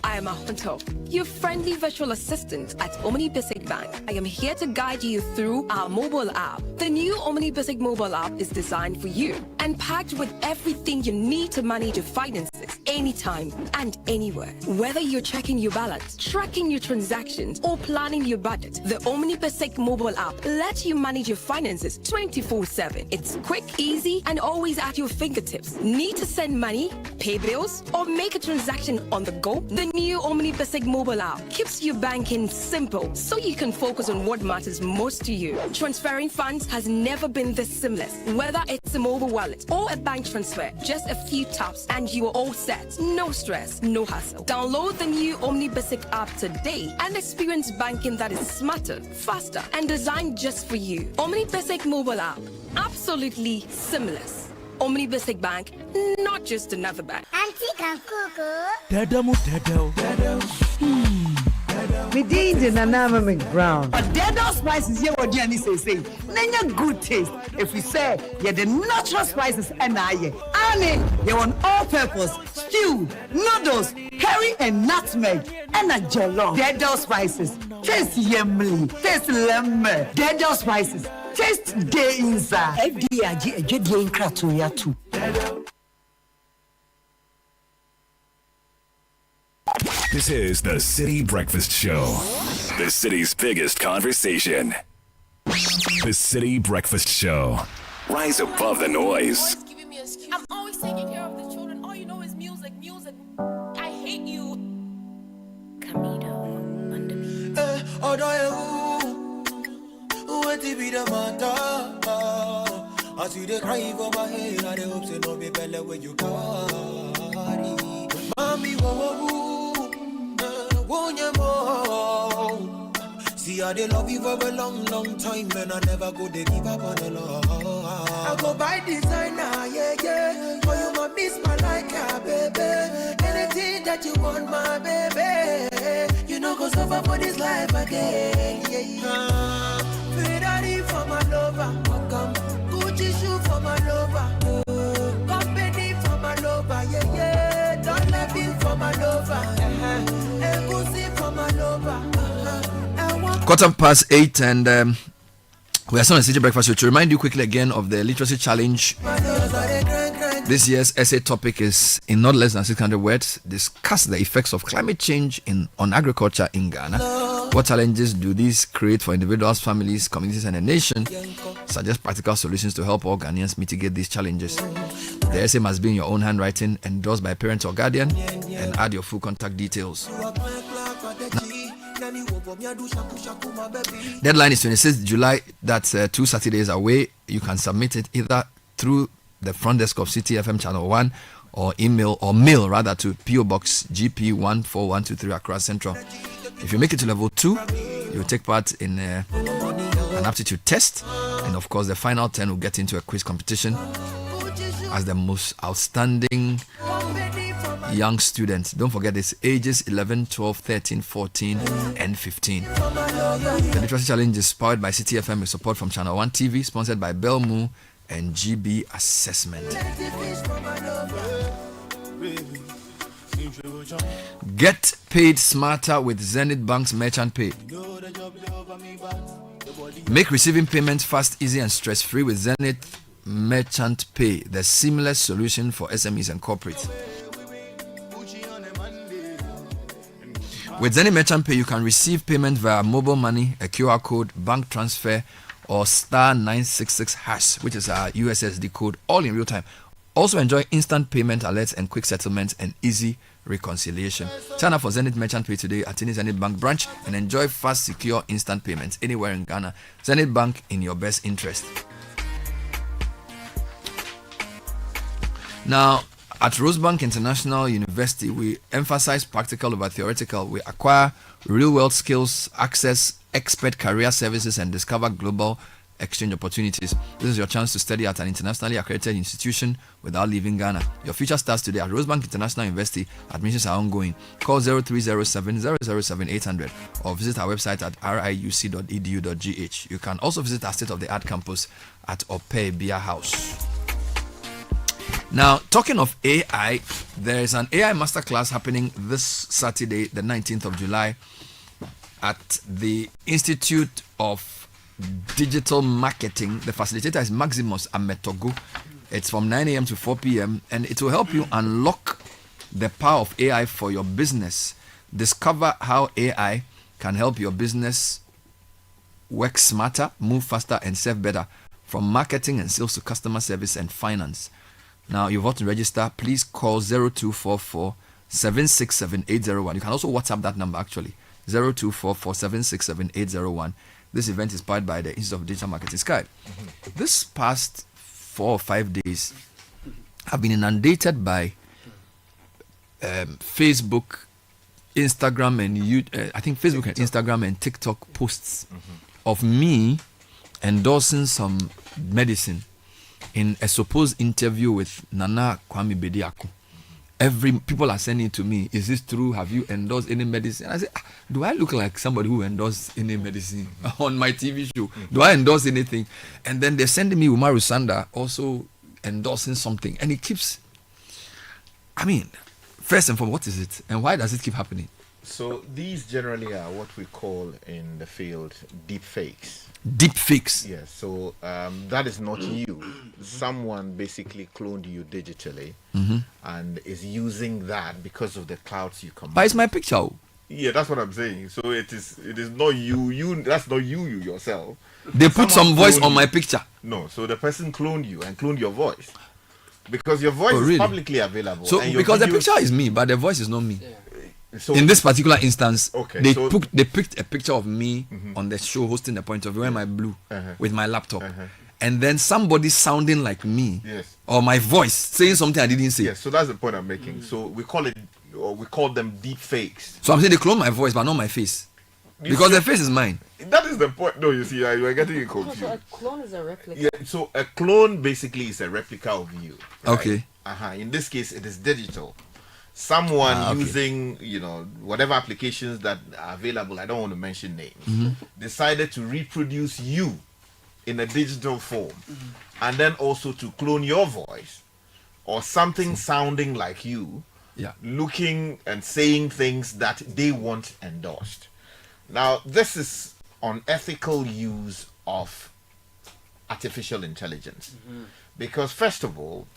I am Ahunto, your friendly virtual assistant at Omni Basic Bank. I am here to guide you through our mobile app. The new Omni Basic mobile app is designed for you and packed with everything you need to manage your finances anytime and anywhere. Whether you're checking your balance, tracking your transactions, or planning your budget, the Omni Basic mobile app lets you manage your finances 24/7. It's quick, easy, and always at your fingertips. Need to send money, pay bills, or make a transaction on the go? The new Omni Basic mobile app keeps your banking simple so you can focus on what matters most to you. Transferring funds has never been this seamless. Whether it's a mobile wallet or a bank transfer, just a few taps and you are all set. No stress, no hassle. Download the new Omni Basic app today and experience banking that is smarter, faster, and designed just for you. Omni Basic mobile app, absolutely seamless. Omni Basic Bank, not just another bank. Auntie can cook. Me DJ na nama me ground. But dead spices here what you say. Nanya good taste. If we say yeah the natural spices and I you want all purpose, stew, noodles, curry and nutmeg and a jollof. Dead spices. Taste yummy. Taste lemon. Dead spices. Taste day inside. FDIG a good game kratoya too. This is the City Breakfast Show, the city's biggest conversation. The City Breakfast Show. Rise above the noise. I'm always taking care of the children. All you know is music. I hate you. Camino under me. What to be the matter? I see the cry for my head. I hope say no be better when you carry. Mommy, see, I they love you for a long, long time, and I never go to give up on the love. I go buy designer, yeah. For you, my miss my like a baby. Anything that you want, my baby. You know, go suffer for this life again, yeah. Ferrari for my lover, welcome. Gucci shoe for my lover, company for my lover, yeah. Don't let me for my lover, Egusi for my lover. 8:15, and we are still on City Breakfast. So to remind you quickly again of the literacy challenge, this year's essay topic is in not less than 600 words. Discuss the effects of climate change on agriculture in Ghana. What challenges do these create for individuals, families, communities, and a nation? Suggest practical solutions to help all Ghanaians mitigate these challenges. The essay must be in your own handwriting, endorsed by a parent or guardian, and add your full contact details. Deadline is 26th July. That's 2 Saturdays away. You can submit it either through the front desk of City FM Channel 1 or mail rather to PO Box GP 14123 Accra Central. If you make it to level 2, you'll take part in an aptitude test, and of course the final 10 will get into a quiz competition as the most outstanding young students. Don't forget it's ages 11, 12, 13, 14 and 15. The Literacy Challenge is powered by City FM with support from Channel 1 TV, sponsored by Belmu and GB Assessment. Get paid smarter with Zenith Bank's Merchant Pay. Make receiving payments fast, easy and stress-free with Zenith Merchant Pay, the seamless solution for SMEs and corporates. With Zenith Merchant Pay, you can receive payment via mobile money, a QR code, bank transfer, or star 966 hash, which is our USSD code, all in real time. Also enjoy instant payment alerts and quick settlements and easy reconciliation. Sign up for Zenith Merchant Pay today at any Zenith Bank branch and enjoy fast, secure, instant payments anywhere in Ghana. Zenith Bank, in your best interest. Now, at Rosebank International University, we emphasize practical over theoretical. We acquire real-world skills, access expert career services, and discover global exchange opportunities. This is your chance to study at an internationally accredited institution without leaving Ghana. Your future starts today at Rosebank International University. Admissions are ongoing. Call 0307 007 800 or visit our website at riuc.edu.gh. You can also visit our state-of-the-art campus at Ope Beer House. Now, talking of AI, there is an AI masterclass happening this Saturday, the 19th of July, at the Institute of Digital Marketing. The facilitator is Maximus Ametogo. It's from 9 a.m. to 4 p.m. and it will help you unlock the power of AI for your business. Discover how AI can help your business work smarter, move faster, and serve better, from marketing and sales to customer service and finance. Now, you want to register, please call 0244 767 801. You can also WhatsApp that number actually, 0244 767 801. This event is powered by the Institute of Digital Marketing Sky. This past 4 or 5 days, I've been inundated by Facebook, Instagram, and I think Facebook and Instagram and TikTok posts of me endorsing some medicine in a supposed interview with Nana Kwame Bediako. People are sending it to me. Is this true? Have you endorsed any medicine? I say, do I look like somebody who endorsed any medicine on my TV show? Do I endorse anything? And then they're sending me Umaru Sanda also endorsing something. And it keeps, first and foremost, what is it? And why does it keep happening? So these generally are what we call in the field deep fakes. Deep fakes? Yes. So that is not you. Someone basically cloned you digitally and is using that because of the clouds you command. But it's my picture. Yeah, that's what I'm saying. So it is not you. That's not you yourself. They put some voice on my picture. No. So the person cloned you and cloned your voice. Because your voice is publicly available. So and because the picture is me, but the voice is not me. Yeah. So in this particular instance, they picked a picture of me on the show hosting the point of view, wearing my blue with my laptop, and then somebody sounding like me, or my voice saying something I didn't say. Yes, so that's the point I'm making. So we call them deep fakes. So I'm saying they clone my voice but not my face, because the face is mine. That is the point. No, you see, you are getting it confused. So a clone is a replica. Yeah, so a clone basically is a replica of you. Right? Okay. In this case, it is digital. Someone using, whatever applications that are available, I don't want to mention names, decided to reproduce you in a digital form and then also to clone your voice or something sounding like you, looking and saying things that they want endorsed. Now, this is unethical use of artificial intelligence because, first of all,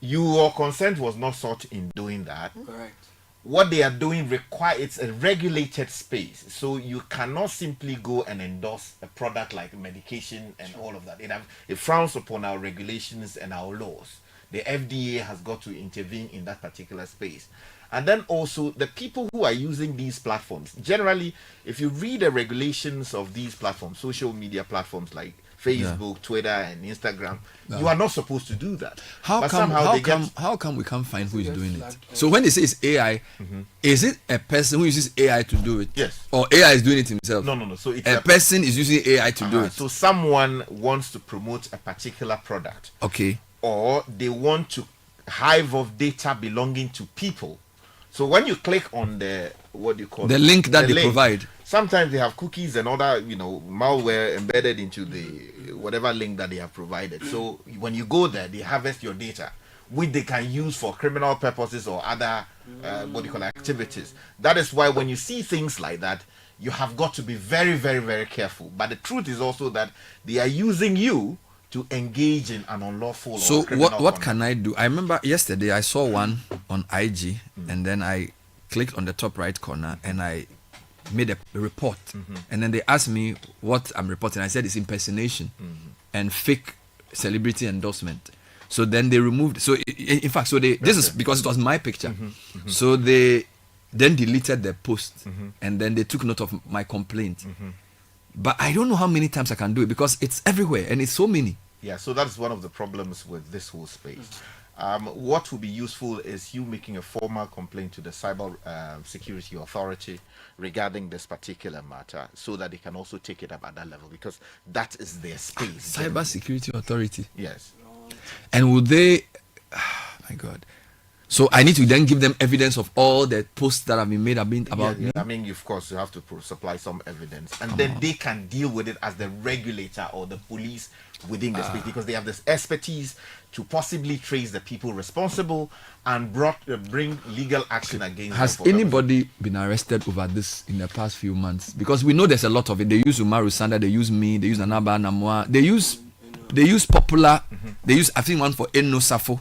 your consent was not sought in doing that. Correct. What they are doing it's a regulated space. So you cannot simply go and endorse a product like medication and all of that. It frowns upon our regulations and our laws. The FDA has got to intervene in that particular space. And then also the people who are using these platforms, generally, if you read the regulations of these platforms, social media platforms like Facebook, Twitter, and Instagram, you are not supposed to do that. How come we can't find who is doing it? So when they say it's AI, is it a person who uses AI to do it? Yes. Or AI is doing it himself? No. So it's a person is using AI to do it. So someone wants to promote a particular product. Okay. Or they want to hive of data belonging to people. So when you click on the link that they provide, sometimes they have cookies and other malware embedded into the whatever link that they have provided. So when you go there, they harvest your data, which they can use for criminal purposes or other activities. That is why when you see things like that, you have got to be very, very, very careful. But the truth is also that they are using you to engage in an unlawful. So what can I do? I remember yesterday I saw one on IG and then I clicked on the top right corner and I made a report. And then they asked me what I'm reporting. I said it's impersonation and fake celebrity endorsement. So then they removed. So in fact, this is because it was my picture. So they then deleted the post and then they took note of my complaint. But I don't know how many times I can do it because it's everywhere and it's so many. Yeah, so that's one of the problems with this whole space. What would be useful is you making a formal complaint to the Cyber Security Authority regarding this particular matter so that they can also take it up at that level because that is their space. Cyber Security Authority? Yes. And would they... Oh my God. So I need to then give them evidence of all the posts that have been made about me? I mean, of course, you have to supply some evidence. And then they can deal with it as the regulator or the police within the space because they have this expertise to possibly trace the people responsible and bring legal action against Has them. Has anybody been arrested over this in the past few months? Because we know there's a lot of it. They use Umaru Sanda, they use me, they use Anaba Namwa, they use popular, they use, I think, one for Eno Safo.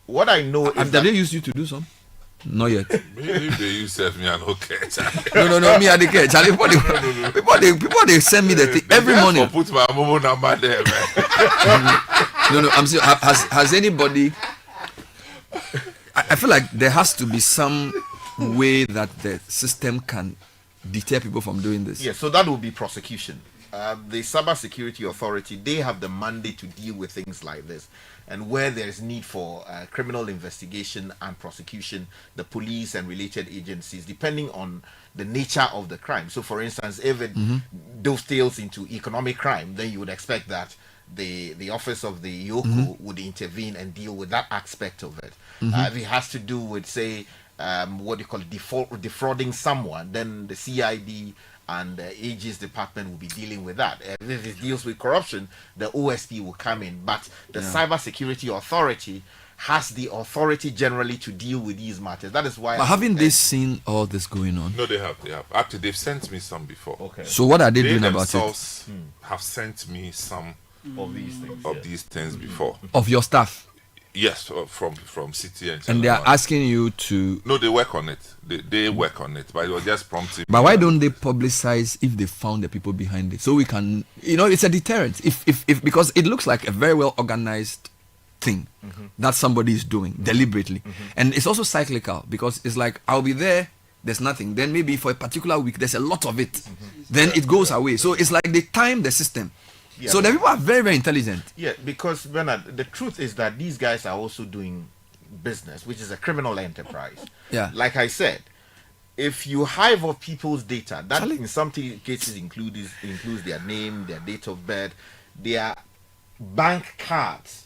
What I know is that they used you to do some? Not yet. Maybe they use me and okay. No, me I don't care. Charlie, people they send me the thing every morning. Put my mobile number there, man. No, I'm saying, has anybody? I feel like there has to be some way that the system can deter people from doing this. Yeah, so that will be prosecution. The Cyber Security Authority, they have the mandate to deal with things like this. And where there is need for criminal investigation and prosecution, the police and related agencies, depending on the nature of the crime. So, for instance, if it dovetails into economic crime, then you would expect that the office of the Yoko would intervene and deal with that aspect of it. If it has to do with, say, what you call defrauding someone, then the CID and the AG's department will be dealing with that. If it deals with corruption, the OSP will come in. But the Cyber Security Authority has the authority generally to deal with these matters. That is why. But haven't they seen all this going on? No, they have. Actually, they've sent me some before. Okay. So what are they doing about it? Have sent me some of these things. These things before. Of your staff? Yes, from Citi and they are asking you to. No, they work on it. They work on it, but it was just prompting. But why don't they publicize if they found the people behind it, so we can, it's a deterrent. If because it looks like a very well organized thing that somebody is doing deliberately, and it's also cyclical because it's like I'll be there, there's nothing, then maybe for a particular week there's a lot of it, then it goes away. So it's like they time the system. Yeah, so the people are very, very intelligent. Yeah, because Bernard, the truth is that these guys are also doing business, which is a criminal enterprise. Yeah. Like I said, if you hive off people's data, that in some cases includes their name, their date of birth, their bank cards,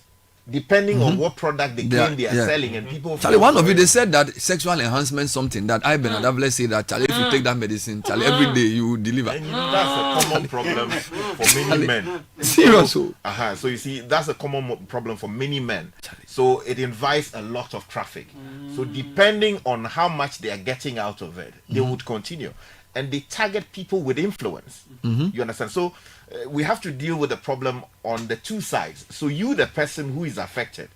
depending on what product they claim they are selling, and people. Charlie, one of you, they said that sexual enhancement something that I Benadavle say that Charlie, if you take that medicine, Charlie, every day you deliver. And that's a common problem for many men. Serious. So you see, that's a common problem for many men. So it invites a lot of traffic. So depending on how much they are getting out of it, they would continue. And they target people with influence. You understand? So we have to deal with the problem on the two sides. So you, the person who is affected,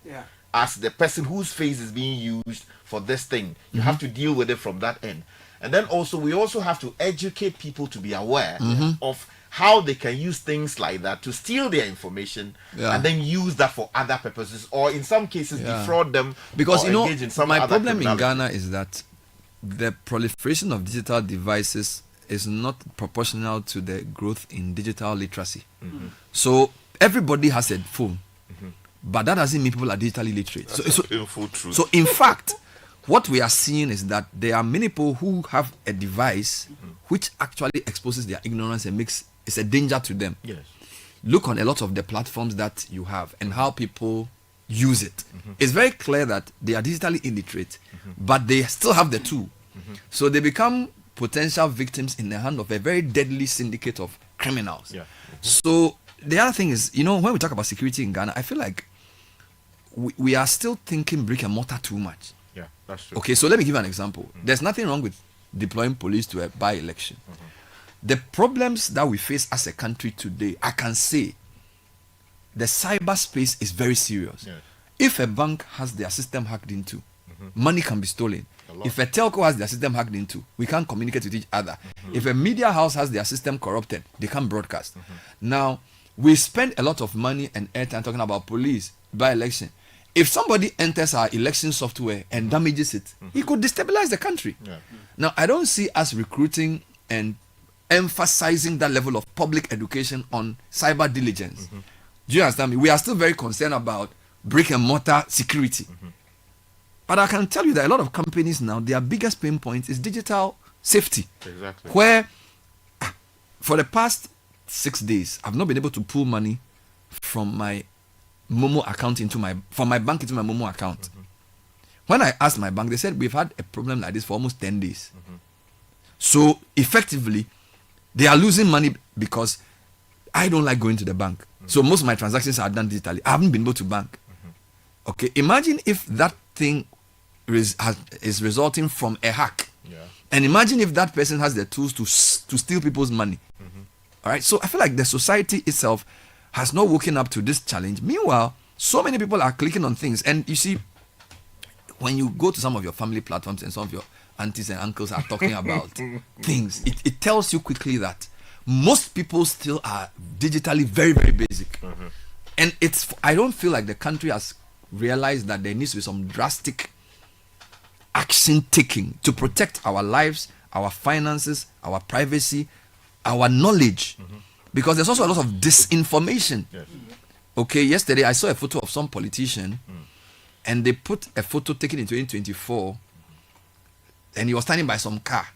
as the person whose face is being used for this thing, you have to deal with it from that end. And then also, we also have to educate people to be aware of how they can use things like that to steal their information and then use that for other purposes, or in some cases defraud them. Because engage in some my other problem in Ghana is that the proliferation of digital devices is not proportional to the growth in digital literacy. So everybody has a phone, but that doesn't mean people are digitally literate. So in fact, what we are seeing is that there are many people who have a device which actually exposes their ignorance and it's a danger to them. Yes. Look on a lot of the platforms that you have and how people use it. It's very clear that they are digitally illiterate, but they still have the tool. So they become potential victims in the hand of a very deadly syndicate of criminals. So the other thing is, when we talk about security in Ghana, I feel like we are still thinking brick and mortar too much. Yeah, that's true. Okay, so let me give you an example. There's nothing wrong with deploying police to a by-election. The problems that we face as a country today, I can say the cyberspace is very serious. If a bank has their system hacked into, money can be stolen. If a telco has their system hacked into, we can't communicate with each other. If a media house has their system corrupted, they can't broadcast. Now, we spend a lot of money and airtime talking about police by election. If somebody enters our election software and damages it, he could destabilize the country. Now, I don't see us recruiting and emphasizing that level of public education on cyber diligence. Do you understand me? We are still very concerned about brick and mortar security. But I can tell you that a lot of companies now, their biggest pain point is digital safety. Exactly. Where for the past 6 days, I've not been able to pull money from my Momo account from my bank into my Momo account. When I asked my bank, they said we've had a problem like this for almost 10 days. So effectively, they are losing money because I don't like going to the bank. So most of my transactions are done digitally. I haven't been able to bank. Okay, imagine if that thing is resulting from a hack. And imagine if that person has the tools to steal people's money. All right, so I feel like the society itself has not woken up to this challenge. Meanwhile, so many people are clicking on things. And you see, when you go to some of your family platforms and some of your aunties and uncles are talking about things, it tells you quickly that most people still are digitally very, very basic. And I don't feel like the country has realized that there needs to be some drastic action taking to protect our lives, our finances, our privacy, our knowledge. Because there's also a lot of disinformation. Okay, yesterday I saw a photo of some politician and they put a photo taken in 2024 and he was standing by some car.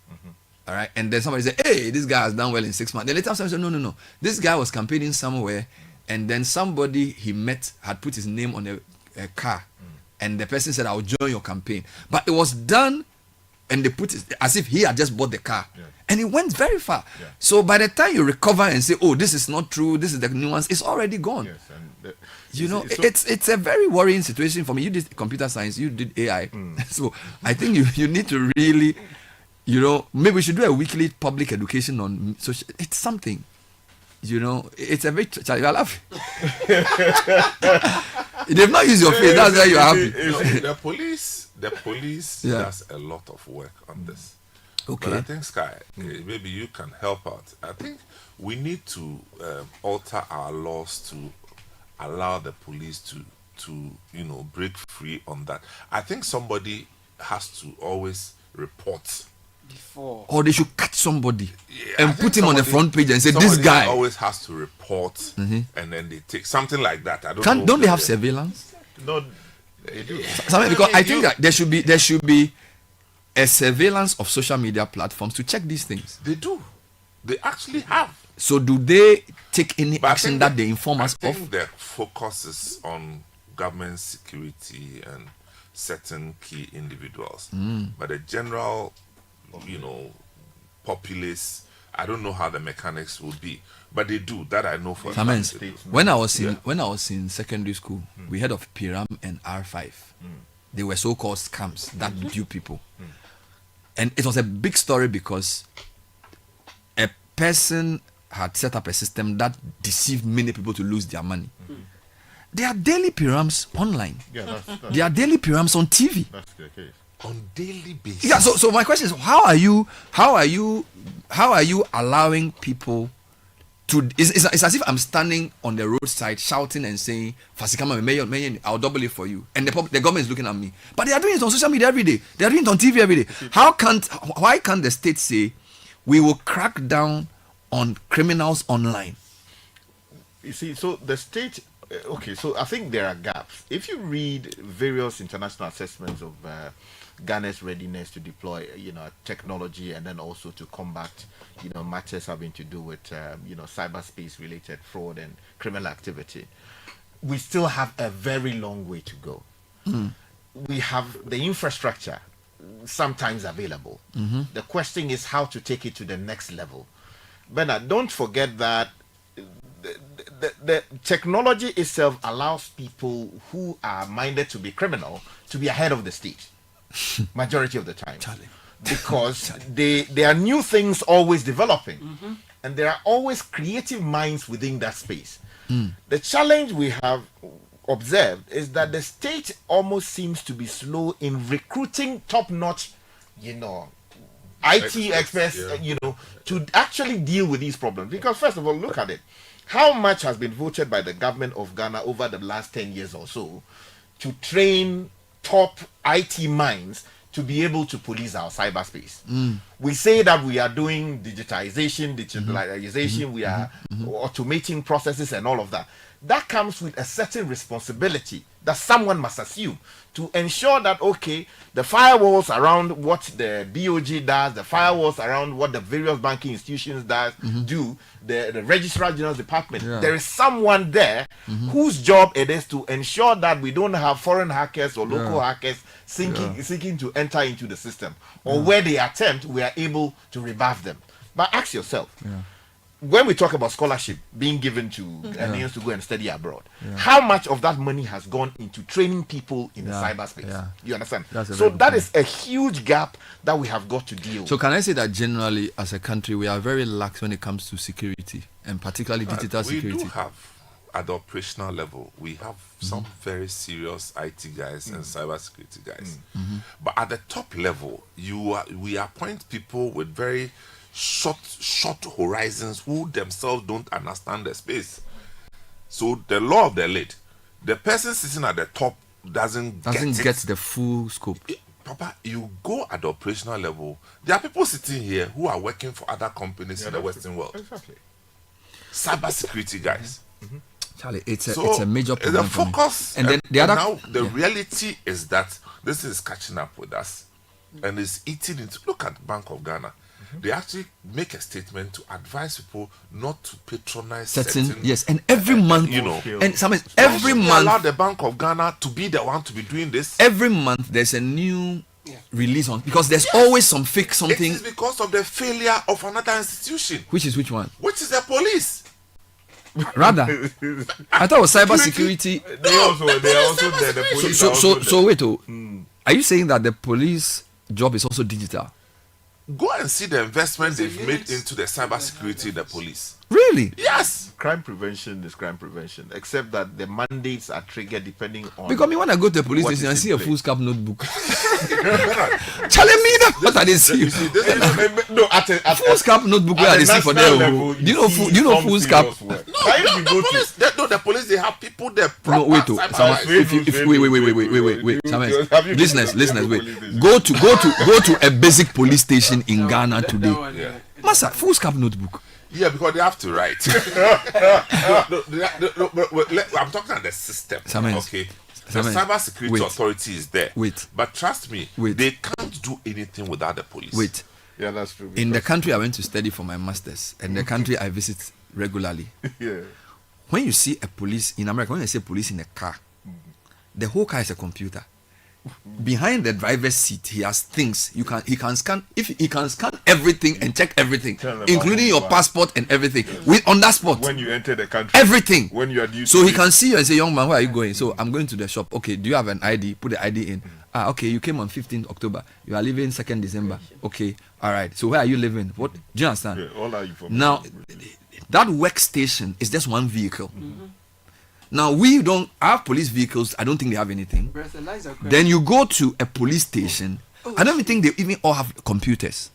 All right, and then somebody said, hey, this guy has done well in 6 months. Then later somebody said, no. This guy was campaigning somewhere and then somebody he met had put his name on a car. And the person said, I'll join your campaign. But it was done and they put it as if he had just bought the car. And it went very far. So by the time you recover and say, oh, this is not true, this is the nuance, it's already gone. It's a very worrying situation for me. You did computer science, you did AI. So I think you need to really, maybe we should do a weekly public education on social. It's something. It's a very I laugh. They've not used your face. That's why you're happy. The police does a lot of work on this. Okay. But I think, Sky, maybe you can help out. I think we need to alter our laws to allow the police to break free on that. I think somebody has to always report. Or they should catch somebody and put him on the front page and say, this guy always has to report, and then they take something like that. I don't know. Don't they have surveillance? No, they do. Because I think that there should be a surveillance of social media platforms to check these things. They do. They actually have. So do they take any action that they inform us of? I think their focus is on government security and certain key individuals. But the general populace, I don't know how the mechanics would be, but they do. That I know for a fact. When I was in secondary school, we heard of Piram and R5. They were so-called scams that dupe people, and it was a big story because a person had set up a system that deceived many people to lose their money. There are daily Pirams online. There are daily Pirams on TV. That's the case. On daily basis. Yeah. So my question is, how are you allowing people to? It's as if I'm standing on the roadside shouting and saying, "Fasikama, Mayor, I'll double it for you," and the government is looking at me. But they are doing it on social media every day. They are doing it on TV every day. Why can't the state say we will crack down on criminals online? You see, so the state. Okay, so I think there are gaps. If you read various international assessments of Ghana's readiness to deploy, technology and then also to combat, matters having to do with, cyberspace-related fraud and criminal activity, we still have a very long way to go. We have the infrastructure sometimes available. The question is how to take it to the next level. Bernard, don't forget that the technology itself allows people who are minded to be criminal to be ahead of the state majority of the time, because there are new things always developing, and there are always creative minds within that space. The challenge we have observed is that the state almost seems to be slow in recruiting top-notch IT experts, to actually deal with these problems. Because first of all, look at it. How much has been voted by the government of Ghana over the last 10 years or so to train top IT minds to be able to police our cyberspace? We say that we are doing digitalization, we are automating processes and all of that. That comes with a certain responsibility that someone must assume to ensure that, okay, the firewalls around what the BOG does, the firewalls around what the various banking institutions do, the Registrar General's Department, there is someone there whose job it is to ensure that we don't have foreign hackers or local hackers seeking to enter into the system, or where they attempt, we are able to rebuff them. But ask yourself, when we talk about scholarship being given to Ghanaians to go and study abroad, how much of that money has gone into training people in the cyberspace? You understand? So that is a huge gap that we have got to deal with. So can I say that generally as a country we are very lax when it comes to security, and particularly digital security? We do have, at the operational level, we have some very serious IT guys and cybersecurity guys. But at the top level, we appoint people with very short horizons who themselves don't understand the space. So the law of the lid, the person sitting at the top doesn't get the full scope. Papa, you go at the operational level, there are people sitting here who are working for other companies in the Western world. Exactly. Cybersecurity guys. Charlie, it's a major problem. The focus for me. And then now the reality is that this is catching up with us and is eating into. Look at Bank of Ghana. They actually make a statement to advise people not to patronize certain and every month, and every month allow the Bank of Ghana to be the one to be doing this. Every month there's a new release on, because there's always some fake something. It is because of the failure of another institution. Which one? Which is the police. Rather, I thought it was cyber security. They also the police. So wait, are you saying that the police job is also digital? Go and see the investment they've made into the cyber security in the police. Really? Yes. Crime prevention is crime prevention, except that the mandates are triggered depending on. Because when I go to the police station, I see a foolscap notebook. Telling me that what I didn't see. Foolscap notebook where I didn't see for them. Do you know foolscap? The police, they have people there. No, wait, wait. Listeners, wait. Go to a basic police station in Ghana today. Massa, foolscap notebook. Yeah, because they have to write. I'm talking about the system. Okay. The cyber security authority is there. But trust me, they can't do anything without the police. Yeah, that's true. In the country I went to study for my masters, and the country I visit regularly. When you see a police in America, when you see a police in a car, the whole car is a computer. Behind the driver's seat, he has things he can scan. If he can scan everything and check everything, including your passport and everything, on that spot. When you enter the country, everything. When you are due. So he can see you and say, "Young man, where are you going?" So I'm going to the shop. Okay, do you have an ID? Put the ID in. Okay, you came on 15th October. You are leaving 2nd December. Okay, all right. So where are you living? What do you understand? Yeah, all that information. Now, that workstation is just one vehicle. Now we don't have police vehicles. I don't think they have anything. Then you go to a police station. I don't even think they even all have computers.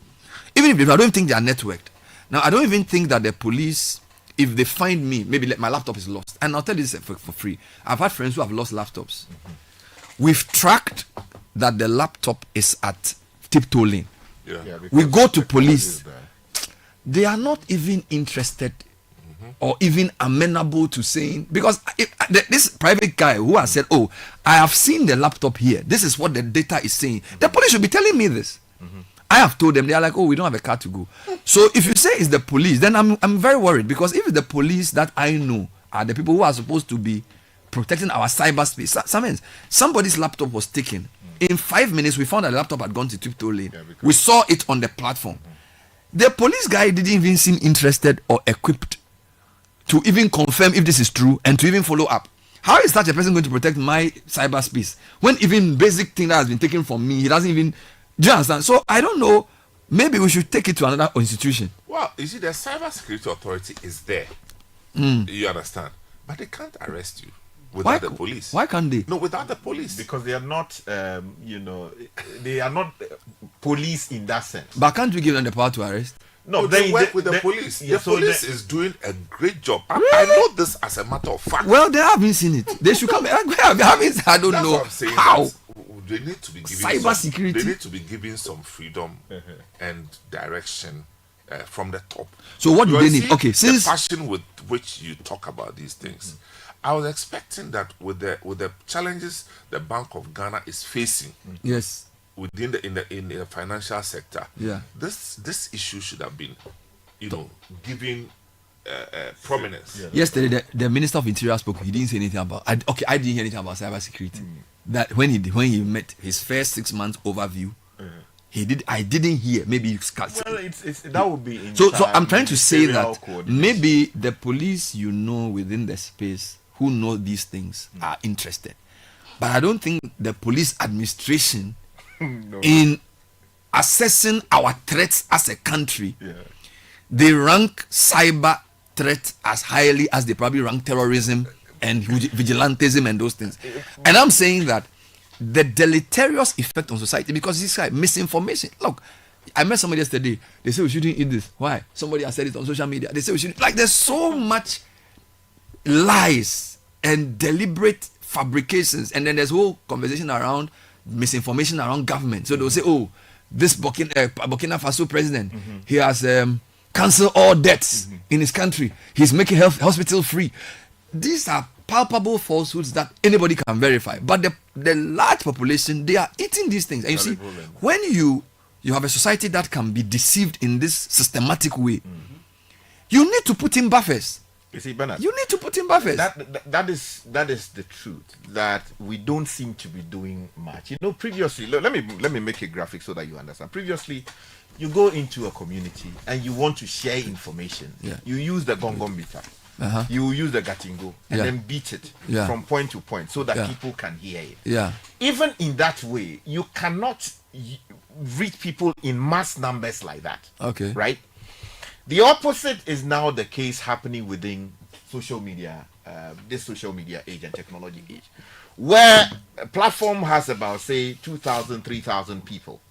Even if they, I don't think they are networked. Now I don't even think that the police, if they find me, maybe my laptop is lost, and I'll tell you this for free. I've had friends who have lost laptops. We've tracked that the laptop is at Tiptoe Lane. We go to police. They are not even interested or even amenable to saying, because this private guy who has said, "Oh, I have seen the laptop here. This is what the data is saying." The police should be telling me this. I have told them. They are like, "Oh, we don't have a car to go." So if you say it's the police, then I'm very worried, because if it's the police that I know are the people who are supposed to be protecting our cyberspace, somebody's laptop was taken. In 5 minutes, we found that the laptop had gone to Tiptoe Lane. We saw it on the platform. The police guy didn't even seem interested or equipped to even confirm if this is true and to even follow up. How is such a person going to protect my cyberspace when even basic thing that has been taken from me, he doesn't even... Do you understand? So I don't know. Maybe we should take it to another institution. Well, you see, the cyber security authority is there. You understand? But they can't arrest you without the police. Why can't they? No, without the police. Because they are not, they are not police in that sense. But can't we give them the power to arrest? No, they work with the police. Yeah, The police is doing a great job. I know this as a matter of fact. Well, they haven't seen it. They should come. I don't That's know what I'm saying, how. that they need to be giving Cyber security. They need to be given some freedom and direction from the top. So what do You they see need? Okay, since the passion with which you talk about these things, I was expecting that with the challenges the Bank of Ghana is facing, yes, within the financial sector, this issue should have been, given prominence. Yesterday, the Minister of Interior spoke. He didn't say anything about. I didn't hear anything about cybersecurity. That when he met his first 6 months overview, he did. I didn't hear. Maybe well, that would be. So I'm trying to say that maybe the police within the space who know these things are interested, but I don't think the police administration in assessing our threats as a country, they rank cyber threat as highly as they probably rank terrorism and vigilantism and those things. And I'm saying that the deleterious effect on society, because this guy misinformation. Look, I met somebody yesterday. They say we shouldn't eat this. Why? Somebody has said it on social media. They say we shouldn't. Like, there's so much lies and deliberate fabrications, and then there's whole conversation around misinformation around government. So they'll say, oh, this Burkina Faso president, he has canceled all debts in his country. He's making hospital free. These are palpable falsehoods that anybody can verify. But the large population, they are eating these things. And you see, when you have a society that can be deceived in this systematic way, you need to put in buffers. You see, Bernard, you need to put in buffers. That is the truth, that we don't seem to be doing much. Previously, let me make a graphic so that you understand. Previously, you go into a community and you want to share information. You use the gongong meter. You use the gatingo and then beat it from point to point so that people can hear it. Even in that way, you cannot reach people in mass numbers like that. Okay. Right? The opposite is now the case happening within social media, this social media age and technology age, where a platform has about, say, 2,000, 3,000 people.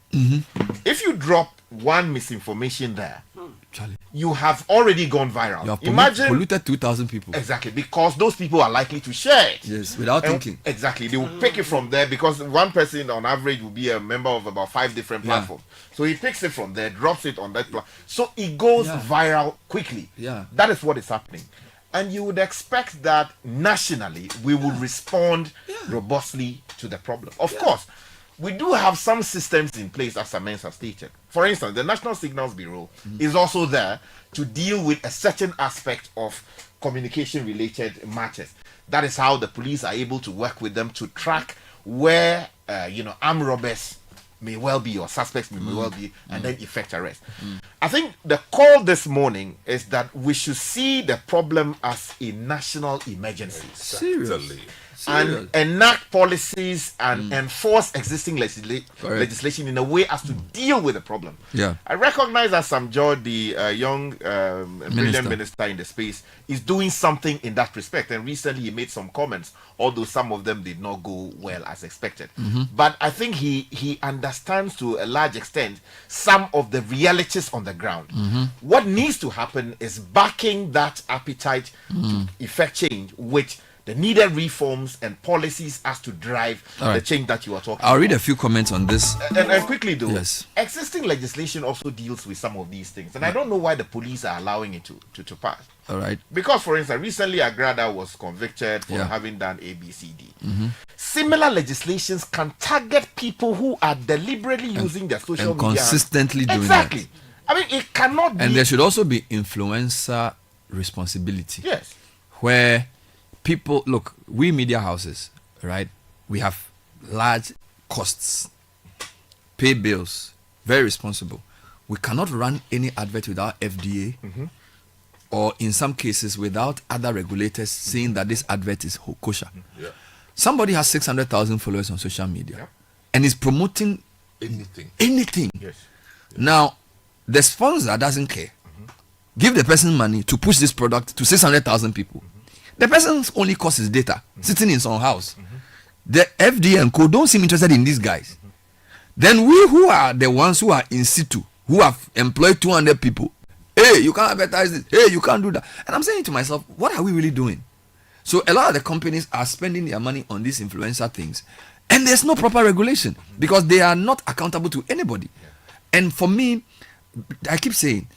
If you drop one misinformation there, you have already gone viral. You have Imagine polluted 2,000 people. Exactly, because those people are likely to share it. Yes, without thinking. Exactly, they will pick it from there, because one person on average will be a member of about 5 different platforms. So he picks it from there, drops it on that platform. So it goes viral quickly. That is what is happening. And you would expect that nationally we will respond robustly to the problem. Of course, we do have some systems in place, as Amens has stated. For instance, the National Signals Bureau is also there to deal with a certain aspect of communication-related matters. That is how the police are able to work with them to track where, armed robbers may well be, or suspects may well be, and then effect arrest. I think the call this morning is that we should see the problem as a national emergency. Seriously. And enact policies and enforce existing legislation in a way as to deal with the problem. I recognize that Sam George, the young, brilliant minister in the space, is doing something in that respect. And recently he made some comments, although some of them did not go well as expected. But I think he understands to a large extent some of the realities on the ground. What needs to happen is backing that appetite to effect change, which the needed reforms and policies as to drive the change that you are talking about. I'll read a few comments on this. And quickly though, existing legislation also deals with some of these things. And I don't know why the police are allowing it to pass. All right. Because, for instance, recently Agrada was convicted for having done ABCD. Similar legislations can target people who are deliberately using their social media. Consistently doing exactly. that. I mean, it cannot be. And there should also be influencer responsibility. Yes. Where people, look, we media houses, right? We have large costs, pay bills, very responsible. We cannot run any advert without FDA, or in some cases without other regulators saying that this advert is kosher. Somebody has 600,000 followers on social media and is promoting anything. Now, the sponsor doesn't care. Give the person money to push this product to 600,000 people. The person's only cost is data, sitting in some house. The FDA and co don't seem interested in these guys. Then we who are the ones who are in situ, who have employed 200 people, hey, you can't advertise this, hey, you can't do that. And I'm saying to myself, what are we really doing? So a lot of the companies are spending their money on these influencer things, and there's no proper regulation because they are not accountable to anybody. And for me, I keep saying,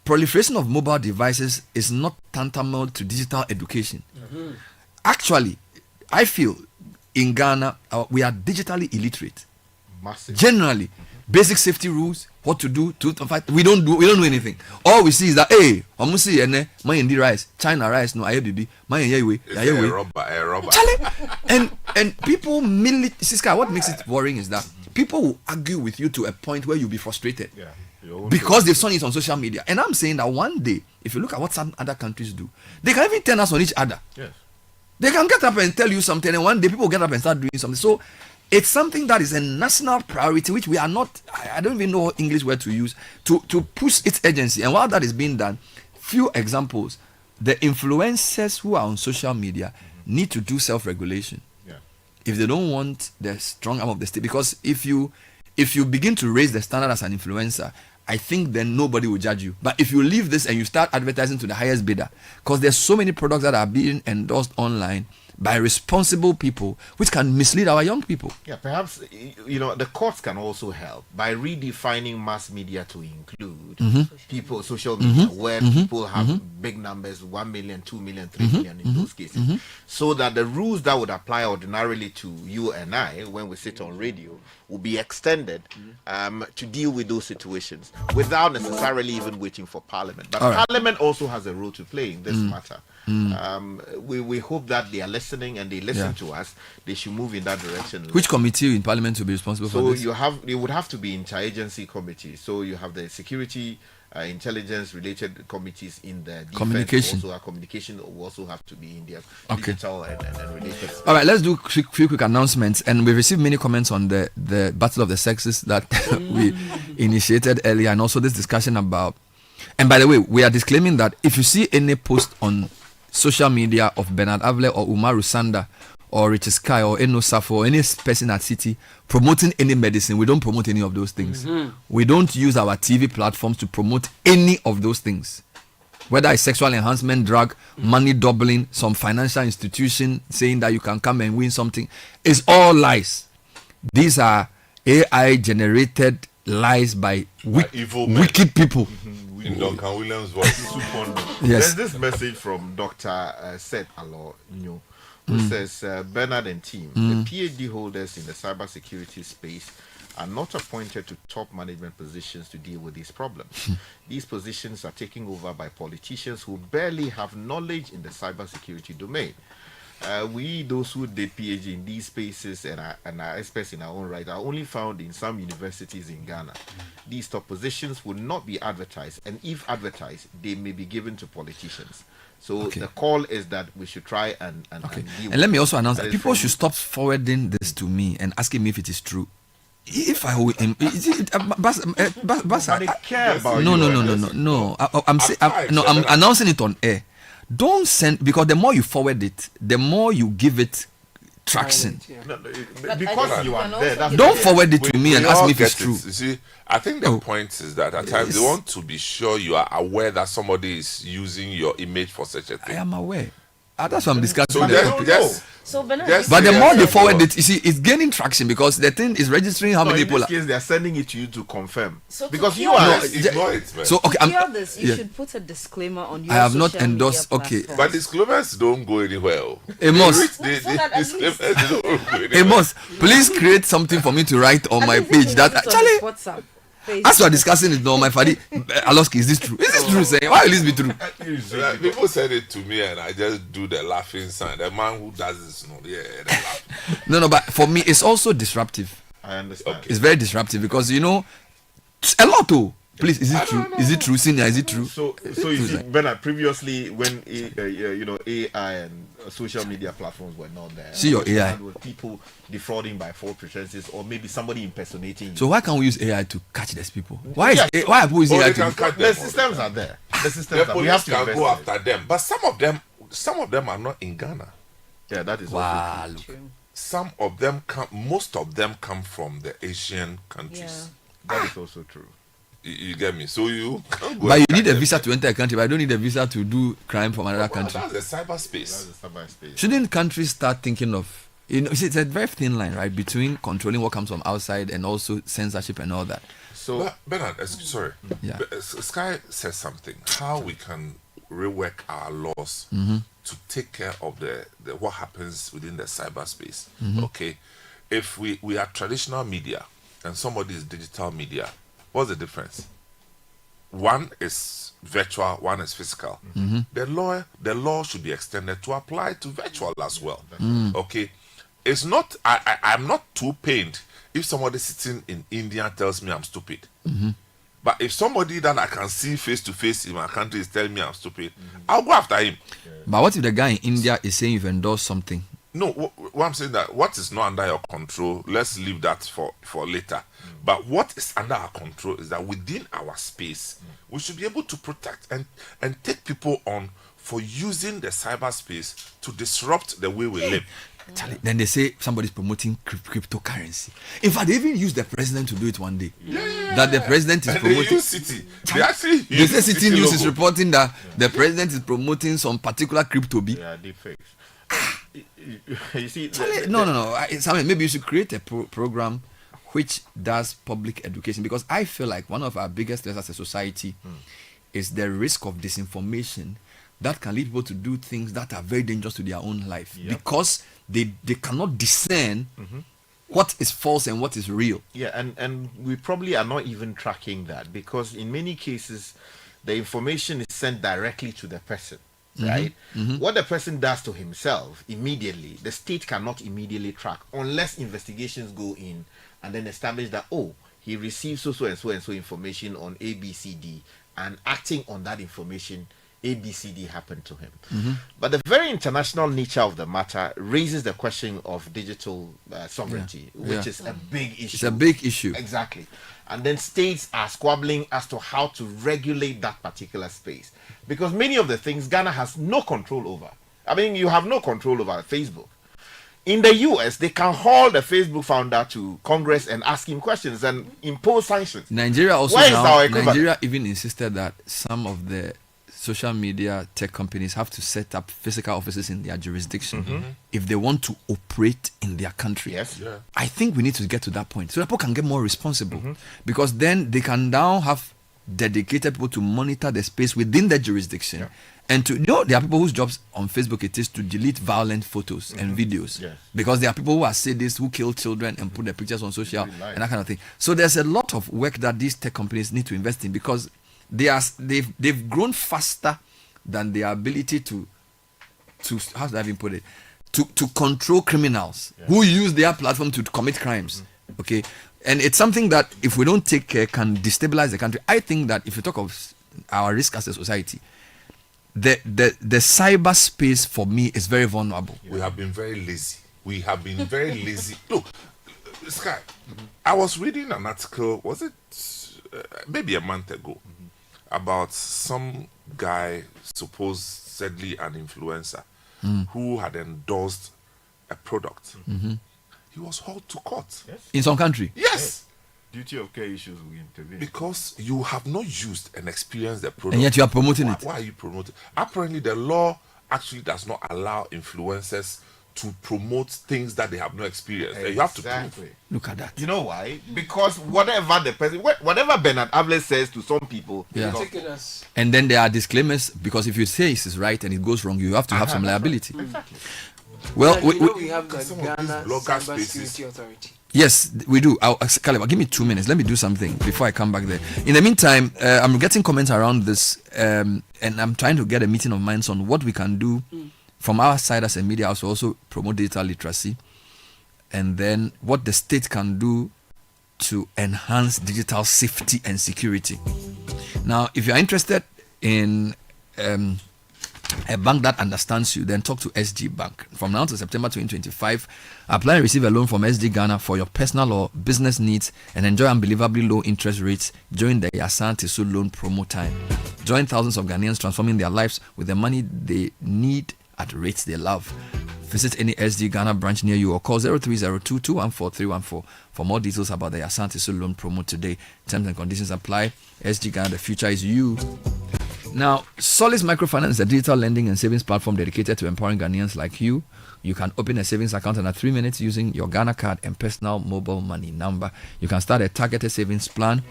proliferation of mobile devices is not tantamount to digital education. Actually, I feel in Ghana we are digitally illiterate. Massive. Generally, basic safety rules, what to do, to fight. We don't do anything. All we see is that hey, see and my rice, China rice, no IABB, my robber. And people Siska, what makes it worrying is that people will argue with you to a point where you'll be frustrated. Yeah. Because they've seen it on social media. And I'm saying that one day, if you look at what some other countries do, they can even turn us on each other. Yes. They can get up and tell you something, and one day people get up and start doing something. So it's something that is a national priority, which we are not, I don't even know English word to use, to push its agency. And while that is being done, few examples, the influencers who are on social media need to do self-regulation. Yeah. If they don't want the strong arm of the state, because if you begin to raise the standard as an influencer, I think then nobody will judge you. But if you leave this and you start advertising to the highest bidder, because there's so many products that are being endorsed online by responsible people, which can mislead our young people. Yeah, perhaps the courts can also help by redefining mass media to include people, social media, where people have big numbers, 1 million, 2 million, 3 million in those cases, so that the rules that would apply ordinarily to you and I when we sit on radio will be extended to deal with those situations without necessarily even waiting for Parliament. But Parliament also has a role to play in this matter. We hope that they are listening and they listen to us. They should move in that direction. Which committee in Parliament will be responsible for this? So you would have to be interagency committee. So you have the security, intelligence related committees in the defense. Communication. Also, our communication will also have to be in their digital and related. All right, let's do few quick announcements. And we received many comments on the Battle of the Sexes that we initiated earlier, and also this discussion about. And by the way, we are disclaiming that if you see any post on social media of Bernard Avle or Umaru Sanda or Richard Sky or Eno Safo or any person at Citi promoting any medicine, we don't promote any of those things. We don't use our TV platforms to promote any of those things. Whether it's sexual enhancement, drug, money doubling, some financial institution saying that you can come and win something, it's all lies. These are AI generated lies by wicked people. In Duncan Williams' voice. Yes. There's this message from Dr. Seth Alo Nyo, who says, Bernard and team, the PhD holders in the cybersecurity space are not appointed to top management positions to deal with these problems. These positions are taken over by politicians who barely have knowledge in the cybersecurity domain. We, those who did PhD in these spaces and are experts in our own right, are only found in some universities in Ghana. These top positions will not be advertised, and if advertised, they may be given to politicians. So the call is that we should try and deal and let me also announce that people should stop forwarding this to me and asking me if it is true. If I will, I'm announcing it on air. Don't send, because the more you forward it, the more you give it traction. Because you are there. Don't forward it to me and ask me if it's true. You see, I think the point is that at times they want to be sure you are aware that somebody is using your image for such a thing. I am aware. That's what I'm discussing. But the more they forward it, you see, it's gaining traction because the thing is registering how many people. In this case, they are sending it to you to confirm. So because to you are. Ignore it, man. So you should put a disclaimer on your. I have not endorsed. But disclaimers don't go anywhere. Amos, Amos, please create something for me to write on my page. That actually. WhatsApp. As we are discussing it now, my father, Aloski, is this true? Is this true? Saying why will this be true? People said it to me, and I just do the laughing sign. The man who does this, No, but for me, it's also disruptive. I understand. It's very disruptive because a lot too. Please, is it true? Is it true, Senior? Is it true? So you see, Bernard, previously when AI and social media platforms were not there, see your AI with people defrauding by false pretenses or maybe somebody impersonating you. So why can't we use AI to catch these people? Why are people using AI to catch them? The systems are there. The systems are. We have to go after them, but some of them are not in Ghana. Yeah, that is wow. some of them most of them come from the Asian countries. That is also true. You get me? So you can't go but you need a visa to enter a country, but I don't need a visa to do crime from another country. That's the cyberspace. Shouldn't countries start thinking of, it's a very thin line, right, between controlling what comes from outside and also censorship and all that. So, Bernard, sorry. Yeah. Sky says something. How we can rework our laws to take care of the what happens within the cyberspace. Okay, if we are traditional media and somebody is digital media, what's the difference? One is virtual, one is physical. The law should be extended to apply to virtual as well. Okay, it's not. I'm not too pained if somebody sitting in India tells me I'm stupid. But if somebody that I can see face to face in my country is telling me I'm stupid, I'll go after him. But what if the guy in India is saying you've endorsed something? No, what I'm saying that what is not under your control, let's leave that for later. But what is under our control is that within our space, we should be able to protect and take people on for using the cyberspace to disrupt the way we live. Charlie, then they say somebody's promoting cryptocurrency. In fact, they even used the president to do it one day. That the president is promoting. They use Citi. They actually they say use Citi News logo. is reporting that the president is promoting some particular crypto. Yeah, deep fakes. You see, Charlie, no. Samuel, maybe you should create a program which does public education, because I feel like one of our biggest threats as a society is the risk of disinformation that can lead people to do things that are very dangerous to their own life because they cannot discern what is false and what is real. Yeah, and we probably are not even tracking that, because in many cases the information is sent directly to the person, right? What the person does to himself immediately, the state cannot immediately track unless investigations go in and then establish that, oh, he received so and so information on ABCD, and acting on that information, ABCD happened to him. But the very international nature of the matter raises the question of digital sovereignty, which is a big issue. It's a big issue. Exactly. And then states are squabbling as to how to regulate that particular space, because many of the things Ghana has no control over. I mean, you have no control over Facebook. In the US, they can haul the Facebook founder to Congress and ask him questions and impose sanctions. Nigeria also Where is now, our equivalent? Nigeria even insisted that some of the social media tech companies have to set up physical offices in their jurisdiction if they want to operate in their country. Yes. Yeah. I think we need to get to that point so people can get more responsible, because then they can now have dedicated people to monitor the space within their jurisdiction. And to there are people whose jobs on Facebook it is to delete violent photos and videos, because there are people who are sadists who kill children and put their pictures on social and that kind of thing. So there's a lot of work that these tech companies need to invest in, because they've grown faster than their ability to how do I even put it, to control criminals who use their platform to commit crimes. Okay, and it's something that if we don't take care can destabilize the country. I think that if you talk of our risk as a society, the cyberspace for me is very vulnerable. We have been very lazy. Look, Sky, I was reading an article, was it maybe a month ago, about some guy, supposedly an influencer, who had endorsed a product. He was hauled to court. In some country. Yes. Duty of care issues will intervene. Because you have not used and experienced the product. And yet you are promoting it. Why are you promoting? Apparently, the law actually does not allow influencers to promote things that they have no experience. Exactly. You have to prove. Look at that. You know why? Because whatever Bernard Avle says to some people, and then there are disclaimers, because if you say it's right and it goes wrong, you have to have some liability. Exactly. Well, we have the Ghana Cybersecurity Authority. Yes, we do. Caleb, give me 2 minutes. Let me do something before I come back there. In the meantime, I'm getting comments around this, and I'm trying to get a meeting of minds on what we can do from our side as a media house to also promote digital literacy, and then what the state can do to enhance digital safety and security. Now, if you are interested in a bank that understands you, then talk to SG Bank. From now to September 2025, apply and receive a loan from SG Ghana for your personal or business needs and enjoy unbelievably low interest rates during the Yasan Tisu loan promo time. Join thousands of Ghanaians transforming their lives with the money they need at rates they love. Visit any SG Ghana branch near you or call 0302-214-314 for more details about the Asante Sulu loan promo today. Terms and conditions apply. SG Ghana, the future is you. Now, Solis Microfinance is a digital lending and savings platform dedicated to empowering Ghanaians like you. You can open a savings account in 3 minutes using your Ghana card and personal mobile money number. You can start a targeted savings plan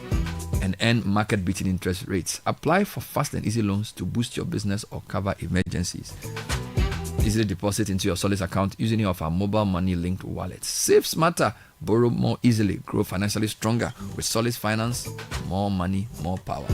and earn market-beating interest rates. Apply for fast and easy loans to boost your business or cover emergencies. Easily deposit into your Solis account using any of our mobile money linked wallets. Save smarter, borrow more easily, grow financially stronger. With Solis Finance, more money, more power.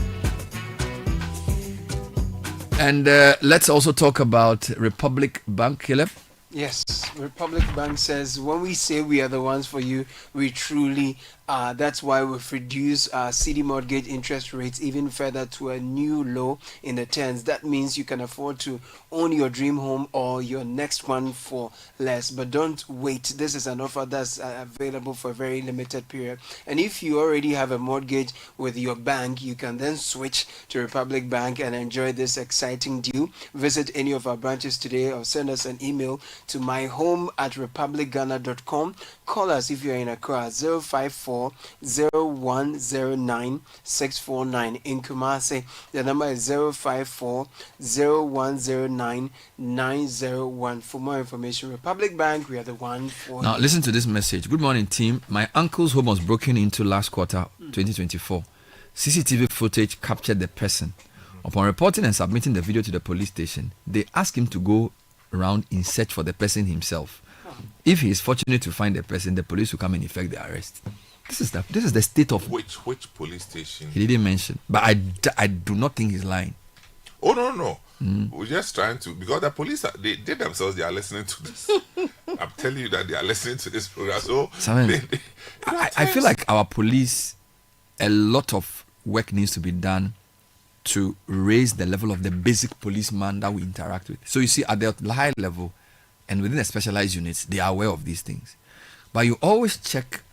And let's also talk about Republic Bank, Caleb. Yes, Republic Bank says when we say we are the ones for you, we truly are. That's why we've reduced Citi mortgage interest rates even further to a new low in the tens. That means you can afford to own your dream home or your next one for less. But don't wait. This is an offer that's available for a very limited period. And if you already have a mortgage with your bank, you can then switch to Republic Bank and enjoy this exciting deal. Visit any of our branches today or send us an email to myhome@republicghana.com. Call us if you're in Accra, 054-0109-649. In Kumasi, the number is 054-0109-901. For more information, Republic Bank, we are the one for Now, you. listen to this message. Good morning, team. My uncle's home was broken into last quarter, 2024. CCTV footage captured the person. Upon reporting and submitting the video to the police station, they asked him to go around in search for the person himself. If he is fortunate to find the person, the police will come and effect the arrest. This is the state of which police station? He didn't mention, but I do not think he's lying. Oh no. We're just trying to, because the police they themselves, they are listening to this. I'm telling you that they are listening to this program. So I feel like our police, a lot of work needs to be done to raise the level of the basic policeman that we interact with. So you see, at the high level and within the specialized units, they are aware of these things. But you always check.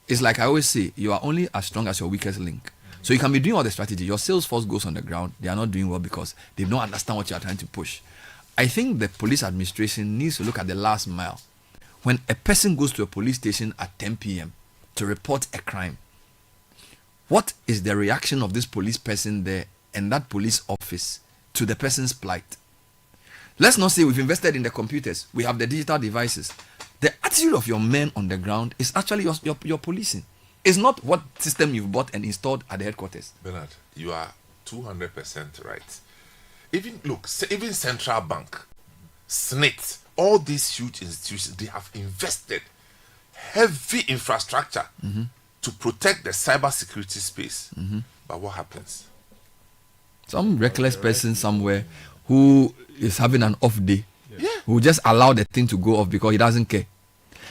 It's like I always say, you are only as strong as your weakest link. So you can be doing all the strategy. Your sales force goes on the ground. They are not doing well because they don't understand what you are trying to push. I think the police administration needs to look at the last mile. When a person goes to a police station at 10 p.m. to report a crime, what is the reaction of this police person there and that police office to the person's plight? Let's not say we've invested in the computers. We have the digital devices. The attitude of your men on the ground is actually your policing. It's not what system you've bought and installed at the headquarters. Bernard, you are 200% right. Even Central Bank, SNIT, all these huge institutions, they have invested heavy infrastructure to protect the cyber security space. But what happens? Some reckless person somewhere who is having an off day, who just allow the thing to go off because he doesn't care.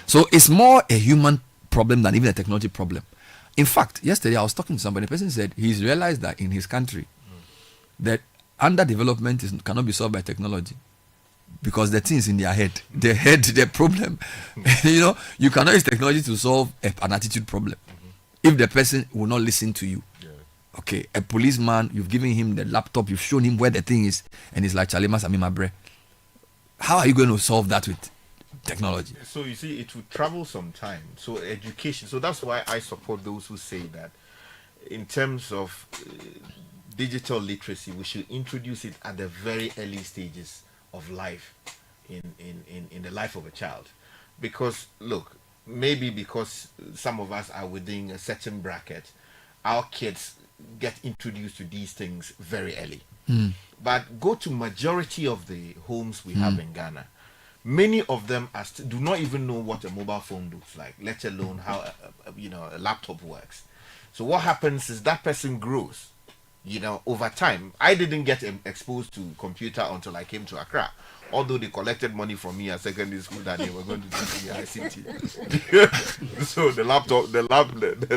So it's more a human problem than even a technology problem. In fact, yesterday I was talking to somebody. The person said he's realized that in his country, that underdevelopment cannot be solved by technology because the things in their head, the problem. You cannot use technology to solve an attitude problem if the person will not listen to you. Okay, a policeman, you've given him the laptop, you've shown him where the thing is, and he's like, Charlie Masami Mabre. How are you going to solve that with technology? So you see, it will travel some time. So education. So that's why I support those who say that in terms of digital literacy, we should introduce it at the very early stages of life in the life of a child. Because look, maybe because some of us are within a certain bracket, our kids get introduced to these things very early. But go to majority of the homes we have in Ghana, many of them do not even know what a mobile phone looks like, let alone how a laptop works. So what happens is that person grows, over time. I didn't get exposed to computer until I came to Accra. Although they collected money from me at secondary school that they were going to teach me ICT. So the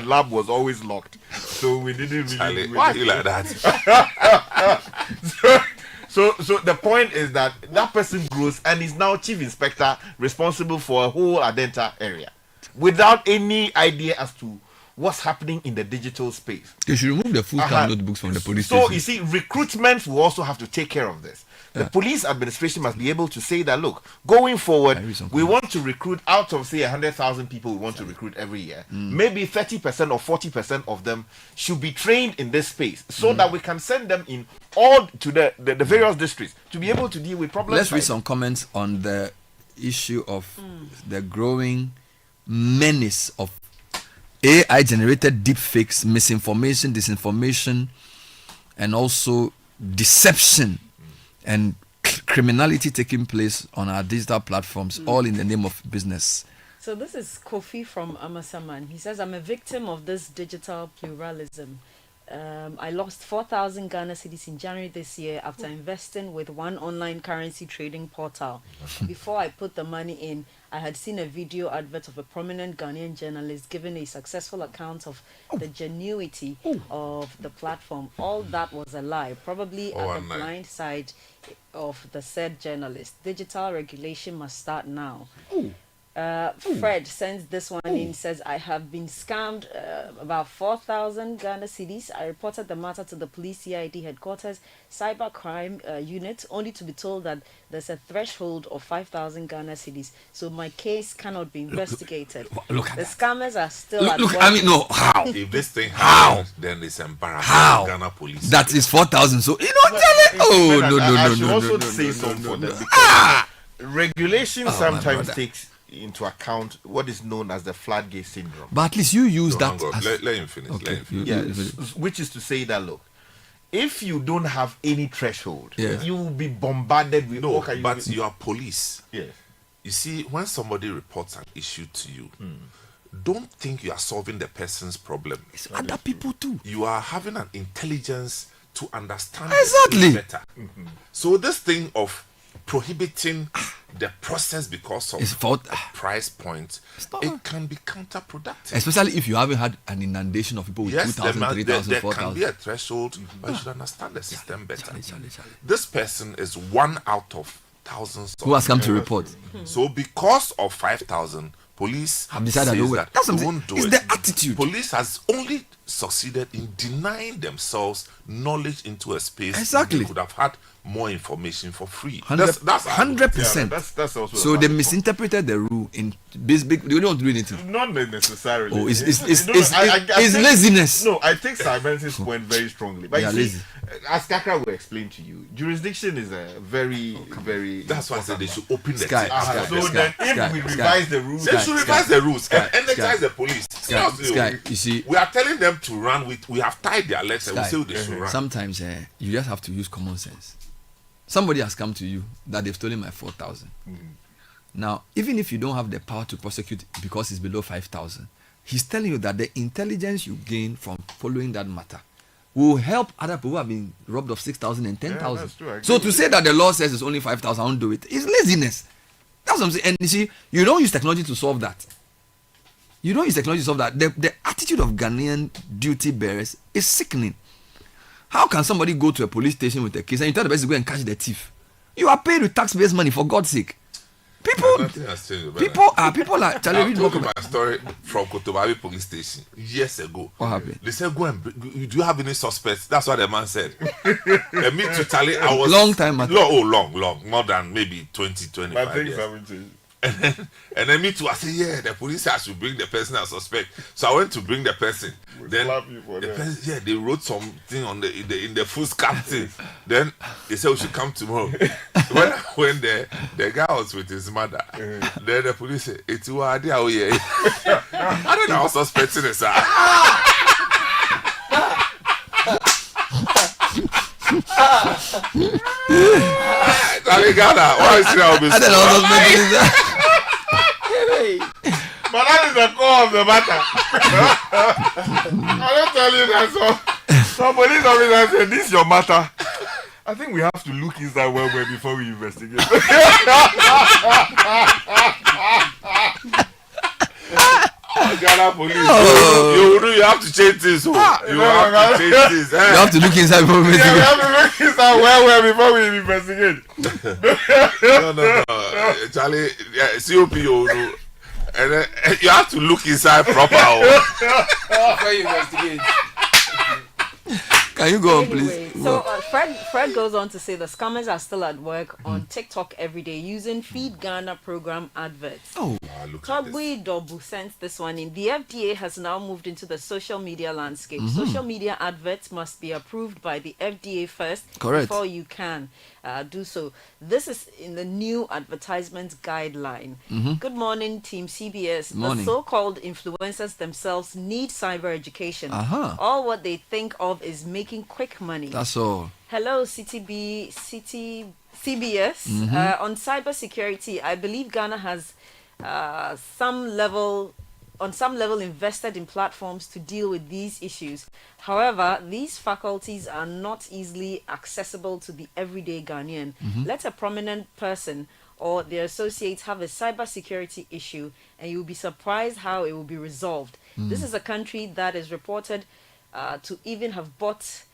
lab was always locked. So we didn't really. Why are you like that? So the point is that person grows and is now chief inspector responsible for a whole Adenta area without any idea as to what's happening in the digital space. They should remove the full-time notebooks from the police So station. you see, recruitment will also have to take care of this. The police administration must be able to say that, look, going forward, we want to recruit out of, say, 100,000 people we want to recruit every year. Maybe 30% or 40% of them should be trained in this space so that we can send them in all to the various districts to be able to deal with problems. Let's read some comments on the issue of the growing menace of AI-generated deepfakes, misinformation, disinformation, and also deception and criminality taking place on our digital platforms, all in the name of business. So this is Kofi from Amasaman. He says, I'm a victim of this digital pluralism. I lost 4,000 Ghana cedis in January this year after investing with one online currency trading portal. Before I put the money in, I had seen a video advert of a prominent Ghanaian journalist giving a successful account of the genuity of the platform. All that was a lie, probably at the blind side of the said journalist. Digital regulation must start now. Fred sends this one in, says, I have been scammed about 4,000 Ghana cedis. I reported the matter to the police CID headquarters cybercrime unit, only to be told that there's a threshold of 5,000 Ghana cedis, so my case cannot be investigated. Look at the that. scammers are still at Look, work. I mean, no, how? If this thing happens, then it's embarrassing. How? Ghana police. That is 4,000. So, you know, tell it. Oh, no, no, I no, should no, also no, say no, something no, for no, them no. because regulation Oh, my sometimes brother. takes into account what is known as the floodgate syndrome. But at least you use that. Hang on, as- let him finish. Okay, Let him finish. Yes, which is to say that, look, if you don't have any threshold, Yeah. you will be bombarded with No, okay, but you are police. Yes. You see, when somebody reports an issue to you, don't think you are solving the person's problem. It's other people too. You are having an intelligence to understand Exactly. the thing better. So this thing of prohibiting the process because of It's for- a price point, it can be counterproductive. Especially if you haven't had an inundation of people with Yes, 2,000, there 3,000, can 4,000. be a threshold, but you should understand the system better. This person is one out of thousands. Who has come to of- report? So because of 5,000, police Have decided says to do it. that That's they what I'm won't do saying. it. It's the attitude. Police has only succeeded in denying themselves knowledge into a space Exactly. they could have had more information for free. 100%. That's also So they misinterpreted the rule in this big. They don't want to do anything. Not necessarily. Oh, it's No, no, I it's think- laziness. No, I take Simon's point very strongly. But They are you see, lazy. as Kakra will explain to you, jurisdiction is a very, very. That's why I said they should open the Sky, thing. Sky, So Sky, then, if Sky, we Sky, revise the rules, They should revise the rules and Sky, energize Sky. the police. Sky, Seriously, Sky, you see, we are telling them to run with. We have tied their legs and we Sky, say they should run. sometimes you just have to use common sense. Somebody has come to you that they've stolen my 4,000. Now, even if you don't have the power to prosecute because it's below 5,000, he's telling you that the intelligence you gain from following that matter will help other people who have been robbed of 6,000 and 10,000. that's true, I agree So with to say that the law says it's only 5,000, I won't do it, is laziness. That's what I'm saying. And you see, you don't use technology to solve that. You don't use technology to solve that. The attitude of Ghanaian duty bearers is sickening. How can somebody go to a police station with a case and you tell the person to go and catch the thief? You are paid with taxpayers' money, for God's sake. Nothing has changed about People that. are Charlie, I read told more you comment. my story from Kotobabi police station years ago. What happened? They said, go and do you have any suspects? That's what the man said. And me to Charlie, I was Long time ago. long, more than maybe 20, 25 but things years. haven't changed. And then me too, I said, yeah, the police said I should bring the person as suspect. So I went to bring the person. Then slap you for the that. person, yeah, they wrote something on in the foolscap thing. Then they said we should come tomorrow. when the guy was with his mother, then the police said, it's what oh yeah. I don't know, I was suspecting it, sir. Charlie Ghana, why is it now? I don't know what's making this. But that is the core of the matter. I don't tell you that. So police officer said, this is your matter. I think we have to look inside well before we investigate. Ghana police. Oh. You have to change this. You have to change this. You have to look inside before we Yeah, we investigate. have to look inside well before we investigate. No. Charlie, yeah, COP, And then you have to look inside proper. Before you investigate. Can you go on, Anyway, please? so Fred goes on to say the scammers are still at work on TikTok every day using Feed Ghana program adverts. Oh, Togui Dobu sent this one in. The FDA has now moved into the social media landscape. Social media adverts must be approved by the FDA first before you can do so. This is in the new advertisement guideline. Good morning, Team CBS. Morning. The so-called influencers themselves need cyber education. All what they think of is making quick money. That's all. Hello, CBS. On cybersecurity, I believe Ghana has on some level invested in platforms to deal with these issues. However, these faculties are not easily accessible to the everyday Ghanaian. Let a prominent person or their associates have a cybersecurity issue and you'll be surprised how it will be resolved. This is a country that is reported to even have bought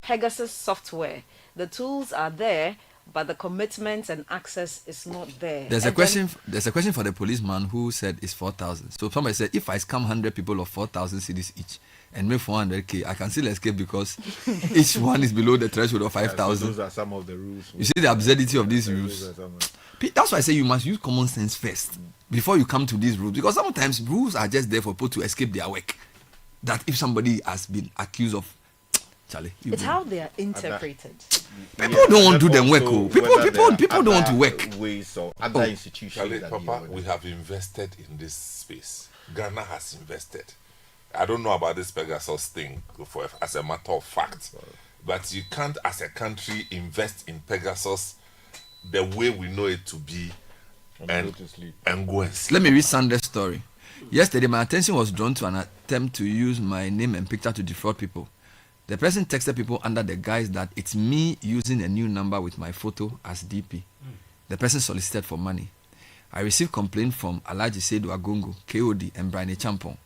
Pegasus software. The tools are there, but the commitment and access is not there. There's a question for the policeman who said it's 4,000. So somebody said, if I scam 100 people of 4,000 cedis each and make 400k, I can still escape because each one is below the threshold of 5,000. So those are some of the rules. You see the absurdity of these rules. That's why I say you must use common sense first before you come to these rules, because sometimes rules are just there for people to escape their work. That if somebody has been accused of Charlie, it's how they are interpreted. People don't want to do them work. People don't want to work. Ways or other institutions. Charlie, Papa, we have invested in this space. Ghana has invested. I don't know about this Pegasus thing as a matter of fact, but you can't, as a country, invest in Pegasus the way we know it to be and go and sleep. Let me read Sanders' story. Yesterday, my attention was drawn to an attempt to use my name and picture to defraud people. The person texted people under the guise that it's me using a new number with my photo as DP. The person solicited for money. I received complaint from Alaji Seydou Agongo, KOD, and Brian Champon,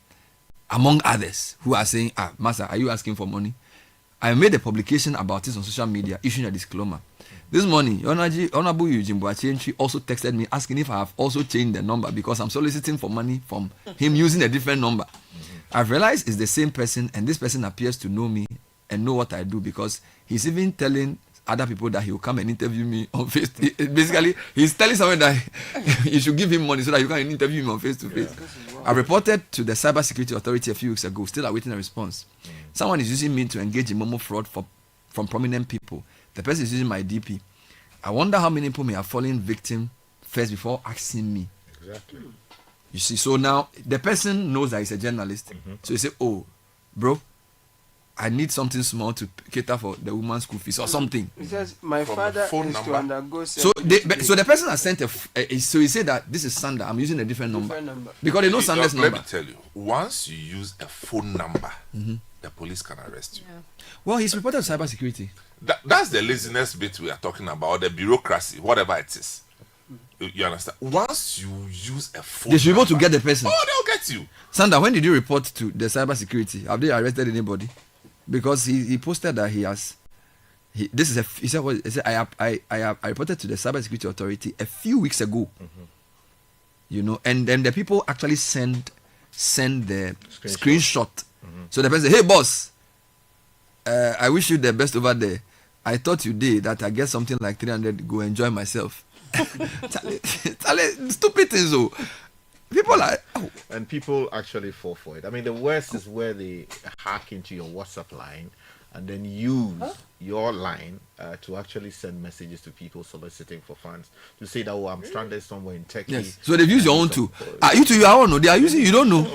among others, who are saying, Master, are you asking for money? I made a publication about this on social media, issuing a disclaimer. This morning, Honorable Eugene Boachientri also texted me asking if I have also changed the number because I'm soliciting for money from him using a different number. I've realized it's the same person, and this person appears to know me and know what I do because he's even telling other people that he will come and interview me on Facebook. Basically, he's telling someone that you should give him money so that you can interview him on face to face. I reported to the Cybersecurity Authority a few weeks ago, still awaiting a response. Someone is using me to engage in Momo fraud from prominent people. The person is using my DP. I wonder how many people may have fallen victim first before asking me. Exactly. You see, so now the person knows that he's a journalist. So he say, oh, bro, I need something small to cater for the woman's school fees or something. He says, my father is to undergo... So the person has sent so he said that this is Sander, I'm using a different number. Because they know Sander's number. Let me tell you, once you use a phone number, the police can arrest you. Yeah. Well, he's reported to cybersecurity. That's the laziness bit we are talking about, the bureaucracy, whatever it is. You understand? Once you use a phone they should be able to number, get the person. Oh, they'll get you. Sander, when did you report to the cybersecurity? Have they arrested anybody? Because he posted that he said I reported to the Cybersecurity Authority a few weeks ago. You know, and then the people actually send the screenshot. So the person say, hey boss, I wish you the best over there. I thought you did that. I get something like 300. Go enjoy myself. Stupid things. So people are and people actually fall for it. I mean, the worst is where they hack into your WhatsApp line and then use your line to actually send messages to people soliciting for funds to say that I'm stranded somewhere in Turkey. Yes. So they've used your own too. You too, your own. They are using. You don't know.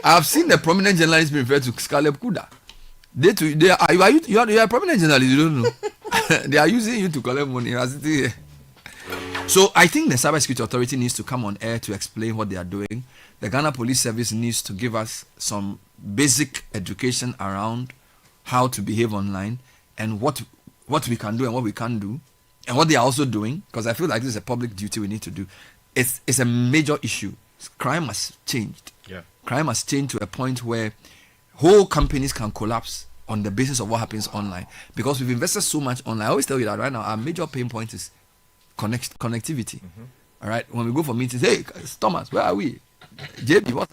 I've seen the prominent journalist being referred to Scaleb Kuda. You are a prominent journalist. You don't know. They are using you to collect money. So I think the Cybersecurity Authority needs to come on air to explain what they are doing. The Ghana Police Service needs to give us some basic education around how to behave online and what we can do and what we can't do and what they are also doing, because I feel like this is a public duty we need to do. It's a major issue. Crime has changed. Yeah. Crime has changed to a point where whole companies can collapse on the basis of what happens online because we've invested so much online. I always tell you that right now our major pain point is connectivity. All right, when we go for meetings, hey, Thomas, where are we? JB, what?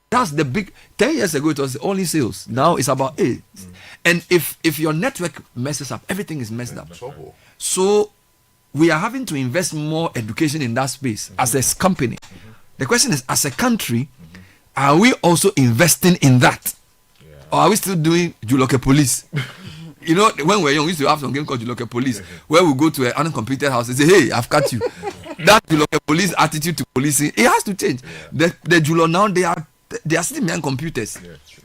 That's the big. 10 years ago, it was only sales. Now it's about AIDS. And if your network messes up, everything is messed up. So we are having to invest more education in that space as a company. The question is, as a country, are we also investing in that? Or are we still doing Juloke Police? You know, when we were young, we used to have some game called Juloke Police, where we go to an uncompleted house and say, hey, I've got you. That Juloke Police attitude to policing, it has to change. The Julo now, they are sitting behind computers,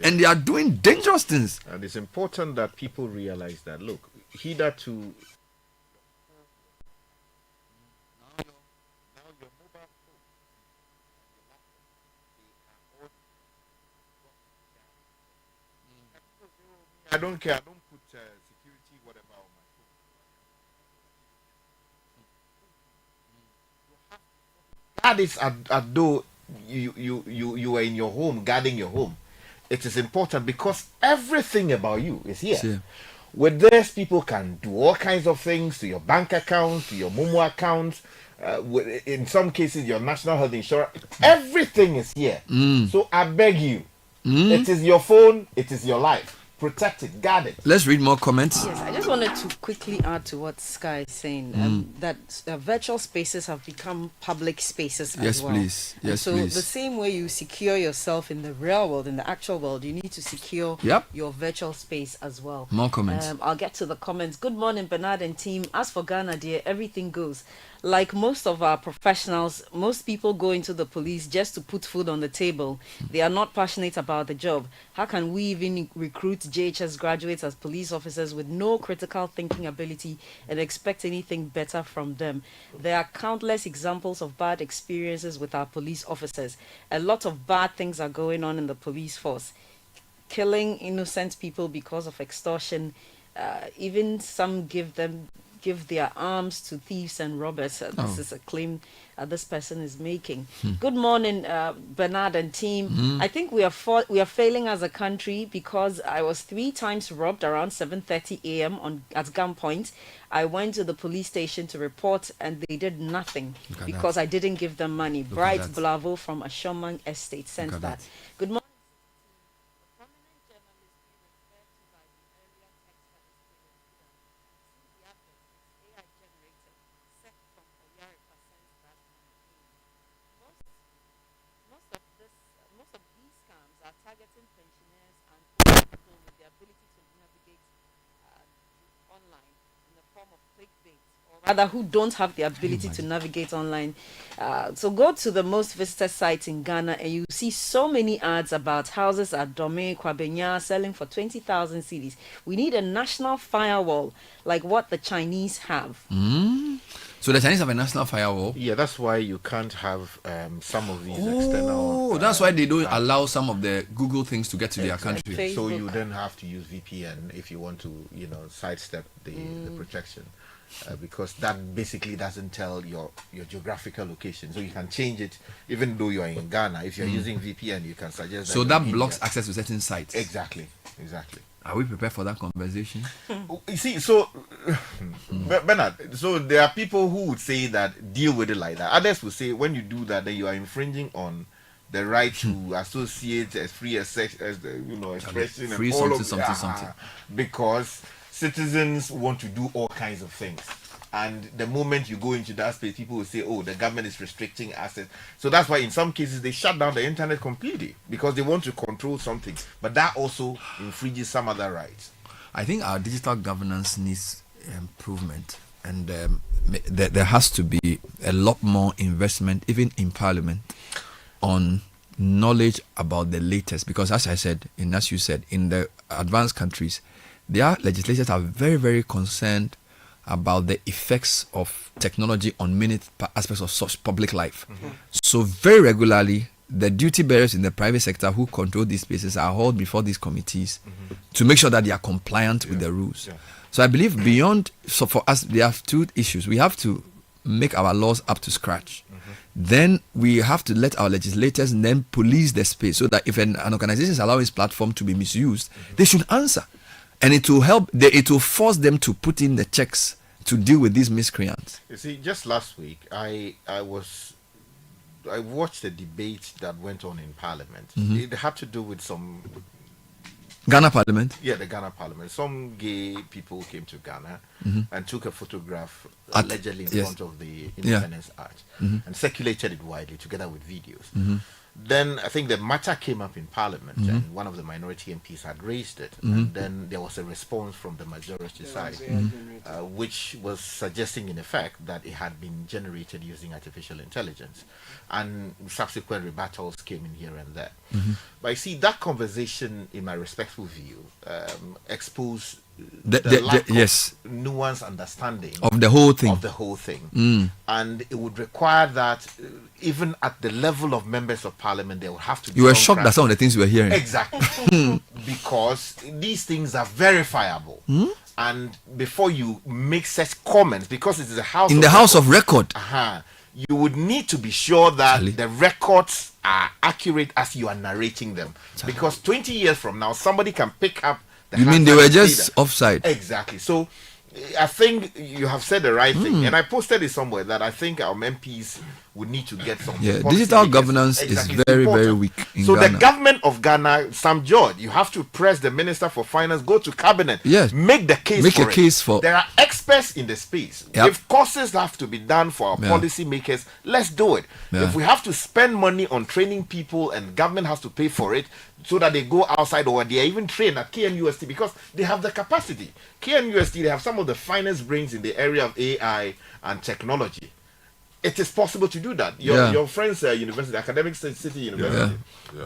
and they are doing dangerous things. And it's important that people realize that, look, hitherto, I don't care. I don't put security whatever on my phone. Guard it as though you were in your home, guarding your home. It is important because everything about you is here. Sure. With this, people can do all kinds of things to your bank account, to your Momo account. In some cases, your national health insurance. Everything is here. So I beg you, it is your phone. It is your life. Protect it, guard it. Let's read more comments. Yes, I just wanted to quickly add to what Sky is saying, that virtual spaces have become public spaces as well. Please. Yes, so please. the same way you secure yourself in the real world, in the actual world, you need to secure your virtual space as well. More comments. I'll get to the comments. Good morning, Bernard and team. As for Ghana, dear, everything goes. Like most of our professionals, most people go into the police just to put food on the table. They are not passionate about the job. How can we even recruit JHS graduates as police officers with no critical thinking ability and expect anything better from them? There are countless examples of bad experiences with our police officers. A lot of bad things are going on in the police force. Killing innocent people because of extortion. Even some give their arms to thieves and robbers. This is a claim this person is making. Good morning, Bernard and team. I think we are failing as a country because I was 3 times robbed around 7:30 a.m. at gunpoint. I went to the police station to report and they did nothing because I didn't give them money. Bright Blavo from Ashomang Estate sent that. Good morning. Targeting pensioners and people with the ability to navigate online in the form of clickbait, or rather who don't have the ability to navigate online. So go to the most visited sites in Ghana and you see so many ads about houses at Dome, Kwabenya selling for 20,000 cedis. We need a national firewall like what the Chinese have. So the Chinese have a national firewall. Yeah, that's why you can't have some of these external. That's why they don't allow some of the Google things to get to their country. Facebook. So you then have to use VPN if you want to, sidestep the protection, because that basically doesn't tell your geographical location. So you can change it even though you are in Ghana. If you're using VPN, you can suggest. So that blocks access to certain sites. Exactly. Are we prepared for that conversation? You see, so Bernard, so there are people who would say that deal with it like that. Others would say when you do that, then you are infringing on the right to associate as free as sex as the expression free and all something. because citizens want to do all kinds of things. And the moment you go into that space, people will say, oh, the government is restricting access. So that's why in some cases they shut down the internet completely because they want to control something. But that also infringes some other rights. I think our digital governance needs improvement. And there has to be a lot more investment, even in Parliament, on knowledge about the latest. Because as I said, as you said, in the advanced countries, their legislators are very, very concerned about the effects of technology on many aspects of such public life. So very regularly, the duty bearers in the private sector who control these spaces are hauled before these committees to make sure that they are compliant with the rules. So I believe so for us, there are 2 issues. We have to make our laws up to scratch. Then we have to let our legislators then police the space so that if an organization is allowing its platform to be misused, they should answer. And it will help, it will force them to put in the checks to deal with these miscreants? You see, just last week, I watched a debate that went on in Parliament. Mhm. It had to do with some Ghana Parliament? Yeah, the Ghana Parliament. Some gay people came to Ghana Mhm. and took a photograph At- allegedly in yes. front of the Yeah. Independence Arch Mhm. and circulated it widely together with videos. Mhm. Then I think the matter came up in Parliament Mhm. and one of the minority MPs had raised it. Mhm. And then there was a response from the majority side, which was suggesting in effect that it had been generated using artificial intelligence. And subsequent rebuttals came in here and there. Mhm. But I see that conversation, in my respectful view, exposed The- the the- lack yes. of nuanced understanding Of the whole thing. Of the whole thing. Mm. And it would require that even at the level of members of parliament, they would have to. You were be shocked at some of the things you were hearing. Exactly. Because these things are verifiable. Hmm? And before you make such comments, because it is a house In the house of record. You would need to be sure that the records are accurate as you are narrating them. Because 20 years from now, somebody can pick up the You mean they handset were and see just that. offside? Exactly. So I think you have said the right thing. Mm. And I posted it somewhere that I think our MPs would need to get some. Yeah, policy digital makers. governance Exactly. is It's very, important. very weak in So Ghana. the government of Ghana, Sam George, you have to press the Minister for Finance, go to cabinet, Yes. make the case Make for a it. case for- There are experts in the space. Yep. If courses have to be done for our Yeah. policy makers, let's do it. Yeah. If we have to spend money on training people and government has to pay for it so that they go outside or they are even trained at KNUST because they have the capacity. KNUST, they have some of the finest brains in the area of AI and technology. It is possible to do that. Your friends' university, academic Citi University,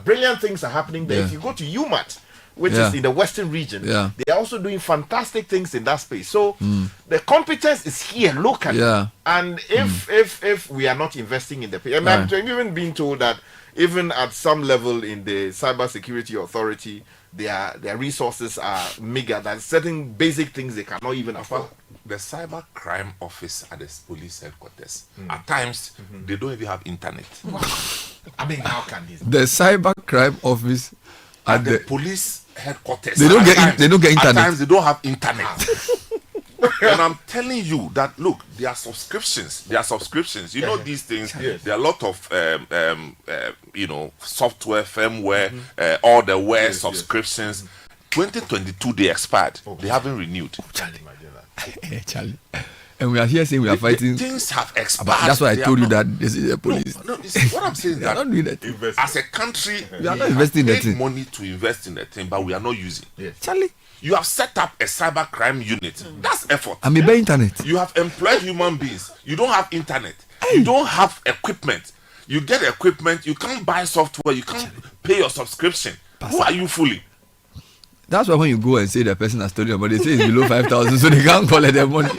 brilliant things are happening there. Yeah. If you go to UMAT, which Yeah. is in the western region, Yeah. they are also doing fantastic things in that space. So Mm. the competence is here locally. Yeah. And if we are not investing in the I'm Right. even being told that even at some level in the cybersecurity authority, their resources are meager. That certain basic things they cannot even afford. The cyber crime office at the police headquarters, at times, they don't even have internet. I mean, how can this? The cyber crime office At the police headquarters, They don't at get times- they don't get internet. At times, they don't have internet. And I'm telling you that look, there are subscriptions. You know these things. Yes. There are a lot of software, firmware, all the wear subscriptions. 2022 they expired. They haven't renewed. Hey, Charlie. And we are here saying we are fighting. Things have expired. But that's why I They told are you not- that this is the police. No, you see, what I'm saying is We are that not doing that. as a country, We are not have investing in the paid thing. money to invest in the thing, but we are not using. Charlie. You have set up a cyber crime unit. That's effort. I mean, by internet. You have employed human beings. You don't have internet. You don't have equipment. You get equipment. You can't buy software. You can't pay your subscription. Who are you fooling? That's why when you go and say the person has stolen your money, they say it's below 5,000, so they can't collect their money.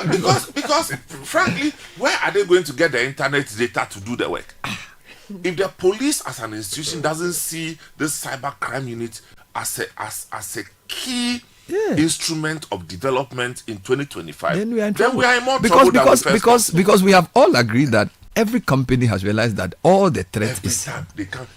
Because frankly, where are they going to get the internet data to do the work? If the police as an institution doesn't see this cyber crime unit as a key instrument of development in 2025, Then we are in then trouble. we are in more trouble than we first because we have all agreed that every company has realized that all the threat Every is time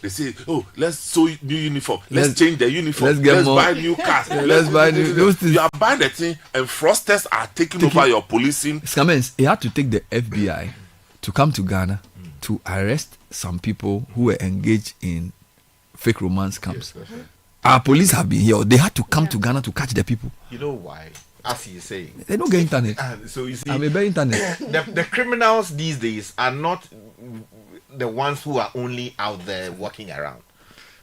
they say, "Oh, let's sew new uniform. Let's Let's- change the uniform. let's get more- buy new cars. Let's buy new- those things." You are buying the thing, and fraudsters are taking over your policing. Scammers. He had to take the FBI to come to Ghana to arrest some people who were engaged in fake romance camps. Our police have been here. They had to come to Ghana to catch the people. You know why? As he's saying, They don't get internet. So you see, I mean, by internet. the criminals these days are not the ones who are only out there walking around.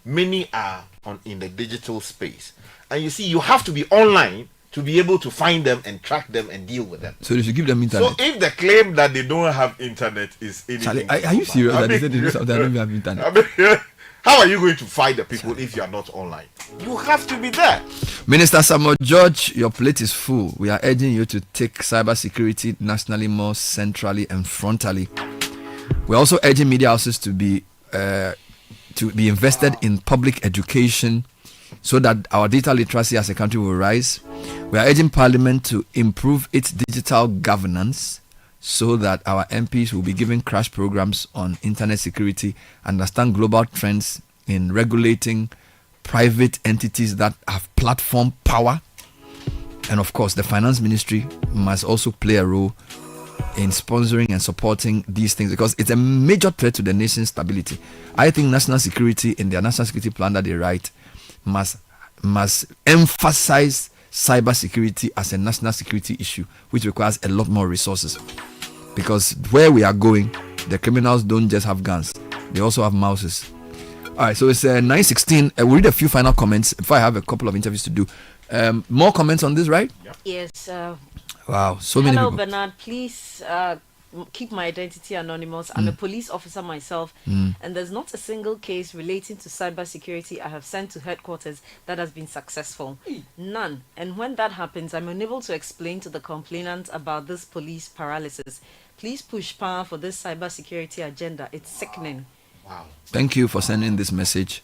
Many are in the digital space, and you see, you have to be online to be able to find them and track them and deal with them. So they should give them internet. So if the claim that they don't have internet is Charlie, anything, are you serious I that they mean, said they do something and don't have internet? I mean, how are you going to fight the people if you are not online? You have to be there. Minister Samuel George, your plate is full. We are urging you to take cybersecurity nationally more centrally and frontally. We're also urging media houses to be invested in public education so that our digital literacy as a country will rise. We are urging Parliament to improve its digital governance so that our MPs will be given crash programs on internet security, understand global trends in regulating private entities that have platform power, And of course, the finance ministry must also play a role in sponsoring and supporting these things because it's a major threat to the nation's stability. I think national security in their national security plan that they write must emphasize cyber security as a national security issue, which requires a lot more resources. Because where we are going, the criminals don't just have guns, they also have mouses. All right, so it's 9:16. We'll read a few final comments before I have a couple of interviews to do. More comments on this, right? Yes. Wow, so many Hello, people. Bernard. Please keep my identity anonymous. I'm a police officer myself, and there's not a single case relating to cybersecurity I have sent to headquarters that has been successful. None. And when that happens, I'm unable to explain to the complainant about this police paralysis. Please push power for this cybersecurity agenda. It's sickening. Wow. Thank you for sending this message.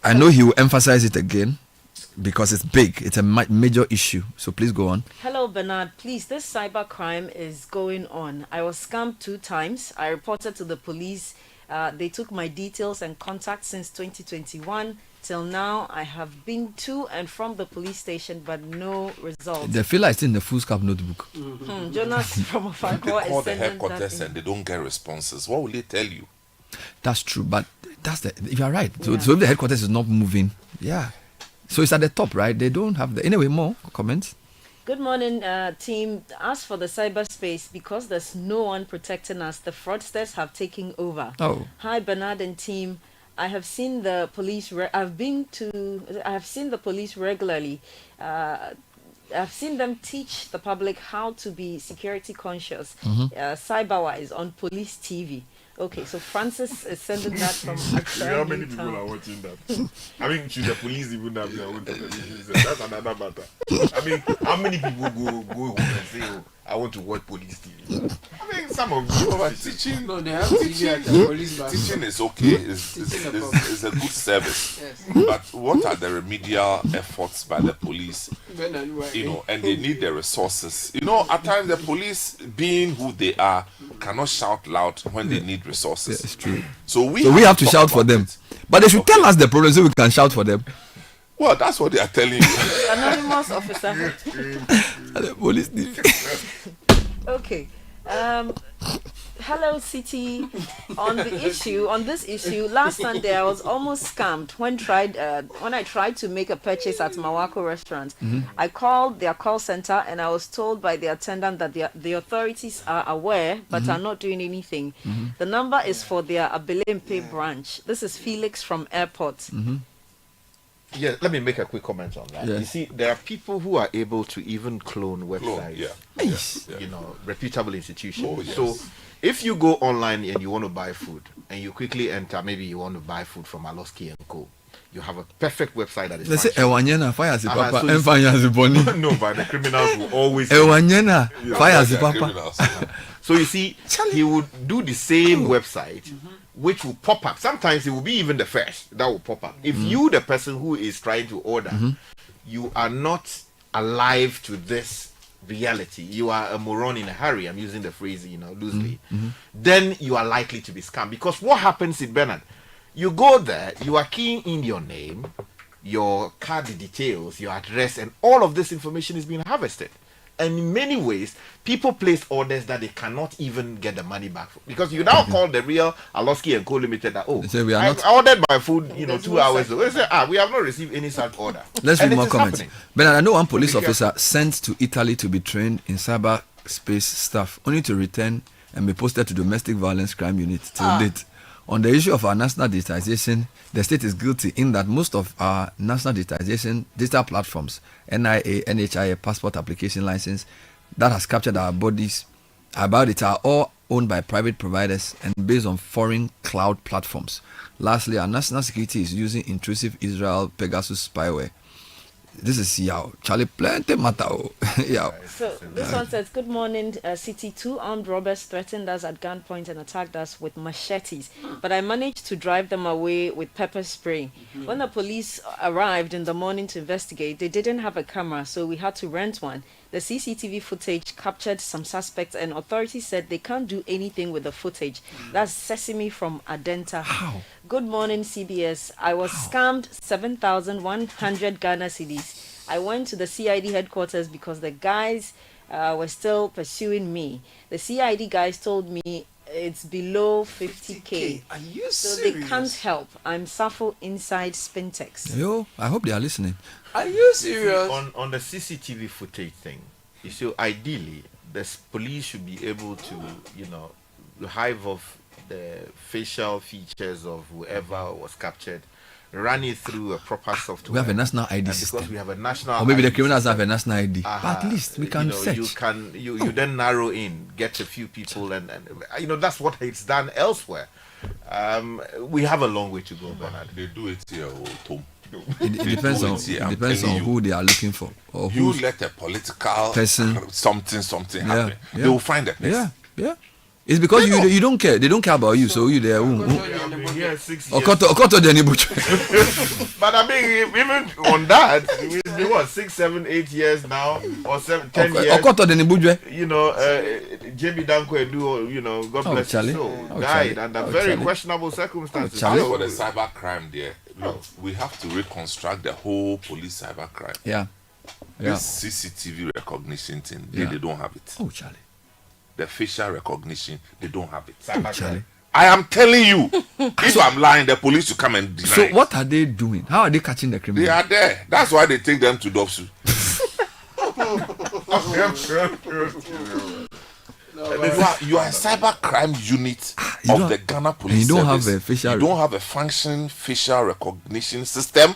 I know he will emphasize it again because it's big. It's a major issue. So please go on. Hello, Bernard. Please, this cyber crime is going on. I was scammed 2 times. I reported to the police. They took my details and contacts since 2021. Till now, I have been to and from the police station, but no result. The filler is in the foolscap notebook. Jonas from Ofakwa They call is the sending headquarters that and they don't get responses. What will they tell you? That's true, but you are right. So if the headquarters is not moving, yeah. So it's at the top, right? They don't have the anyway. More comments. Good morning, team. As for the cyberspace, because there's no one protecting us, the fraudsters have taken over. Oh. Hi, Bernard and team. I have seen the police. I have seen the police regularly. I've seen them teach the public how to be security conscious, cyber-wise, on police TV. Okay, so Francis is sending that from How many people are watching that? I mean, should the police even have their own television? That's another matter. I mean, how many people go home and say, "Oh, I want to watch police TV"? I mean, some of you teaching. No, they have TV at the police bar. Teaching is okay. It's a good service. Yes. But what are the remedial efforts by the police? And they need the resources. At times the police, being who they are, cannot shout loud when they need resources. It's true. So we have to shout for them. But they should tell us the problem so we can shout for them. Well, that's what they are telling you. Anonymous officer. The police. Okay. Hello, Citi. On this issue, last Sunday I was almost scammed when I tried to make a purchase at Mawako restaurant. I called their call center and I was told by the attendant that the authorities are aware but are not doing anything. The number is for their Abelempe branch. This is Felix from Airport. Yeah, let me make a quick comment on that. You see, there are people who are able to even clone websites. Reputable institutions. Oh, yes. So, if you go online and you want to buy food, and you quickly enter, maybe you want to buy food from Aloski and Co. You have a perfect website that is. Let's say Ewanyena fire as papa, so fire as boni. No, but the criminals will always. Ewanyena fire as papa. So you see, he would do the same website, which will pop up. Sometimes it will be even the first that will pop up. If you, the person who is trying to order, you are not alive to this reality, you are a moron in a hurry, I'm using the phrase loosely, then you are likely to be scammed. Because what happens in Bernard, you go there, you are keying in your name, your card details, your address, and all of this information is being harvested. And in many ways, people place orders that they cannot even get the money back for. Because you now call the real Aloski and Co. Limited that, I ordered my food 2 hours ago. They say, we have not received any such order. Let's read more comments. Happening. Bernard, I know one police officer sent to Italy to be trained in cyberspace stuff, only to return and be posted to domestic violence crime unit till date. On the issue of our national digitization, the state is guilty in that most of our national digitization digital platforms, NIA, NHIA, passport application license, that has captured our bodies, are all owned by private providers and based on foreign cloud platforms. Lastly, our national security is using intrusive Israel Pegasus spyware. This is Yao. Charlie, plenty matter. Yao. So this one says, good morning, Citi. 2 armed robbers threatened us at gunpoint and attacked us with machetes, but I managed to drive them away with pepper spray. When the police arrived in the morning to investigate, they didn't have a camera, so we had to rent one. The CCTV footage captured some suspects and authorities said they can't do anything with the footage. That's Sesame from Adenta. Good morning, CBS. I was scammed 7,100 Ghana cedis. I went to the CID headquarters because the guys were still pursuing me. The CID guys told me it's below 50K. Are you so serious? they can't help. I'm Safo inside Spintex. Yo, I hope they are listening. Are you serious? On the CCTV footage thing, you see, ideally, the police should be able to, hive off the facial features of whoever was captured, run it through a proper software. We have a national ID and system. because we have a national Or maybe the ID criminals system, have a national ID. But at least we can search. You then narrow in, get a few people, and that's what it's done elsewhere. We have a long way to go, Bernard. They do it here, Tom. It depends on who they are looking for, or you who let a political person something happen. Yeah. They will find a person. Yeah. It's because you don't care. They don't care about you, so you there. Here 6 years. Okoto the Nibuch. But I mean, even on that, it's been what 6, 7, 8 years now, or 7, 10 years. Okoto the Nibuch. JB Danko Edu, God bless his soul, died under very questionable circumstances. For the cyber crime there, look, we have to reconstruct the whole police cyber crime. Yeah. This CCTV recognition thing, they don't have it. Oh, Charlie. The facial recognition, they don't have it. Oh, Charlie. I am telling you, if I'm lying, the police will come and deny. So what are they doing? How are they catching the criminals? They are there. That's why they take them to Dopsu. You are a cyber crime unit of the Ghana Police you don't Service. have a facial. You don't have a functioning facial recognition system.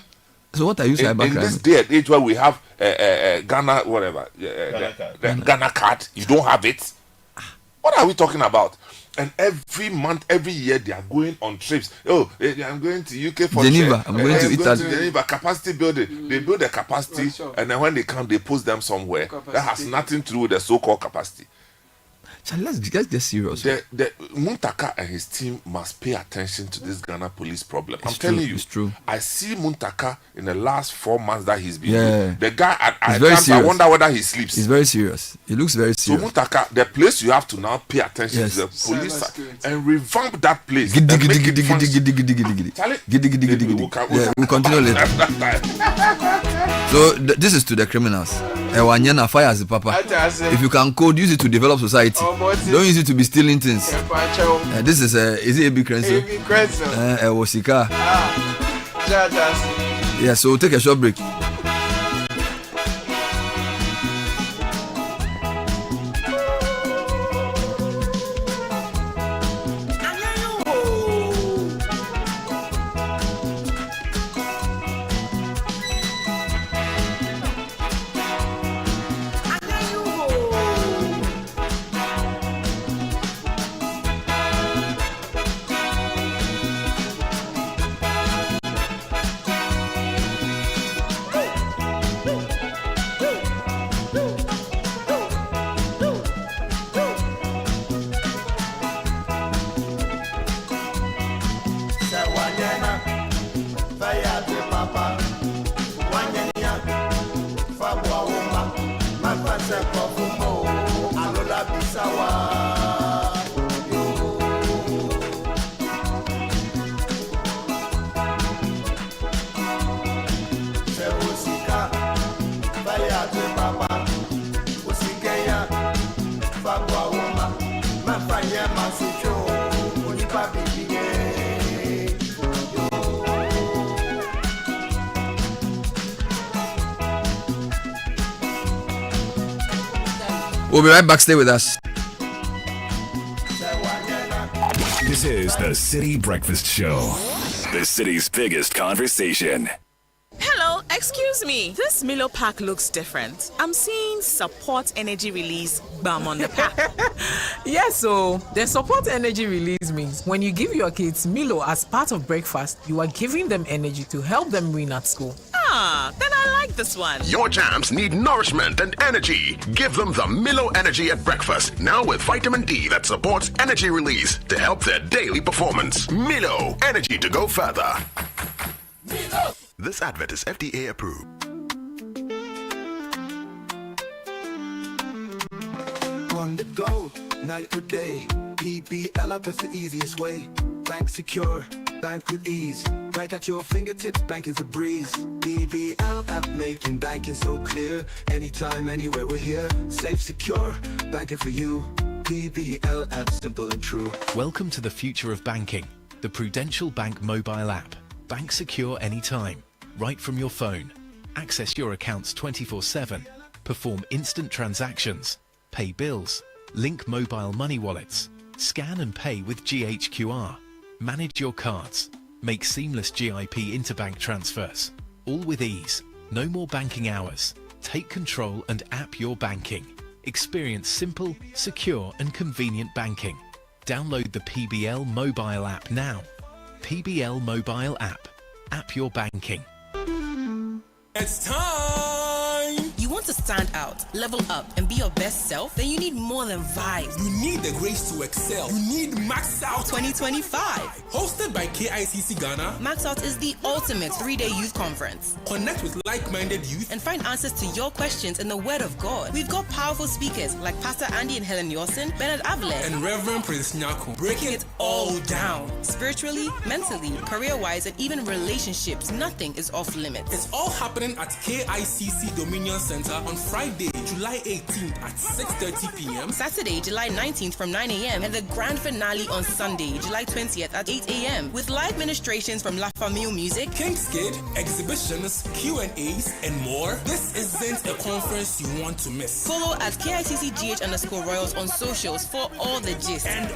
So what are you cyber crime? In this day and age where we have Ghana whatever, Ghana card, you don't have it. What are we talking about? And every month, every year, they are going on trips. Oh, I'm going to UK for Geneva. I'm going to Italy. Geneva, capacity building. They build the capacity, and then when they come, they post them somewhere. That has nothing to do with the so-called capacity. Charlie, let's get serious. The Muntaka and his team must pay attention to this Ghana police problem. I'm telling you, it's true. I see Muntaka in the last 4 months that he's been. Yeah. The guy, I wonder whether he sleeps. He's very serious. He looks very serious. So Muntaka, the place you have to now pay attention to the police and revamp that place. We'll continue later. So this is to the criminals. Fire as a papa. If you can code, use it to develop society. Don't use it to be stealing things. This is it a big crenzo? Wasika. Yeah, so we'll take a short break. We'll be right back. Stay with us. This is the City Breakfast Show, the city's biggest conversation. Hello, excuse me. This Milo pack looks different. I'm seeing support energy release BAM on the pack. Yes, so the support energy release means when you give your kids Milo as part of breakfast, you are giving them energy to help them win at school. Ah, then I like this one. Your champs need nourishment and energy. Give them the Milo Energy at breakfast, now with vitamin D that supports energy release to help their daily performance. Milo, energy to go further. Milo. This advert is FDA approved. On the go, night or day. PPL up is the easiest way. Bank secure, bank with ease. Right at your fingertips, bank is a breeze. BBL app making banking so clear. Anytime, anywhere, we're here. Safe, secure, banking for you. BBL app, simple and true. Welcome to the future of banking. The Prudential Bank mobile app. Bank secure anytime, right from your phone. Access your accounts 24/7. Perform instant transactions. Pay bills. Link mobile money wallets. Scan and pay with GHQR. Manage your cards. Make seamless GIP interbank transfers. All with ease. No more banking hours. Take control and app your banking. Experience simple, secure and convenient banking. Download the PBL mobile app now. PBL mobile app. App your banking. It's time! You want to stand out, level up, and be your best self? Then you need more than vibes. You need the grace to excel. You need Max Out 2025. Hosted by KICC Ghana, Max Out is the ultimate 3-day youth conference. Connect with like-minded youth and find answers to your questions in the Word of God. We've got powerful speakers like Pastor Andy and Helen Yorson, Bernard Avile, and Reverend Prince Nyako, breaking it all down. Spiritually, mentally, career-wise, and even relationships, nothing is off limits. It's all happening at KICC Dominion Center on Friday, July 18th at 6:30 p.m. Saturday, July 19th from 9 a.m. and the grand finale on Sunday, July 20th at 8 a.m. with live ministrations from La Famille Music, King's Kid, exhibitions, Q&As, and more. This isn't a conference you want to miss. Follow at KICCGH_Royals on socials for all the gist. And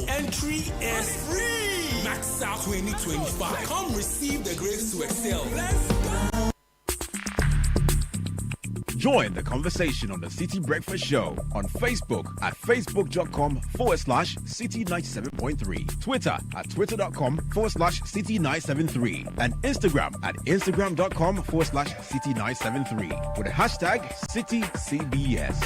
entry is free. Max Out 2025. Come receive the grace to excel. Let's go. Join the conversation on the Citi Breakfast Show on Facebook at facebook.com/Citi97.3, Twitter at twitter.com/Citi973, and Instagram at instagram.com/Citi973 with the hashtag CitiCBS.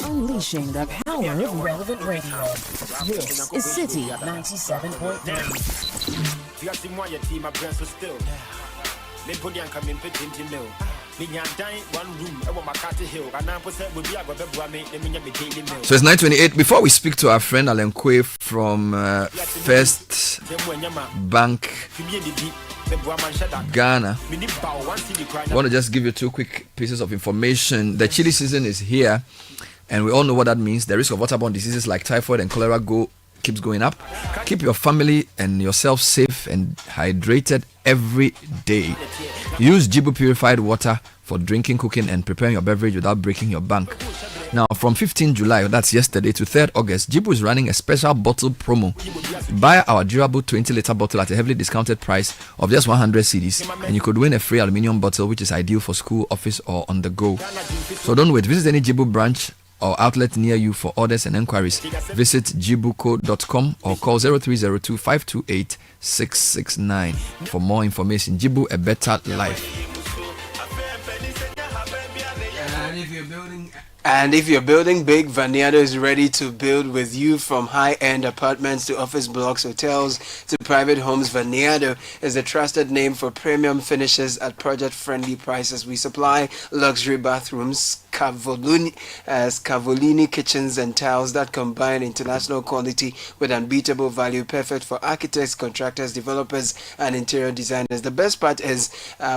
Unleashing the power of relevant radio. This is Citi 97.3. So it's 9:28. Before we speak to our friend Alan Kwe from First Bank Ghana, I want to just give you two quick pieces of information. The chilli season is here, and we all know what that means. The risk of waterborne diseases like typhoid and cholera keeps going up. Keep your family and yourself safe and hydrated every day. Use Jibu purified water for drinking, cooking, and preparing your beverage without breaking your bank. Now, from 15 July, that's yesterday, to 3rd August, Jibu is running a special bottle promo. Buy our durable 20-liter bottle at a heavily discounted price of just 100 cedis, and you could win a free aluminium bottle, which is ideal for school, office, or on the go. So don't wait. Visit any Jibu branch or outlet near you for orders and enquiries. Visit jibuco.com or call 0302 528 669 for more information. Jibu, a better life. And if you're building big, Vaneado is ready to build with you. From high-end apartments to office blocks, hotels to private homes. Vaneado is a trusted name for premium finishes at project-friendly prices. We supply luxury bathrooms, Scavolini kitchens and tiles that combine international quality with unbeatable value, perfect for architects, contractors, developers, and interior designers. The best part is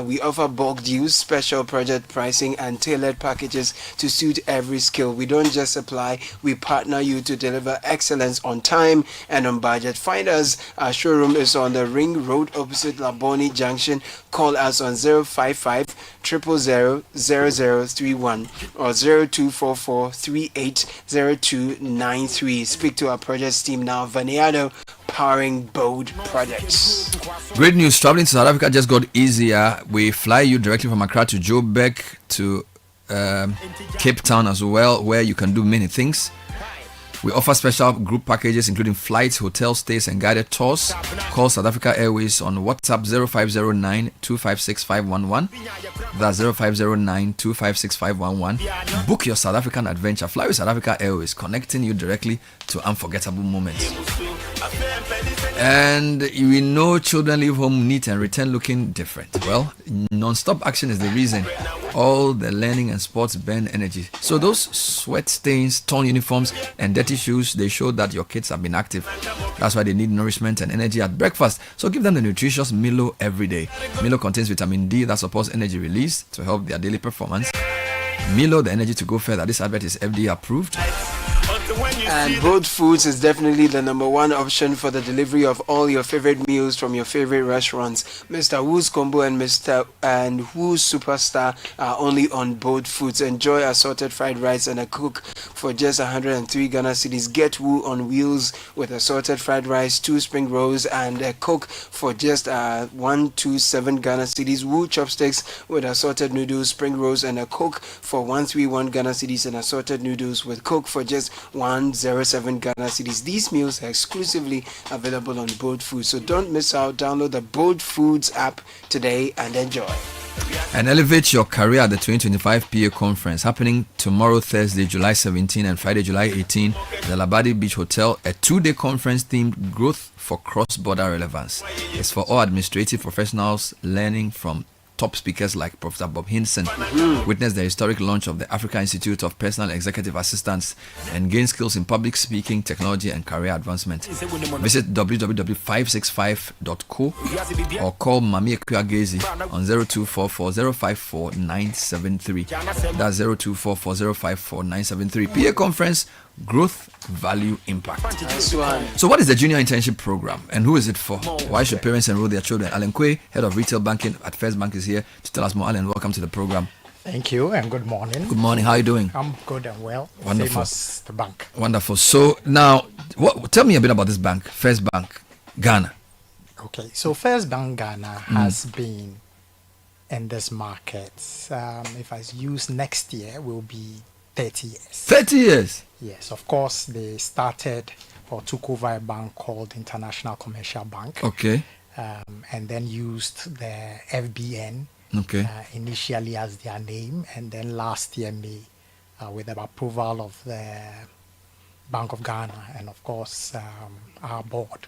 we offer bulk deals, special project pricing, and tailored packages to suit every skill. We don't just supply, we partner you to deliver excellence on time and on budget. Find us. Our showroom is on the Ring Road opposite Laboni Junction. Call us on 055 000 0031 or 0244 380293. Speak to our projects team now. Vaneado, powering bold projects. Great news. Traveling to South Africa just got easier. We fly you directly from Accra to Joburg to Cape Town as well, where you can do many things. We offer special group packages including flights, hotel stays, and guided tours. Call South Africa Airways on WhatsApp 0509 256 511. That's 0509 256 511. Book your South African adventure. Fly with South Africa Airways, connecting you directly to unforgettable moments. And we know children leave home neat and return looking different. Well, non-stop action is the reason. All the learning and sports burn energy. So those sweat stains, torn uniforms, and dirty shoes, they show that your kids have been active. That's why they need nourishment and energy at breakfast. So give them the nutritious Milo every day. Milo contains vitamin D that supports energy release to help their daily performance. Milo, the energy to go further. This advert is FDA approved. And Bold Foods is definitely the #1 option for the delivery of all your favorite meals from your favorite restaurants. Mr. Wu's Combo and Wu's Superstar are only on Bold Foods. Enjoy assorted fried rice and a Coke for just 103 Ghana cedis. Get Wu on wheels with assorted fried rice, 2 spring rolls, and a Coke for just 127 Ghana cedis. Wu chopsticks with assorted noodles, spring rolls, and a Coke for 131 Ghana cedis, and assorted noodles with Coke for just 107 Ghana cedis. These meals are exclusively available on Bold Foods, so don't miss out. Download the Bold Foods app today and enjoy. And elevate your career at the 2025 PA conference happening tomorrow, Thursday, July 17 and Friday, July 18, the Labadi Beach Hotel, a 2-day conference themed Growth for Cross-Border Relevance. It's for all administrative professionals learning from top speakers like Professor Bob Hinson. Witness the historic launch of the Africa Institute of Personal Executive Assistants and gain skills in public speaking, technology, and career advancement. Visit www.565.co or call Mami Ekuagezi on 0244054973. That's 0244054973. PA Conference, Growth, Value, Impact. So what is the Junior Internship Program and who is it for? Why should parents enroll their children? Alan Kwe, Head of Retail Banking at First Bank, is here to tell us more. Alan, welcome to the program. Thank you and good morning. Good morning. How are you doing? I'm good and well. Wonderful. Same as the bank. Wonderful. So now, tell me a bit about this bank, First Bank, Ghana. Okay, so First Bank Ghana has been in this market. If I use next year, will be 30 years. 30 years? Yes, of course, they started or took over a bank called International Commercial Bank. Okay. And then used the FBN initially as their name, and then last year May, with the approval of the Bank of Ghana and of course our board,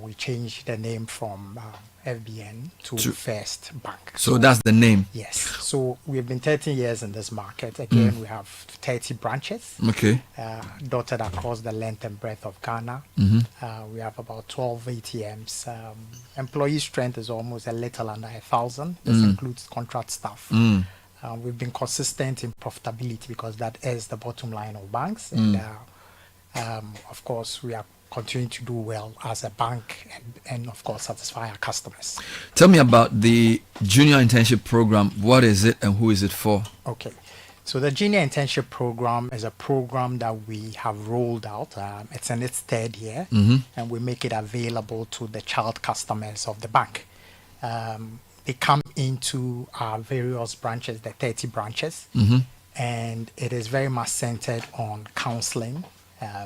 we changed the name from FBN to First Bank. So that's the name? Yes. So we've been 13 years in this market. Again, we have 30 branches dotted across the length and breadth of Ghana. We have about 12 ATMs. Employee strength is almost a little under 1,000. This includes contract staff. We've been consistent in profitability because that is the bottom line of banks. And of course, we are continuing to do well as a bank and of course satisfy our customers. Tell me about the Junior Internship Program. What is it and who is it for? Okay, so the Junior Internship Program is a program that we have rolled out. It's in its 3rd year, and we make it available to the child customers of the bank. They come into our various branches, the 30 branches, and it is very much centered on counseling,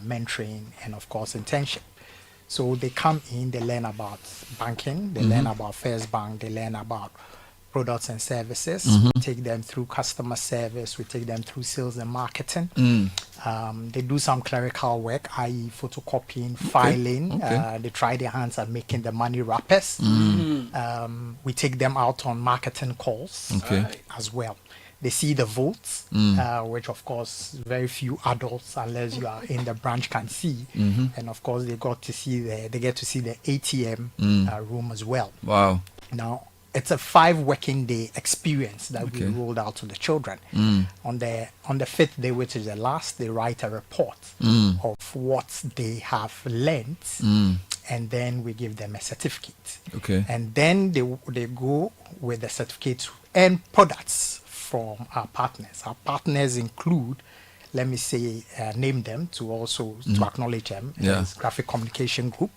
mentoring, and of course internship. So they come in, they learn about banking, they learn about First Bank, they learn about products and services. We take them through customer service, we take them through sales and marketing. They do some clerical work, i.e. photocopying, filing. They try their hands at making the money wrappers. We take them out on marketing calls as well. They see the votes, which of course very few adults, unless you are in the branch, can see. And of course they get to see the ATM room as well. Wow! Now it's a 5 working day experience that we rolled out to the children. On the 5th day, which is the last, they write a report of what they have learned, and then we give them a certificate. And then they go with the certificate and products from our partners. Our partners include, let me say, name them to acknowledge them. It's Graphic Communication Group.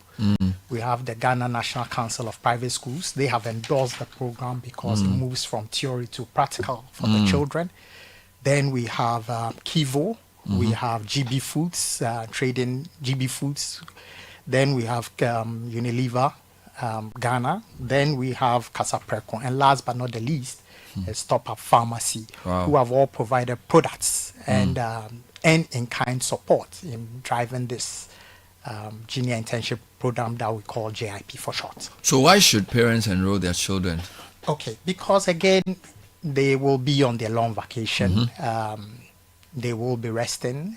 We have the Ghana National Council of Private Schools. They have endorsed the program because it moves from theory to practical for the children. Then we have Kivo. We have GB Foods, trading GB Foods. Then we have Unilever, Ghana. Then we have Casapreco. And last but not the least, is Top Up Pharmacy, who have all provided products and in-kind support in driving this junior internship program that we call JIP for short. So why should parents enroll their children? Okay, because again, they will be on their long vacation. Mm-hmm. They will be resting.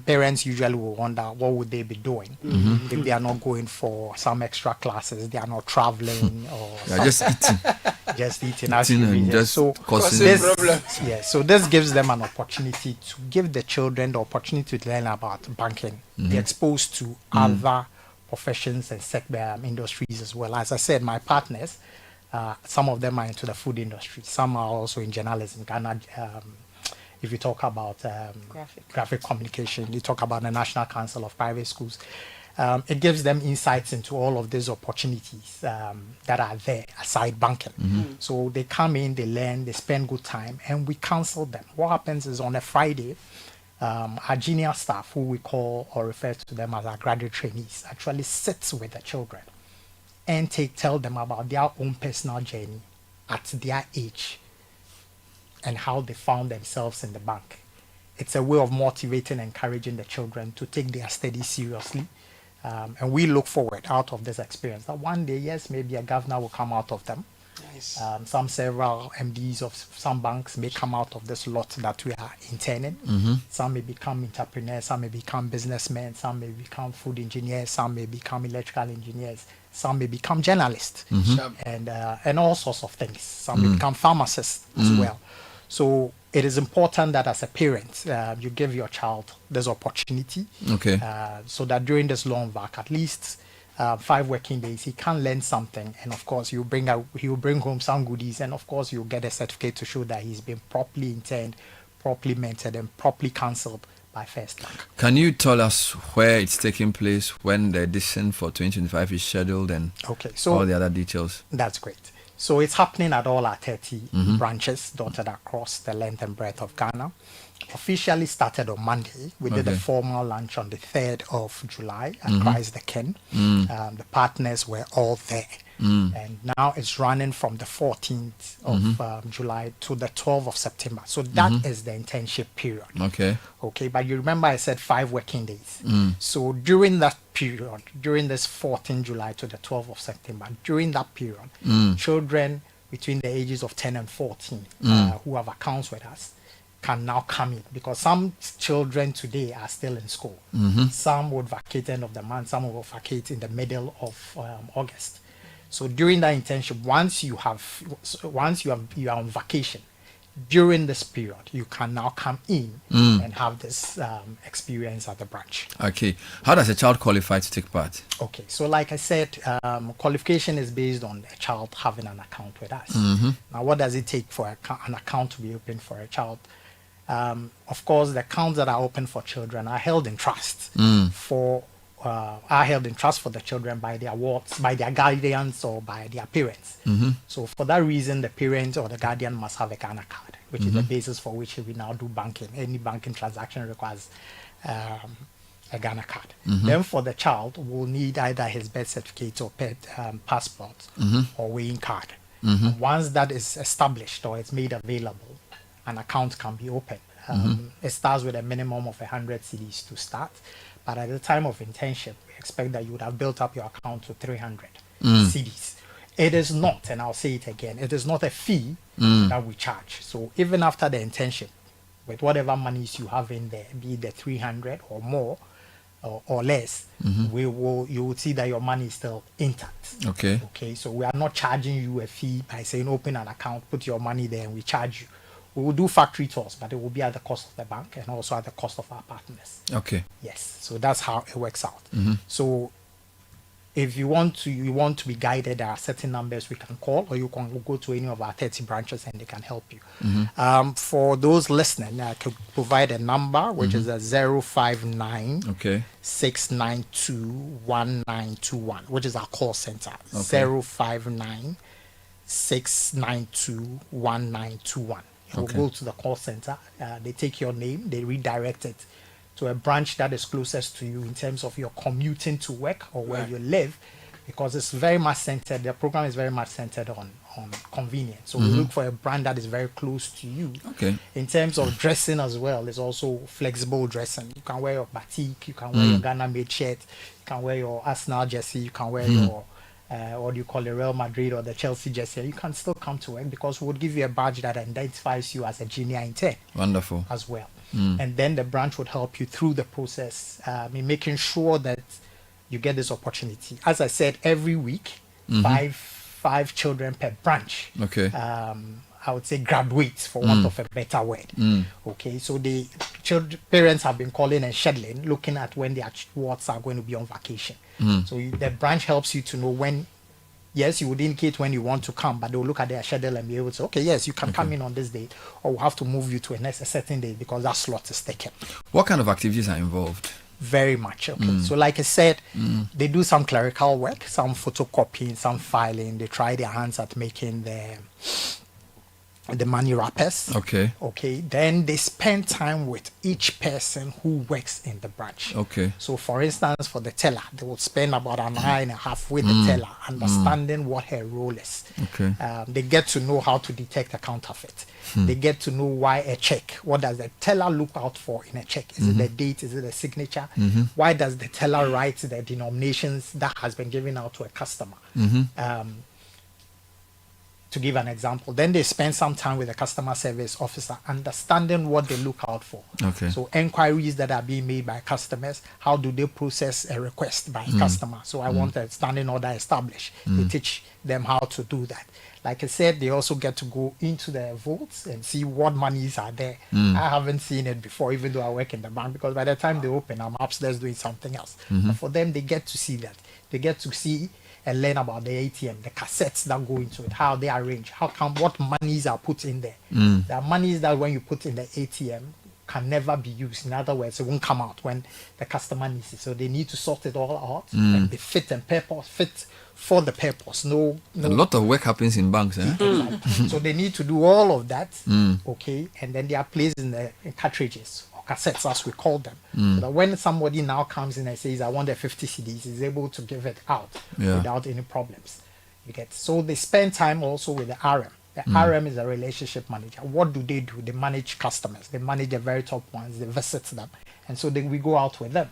Parents usually will wonder what would they be doing if they are not going for some extra classes, they are not traveling, or just eating. Just eating, And just so this gives them an opportunity to give the children the opportunity to learn about banking, be exposed to other professions and industries as well. As I said, my partners, some of them are into the food industry, some are also in journalism. Ghana, if you talk about graphic communication, you talk about the National Council of Private Schools. It gives them insights into all of these opportunities that are there aside banking. So they come in, they learn, they spend good time, and we counsel them. What happens is on a Friday, our junior staff, who we call or refer to them as our graduate trainees, actually sits with the children and tell them about their own personal journey at their age and how they found themselves in the bank. It's a way of motivating and encouraging the children to take their studies seriously. And we look forward out of this experience that one day, yes, maybe a governor will come out of them. Nice. Several MDs of some banks may come out of this lot that we are interning. Some may become entrepreneurs, some may become businessmen, some may become food engineers, some may become electrical engineers, some may become journalists, and all sorts of things. Some may become pharmacists as well. So it is important that as a parent, you give your child this opportunity, so that during this long vac, at least 5 working days, he can learn something, and of course he will bring home some goodies, and of course you'll get a certificate to show that he's been properly interned, properly mentored, and properly counseled by First Bank. Can you tell us where it's taking place, when the edition for 2025 is scheduled, and all the other details? That's great. So it's happening at all our 30 branches dotted across the length and breadth of Ghana. Officially started on Monday. We did a formal launch on the 3rd of July at Christ the King. The partners were all there. And now it's running from the 14th of July to the 12th of September. So that is the internship period. Okay, but you remember I said 5 working days. So during that period, during this 14th July to the 12th of September, during that period, children between the ages of 10 and 14 who have accounts with us can now come in, because some children today are still in school. Some would vacate end of the month, some will vacate in the middle of August. So during that internship, once you are on vacation, during this period, you can now come in and have this experience at the branch. Okay. How does a child qualify to take part? Okay. So like I said, qualification is based on a child having an account with us. Now, what does it take for an account to be opened for a child? Of course, the accounts that are open for children are held in trust for the children by their wards, by their guardians, or by their parents. So for that reason, the parent or the guardian must have a Ghana card, which is the basis for which we now do banking. Any banking transaction requires a Ghana card. Then for the child, we'll need either his birth certificate or passport or weighing card. Once that is established or it's made available, an account can be opened. It starts with a minimum of 100 cedis to start. But at the time of internship, we expect that you would have built up your account to 300 cedis. It is not, and I'll say it again, it is not a fee that we charge. So even after the internship, with whatever monies you have in there, be it the 300 or more or less, you will see that your money is still intact. Okay. So we are not charging you a fee by saying open an account, put your money there, and we charge you. We will do factory tours, but it will be at the cost of the bank and also at the cost of our partners. Yes, so that's how it works out. So if you want to be guided, there are certain numbers we can call, or you can go to any of our 30 branches and they can help you. For those listening, I could provide a number, which is a 059 692 1921, which is our call center. 059 692 1921. You go to the call center, they take your name, they redirect it to a branch that is closest to you in terms of your commuting to work or where you live, because it's very much centered, the program is very much centered on convenience. So we look for a brand that is very close to you. In terms of dressing as well, there's also flexible dressing. You can wear your batik, you can wear your Ghana made shirt, you can wear your Arsenal jersey, you can wear your what do you call it, Real Madrid or the Chelsea jersey, you can still come to work because we'll give you a badge that identifies you as a junior intern. Wonderful. As well. And then the branch would help you through the process in making sure that you get this opportunity. As I said, every week, five children per branch. Okay. I would say graduates, for want of a better word. Okay, so the parents have been calling and scheduling, looking at when their wards are going to be on vacation. So the branch helps you to know when. Yes, you would indicate when you want to come, but they'll look at their schedule and be able to say, okay, yes, you can come in on this date, or we'll have to move you to a certain day because that slot is taken. What kind of activities are involved? Very much. Okay. So like I said, they do some clerical work, some photocopying, some filing. They try their hands at making the money wrappers. Okay. Okay. Then they spend time with each person who works in the branch. Okay. So for instance, for the teller, they will spend about an hour and a half with the teller, understanding what her role is. Okay. They get to know how to detect a counterfeit. They get to know why a check. What does the teller look out for in a check? Is it the date? Is it the signature? Why does the teller write the denominations that has been given out to a customer? To give an example, then they spend some time with the customer service officer, understanding what they look out for. Okay. So inquiries that are being made by customers, how do they process a request by a customer? So I want a standing order established. They teach them how to do that. Like I said, they also get to go into the vaults and see what monies are there. I haven't seen it before, even though I work in the bank, because by the time they open, I'm upstairs doing something else. But for them, they get to see that. They get to see and learn about the ATM, the cassettes that go into it, how they arrange, what monies are put in there. There are monies that when you put in the ATM can never be used. In other words, it won't come out when the customer needs it. So they need to sort it all out and be fit for the purpose. No. A lot of work happens in banks, eh? So they need to do all of that, okay, and then they are placed in cartridges or cassettes, as we call them. So that when somebody now comes in and says, I want a 50 CDs, he's able to give it out without any problems. So they spend time also with the RM. The RM is a relationship manager. What do? They manage customers. They manage the very top ones. They visit them, and so we go out with them.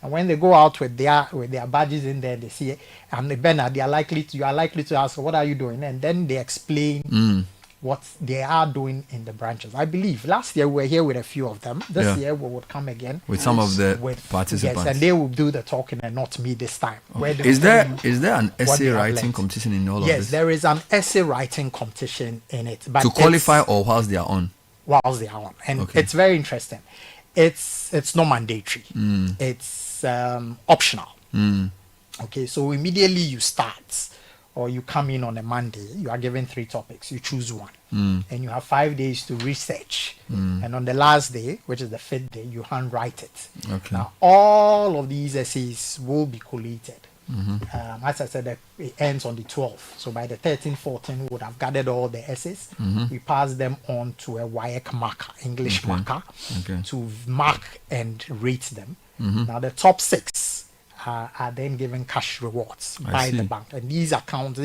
And when they go out with their badges in there, they see, Bernard, you are likely to ask, what are you doing? And then they explain what they are doing in the branches. I believe last year we were here with a few of them. This year we would come again with some of the participants. Yes, and they will do the talking and not me this time. Okay. Is there an essay writing competition in all of this? Yes, there is an essay writing competition in it. But to qualify or whilst they are on? Whilst they are on. And it's very interesting. It's not mandatory. It's optional. Okay, so immediately you start, or you come in on a Monday, you are given 3 topics. You choose one, and you have 5 days to research. And on the last day, which is the 5th day, you handwrite it. Okay. Now, all of these essays will be collated. As I said, it ends on the 12th. So by the 13th, 14th, we would have gathered all the essays. We pass them on to a WAEC marker, English marker, to mark and rate them. Now, the top 6 are then given cash rewards by the bank. And these accounts,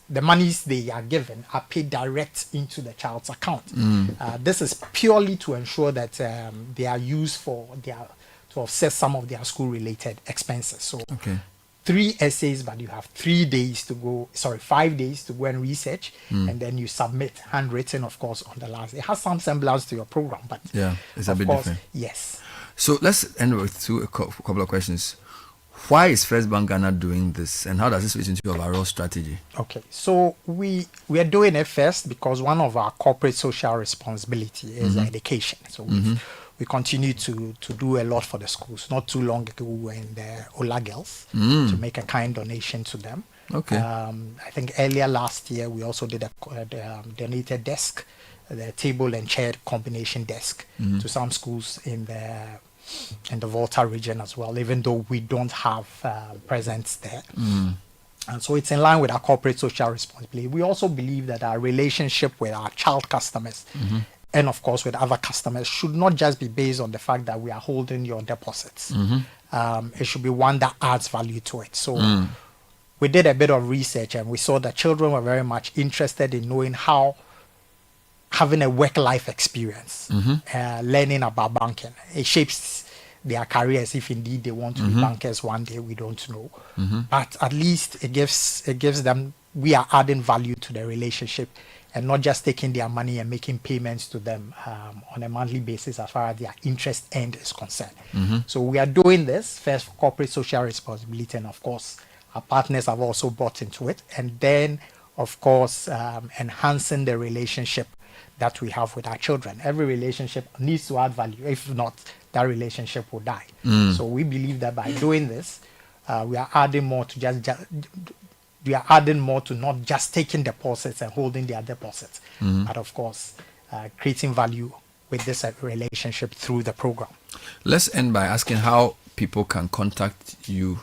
the monies they are given are paid direct into the child's account. This is purely to ensure that they are used to offset some of their school-related expenses. So 3 essays, but you have 5 days to go and research, and then you submit handwritten, of course, on the last. It has some semblance to your program, but it's a bit different. Yes. So let's end with a couple of questions. Why is First Bank Ghana doing this, and how does this fit into your overall strategy? Okay, so we are doing it first because one of our corporate social responsibility is education. So we continue to do a lot for the schools. Not too long ago, we were in the Ola Girls to make a kind donation to them. Okay. I think earlier last year we also did a donated desk, the table and chair combination desk to some schools in the Volta region as well, even though we don't have presence there. And so it's in line with our corporate social responsibility. We also believe that our relationship with our child customers and of course with other customers should not just be based on the fact that we are holding your deposits. It should be one that adds value to it. So we did a bit of research and we saw that children were very much interested in knowing how having a work-life experience, learning about banking. It shapes their careers if indeed they want to be bankers one day. We don't know, but at least it gives them, we are adding value to the relationship and not just taking their money and making payments to them on a monthly basis as far as their interest end is concerned. So we are doing this first for corporate social responsibility, and of course our partners have also bought into it, and then of course enhancing the relationship that we have with our children. Every relationship needs to add value. If not, that relationship will die. So we believe that by doing this, we are adding more to we are adding more to not just taking deposits and holding their deposits, but of course creating value with this relationship through the program. Let's end by asking how people can contact you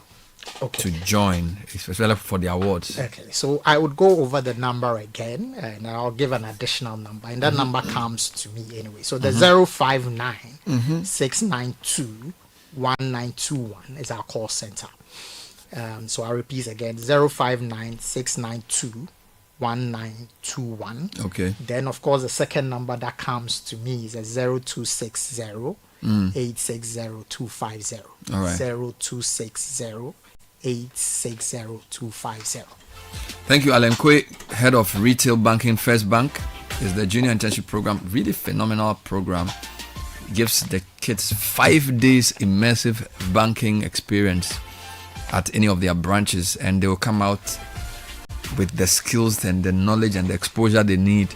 to join, especially for the awards. Okay, so I would go over the number again, and I'll give an additional number, and that number comes to me anyway. So the 059 692 1921 is our call center. So I repeat again, 059 692 1921. Okay. Then of course the second number that comes to me is a 0260 860 250. All right. 0260 860 250. Thank you, Alan Kwe, Head of Retail Banking, First Bank. Is the junior internship program, really phenomenal program. Gives the kids 5 days immersive banking experience at any of their branches, and they will come out with the skills and the knowledge and the exposure they need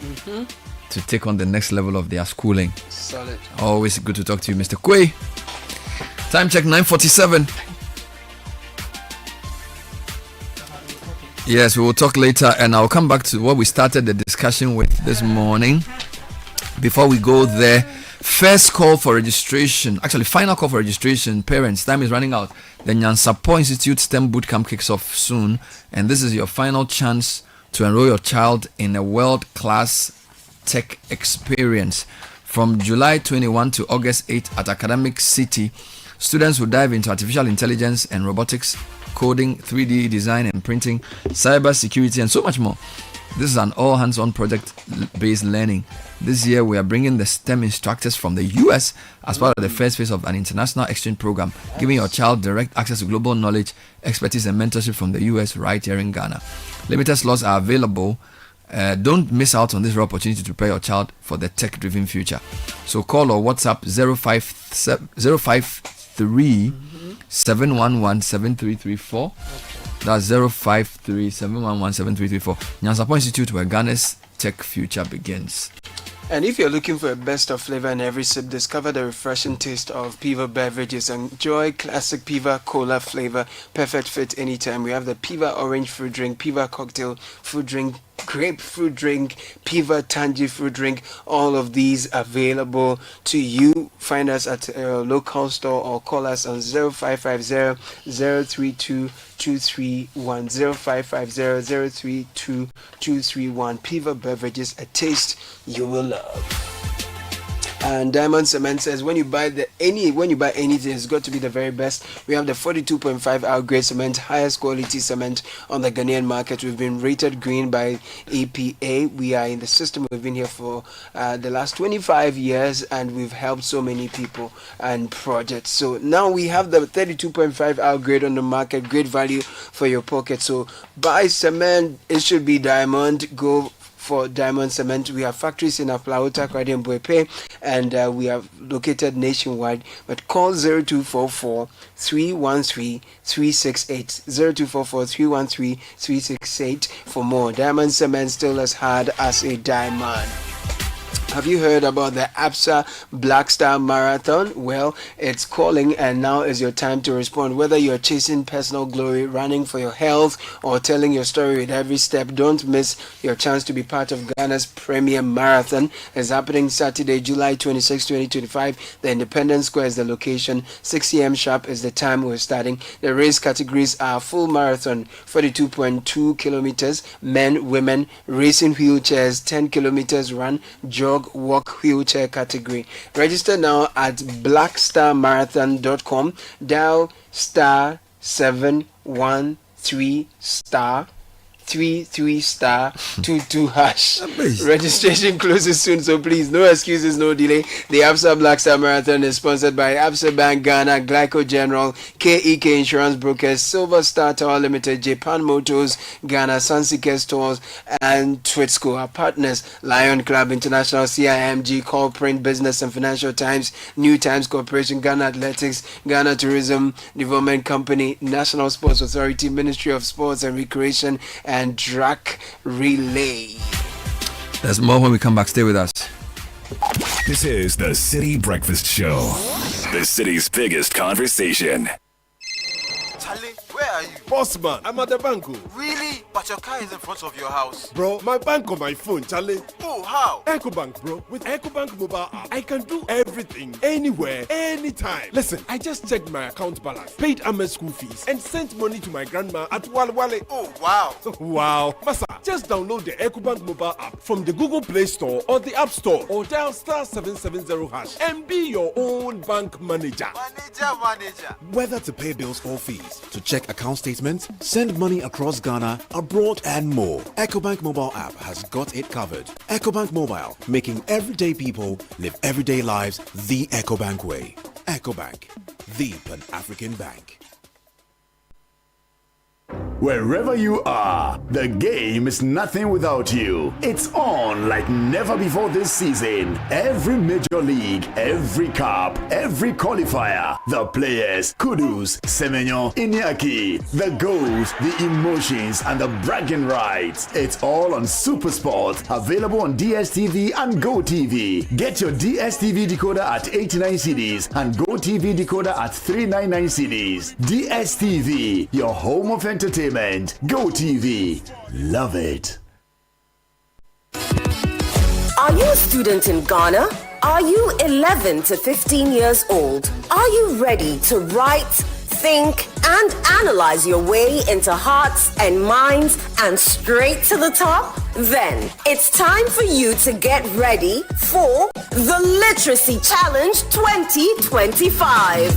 to take on the next level of their schooling. Solid. Always good to talk to you, Mr. Kwe. Time check 9:47. Yes, we will talk later, and I'll come back to what we started the discussion with this morning. Before we go there, first call for registration, actually final call for registration, parents, time is running out. The Nyansapo Institute STEM Bootcamp kicks off soon, and this is your final chance to enroll your child in a world-class tech experience. From July 21 to August 8 at Academic Citi, students will dive into artificial intelligence and robotics, coding, 3D design and printing, cyber security, and so much more. This is an all hands-on project-based learning. This year, we are bringing the STEM instructors from the US as part of the first phase of an international exchange program, giving your child direct access to global knowledge, expertise, and mentorship from the US right here in Ghana. Limited slots are available. Don't miss out on this rare opportunity to prepare your child for the tech-driven future. So call or WhatsApp 053 711 7334. That's 053 711 7334. Nyansapo Institute, where Ghana's tech future begins. And if you're looking for a best of flavor in every sip, discover the refreshing taste of Piva beverages. Enjoy classic Piva cola flavor, perfect fit anytime. We have the Piva orange fruit drink, Piva cocktail fruit drink, grape fruit drink, Piva tangy fruit drink. All of these available to you. Find us at a local store or call us on 0550 032 231 0550 032 231. Piva beverages, a taste you will love. And Diamond Cement says when you buy anything, it's got to be the very best. We have the 42.5 hour grade cement, highest quality cement on the Ghanaian market. We've been rated green by EPA. We are in the system. We've been here for the last 25 years, and we've helped so many people and projects. So now we have the 32.5 hour grade on the market. Great value for your pocket. So buy cement. It should be Diamond. Go for Diamond Cement. We have factories in Aplauta, Kwadi, and Boepe, and we are located nationwide. But call 0244 313 368 0244 313 368 for more. Diamond Cement, still as hard as a diamond. Have you heard about the APSA Black Star Marathon? Well, it's calling, and now is your time to respond. Whether you're chasing personal glory, running for your health, or telling your story with every step, don't miss your chance to be part of Ghana's premier marathon. It's happening Saturday, July 26, 2025. The Independence Square is the location. 6 a.m. sharp is the time we're starting. The race categories are full marathon, 42.2 kilometers, men, women, racing wheelchairs, 10 kilometers run, jog, walk, wheelchair category. Register now at blackstarmarathon.com. Dial *713 *22#. Registration closes soon, so please, no excuses, no delay. The Absa Black Star Marathon is sponsored by Absa Bank Ghana, Glyco General, KEK Insurance Brokers, Silver Star Tower Limited, Japan Motors Ghana, Sunsika Stores, and Twitsco. Our partners, Lion Club International, CIMG, Call Print, Business and Financial Times, New Times Corporation, Ghana Athletics, Ghana Tourism Development Company, National Sports Authority, Ministry of Sports and Recreation, and Track Relay. There's more when we come back. Stay with us. This is the City Breakfast Show, the city's biggest conversation. Charlie, where are you? Boss man, I'm at the bank. Really? But your car is in front of your house. Bro, my bank on my phone, Charlie. Oh, how? EcoBank, bro. With EcoBank mobile app, I can do everything, anywhere, anytime. Listen, I just checked my account balance, paid Ahmed's school fees, and sent money to my grandma at Walwale. Oh, wow. Wow. Masa, just download the EcoBank mobile app from the Google Play Store or the App Store, or dial *770# and be your own bank manager. Manager. Whether to pay bills or fees, to check account statements, send money across Ghana, abroad, and more, EcoBank mobile app has got it covered. EcoBank Mobile, making everyday people live everyday lives the EcoBank way. EcoBank, the Pan-African bank. Wherever you are, the game is nothing without you. It's on like never before this season. Every major league, every cup, every qualifier, the players, Kudus, Semenyo, Iñaki, the goals, the emotions, and the bragging rights. It's all on SuperSport, available on DSTV and GoTV. Get your DSTV decoder at 89 cedis and GoTV decoder at 399 cedis. DSTV, your home of entertainment. GoTV, love it. Are you a student in Ghana? Are you 11 to 15 years old? Are you ready to write, think, and analyze your way into hearts and minds and straight to the top? Then it's time for you to get ready for the Literacy Challenge 2025.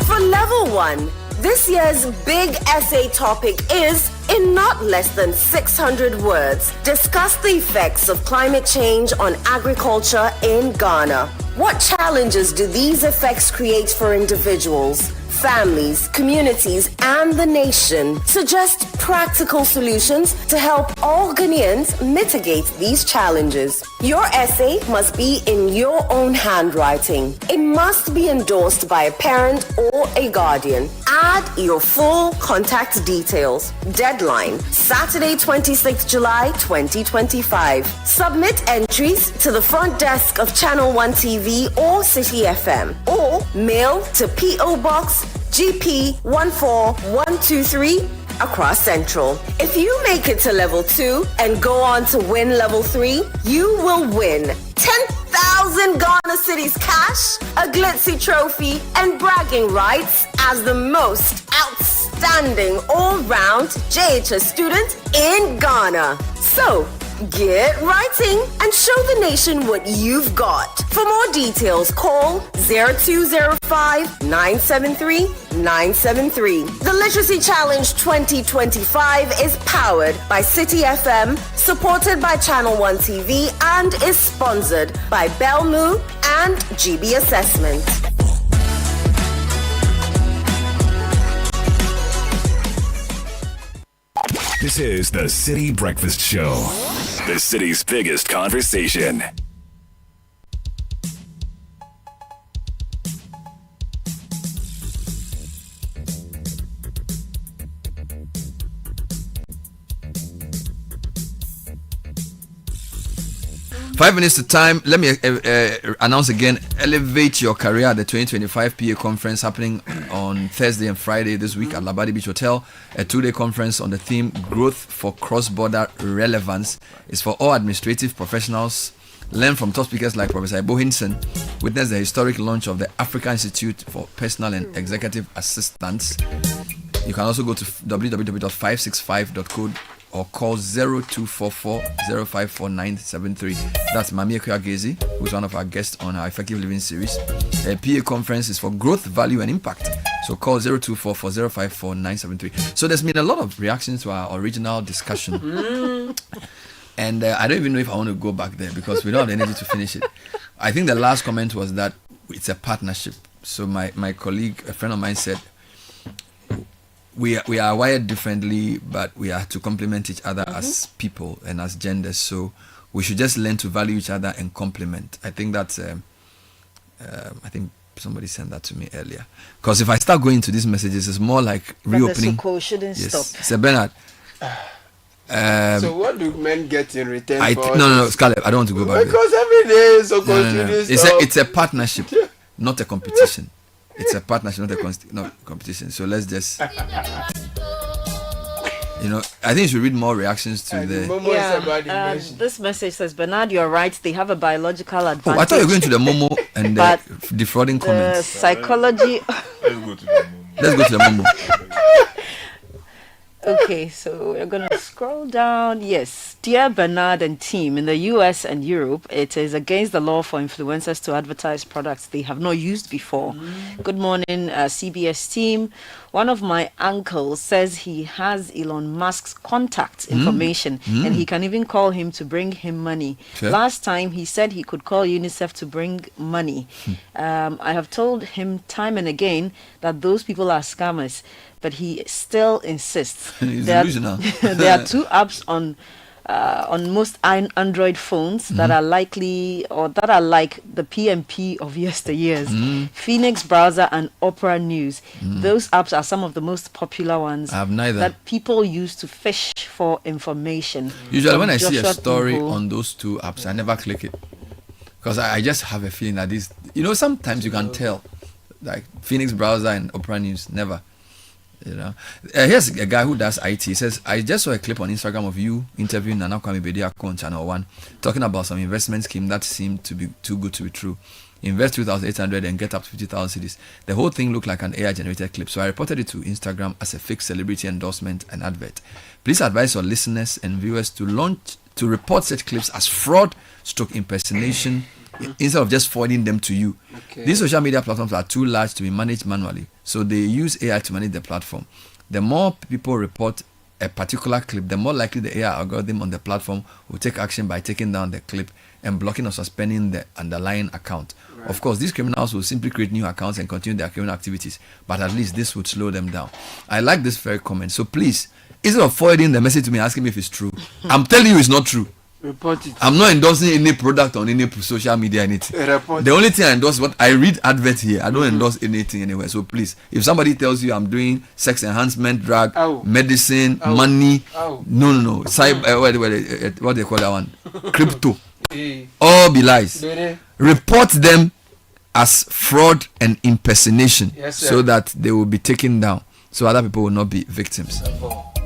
For level 1, this year's big essay topic is, in not less than 600 words, discuss the effects of climate change on agriculture in Ghana. What challenges do these effects create for individuals, families, communities, and the nation? Suggest practical solutions to help all Ghanaians mitigate these challenges. Your essay must be in your own handwriting. It must be endorsed by a parent or a guardian. Add your full contact details. Deadline, Saturday, 26th July 2025. Submit entries to the front desk of Channel 1 TV or City FM, or mail to P.O. Box GP 14123 across Central. If you make it to level 2 and go on to win level 3, you will win 10,000 Ghana cedis cash, a glitzy trophy, and bragging rights as the most outstanding all-round JHS student in Ghana. So, get writing and show the nation what you've got. For more details, call 0205-973-973. The Literacy Challenge 2025 is powered by Citi FM, supported by Channel 1 TV, and is sponsored by Belmu and GB Assessment. This is the City Breakfast Show, the city's biggest conversation. 5 minutes to time. Let me announce again. Elevate your career at the 2025 PA conference happening on Thursday and Friday this week at Labadi Beach Hotel. A 2-day conference on the theme Growth for Cross-Border Relevance. Is for all administrative professionals. Learn from top speakers like Professor Ibo Hinson. Witness the historic launch of the Africa Institute for Personal and Executive Assistants. You can also go to www.565.co or call 0244-054973. That's Mami Ekuyagezi, who's one of our guests on our Effective Living series. A PA conference is for growth, value, and impact. So call 0244054973. So there's been a lot of reactions to our original discussion. And I don't even know if I want to go back there because we don't have the energy to finish it. I think the last comment was that it's a partnership. So my colleague, a friend of mine, said we are wired differently, but we are to complement each other as people and as genders. So we should just learn to value each other and complement. I think that's I think somebody sent that to me earlier. Because if I start going to these messages, it's more like reopening. The shouldn't stop. Sir Bernard. So what do men get in return for? No, Scarlett, I don't want to go back because every day It's a partnership, not a competition. It's a partnership, not a competition. So let's just, I think you should read more reactions to the. This message says, Bernard, you're right. They have a biological advantage. Oh, I thought you were going to the Momo and the defrauding comments. Psychology. Let's go to the Momo. Okay, so we're going to scroll down. Yes. Dear Bernard and team, in the US and Europe, it is against the law for influencers to advertise products they have not used before. Good morning, CBS team. One of my uncles says he has Elon Musk's contact information and he can even call him to bring him money. Sure. Last time he said he could call UNICEF to bring money. I have told him time and again that those people are scammers, but he still insists. There are 2 apps on most Android phones that are likely or that are like the PMP of yesteryears. Phoenix Browser and Opera News. Those apps are some of the most popular ones that people use to fish for information. Usually when I see a story on those 2 apps, I never click it because I just have a feeling that this, sometimes you can tell, like Phoenix Browser and Opera News, never. Here's a guy who does IT. He says, I just saw a clip on Instagram of you interviewing Nana Kwame Bediako on Channel 1 talking about some investment scheme that seemed to be too good to be true. Invest 2,800 and get up to 50,000 cedis. The whole thing looked like an AI generated clip, so I reported it to Instagram as a fake celebrity endorsement and advert. Please advise your listeners and viewers to report such clips as fraud / impersonation instead of just forwarding them to you. These social media platforms are too large to be managed manually, so they use AI to manage the platform. The more people report a particular clip, the more likely the AI algorithm on the platform will take action by taking down the clip and blocking or suspending the underlying account. Right. Of course, these criminals will simply create new accounts and continue their criminal activities, but at least this would slow them down. I like this very comment. So please, instead of forwarding the message to me asking me if it's true, I'm telling you it's not true. Report it. I'm not endorsing any product on any social media, anything. The only thing I endorse, what I read adverts here. I don't endorse anything anywhere. So please, if somebody tells you I'm doing sex enhancement drug, medicine, money, no. Cyber, what they call that one? Crypto. All be lies. Report them as fraud and impersonation, so that they will be taken down, so other people will not be victims.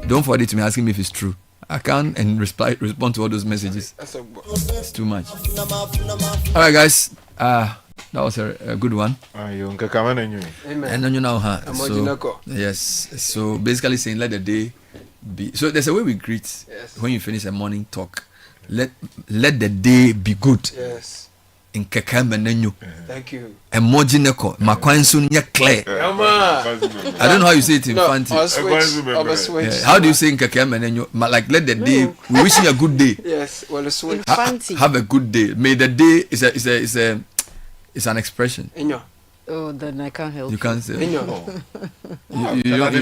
Don't forward it to me asking me if it's true. I can't respond to all those messages. It's too much. All right, guys. That was a good one. Yes. So basically saying let the day be. So there's a way we greet when you finish a morning talk. Let the day be good. Yes. In Kekamenenyo. Thank you. Emojineko. Makwansun nye clear. I don't know how you say it in Fanti. How do you say in Kekamenenyo? Like let the day. We wish you a good day. Yes. Well, a switch. Have a good day. May the day is an expression. Oh, then I can't help. You can't say. You don't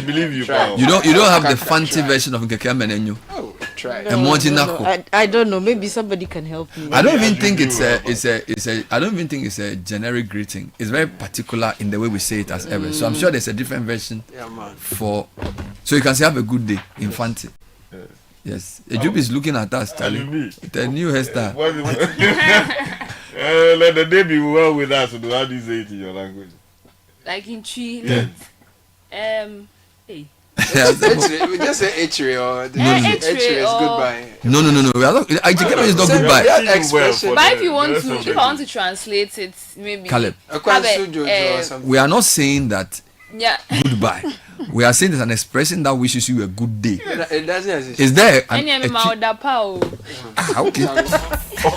believe you. You don't have the fancy version of Kekamenenyo. Oh, try. Emojinako. I don't know. Maybe somebody can help me. I don't even think it's a generic greeting. It's very particular in the way we say it as ever. So I'm sure there's a different version for. So you can say have a good day in Fanti. Yes. Ejub is looking at us, Charlie. The new hairstyle. Let the day be well with us. How do you say it in your language? Like in tree. Hey. We just say H-ray or H-ray is goodbye. No. We are not. I think it's not goodbye. But if I want to translate it, maybe. Caleb. Have we are not saying that. Yeah. Goodbye. We are saying it's an expression that wishes you a good day. It doesn't exist. Is there? Okay.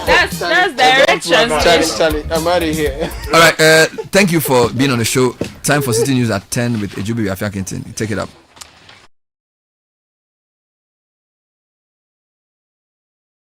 That's directions. Charlie, I'm out of here. All right. Thank you for being on the show. Time for City News at 10 with Ejubi Afiakintin. Take it up.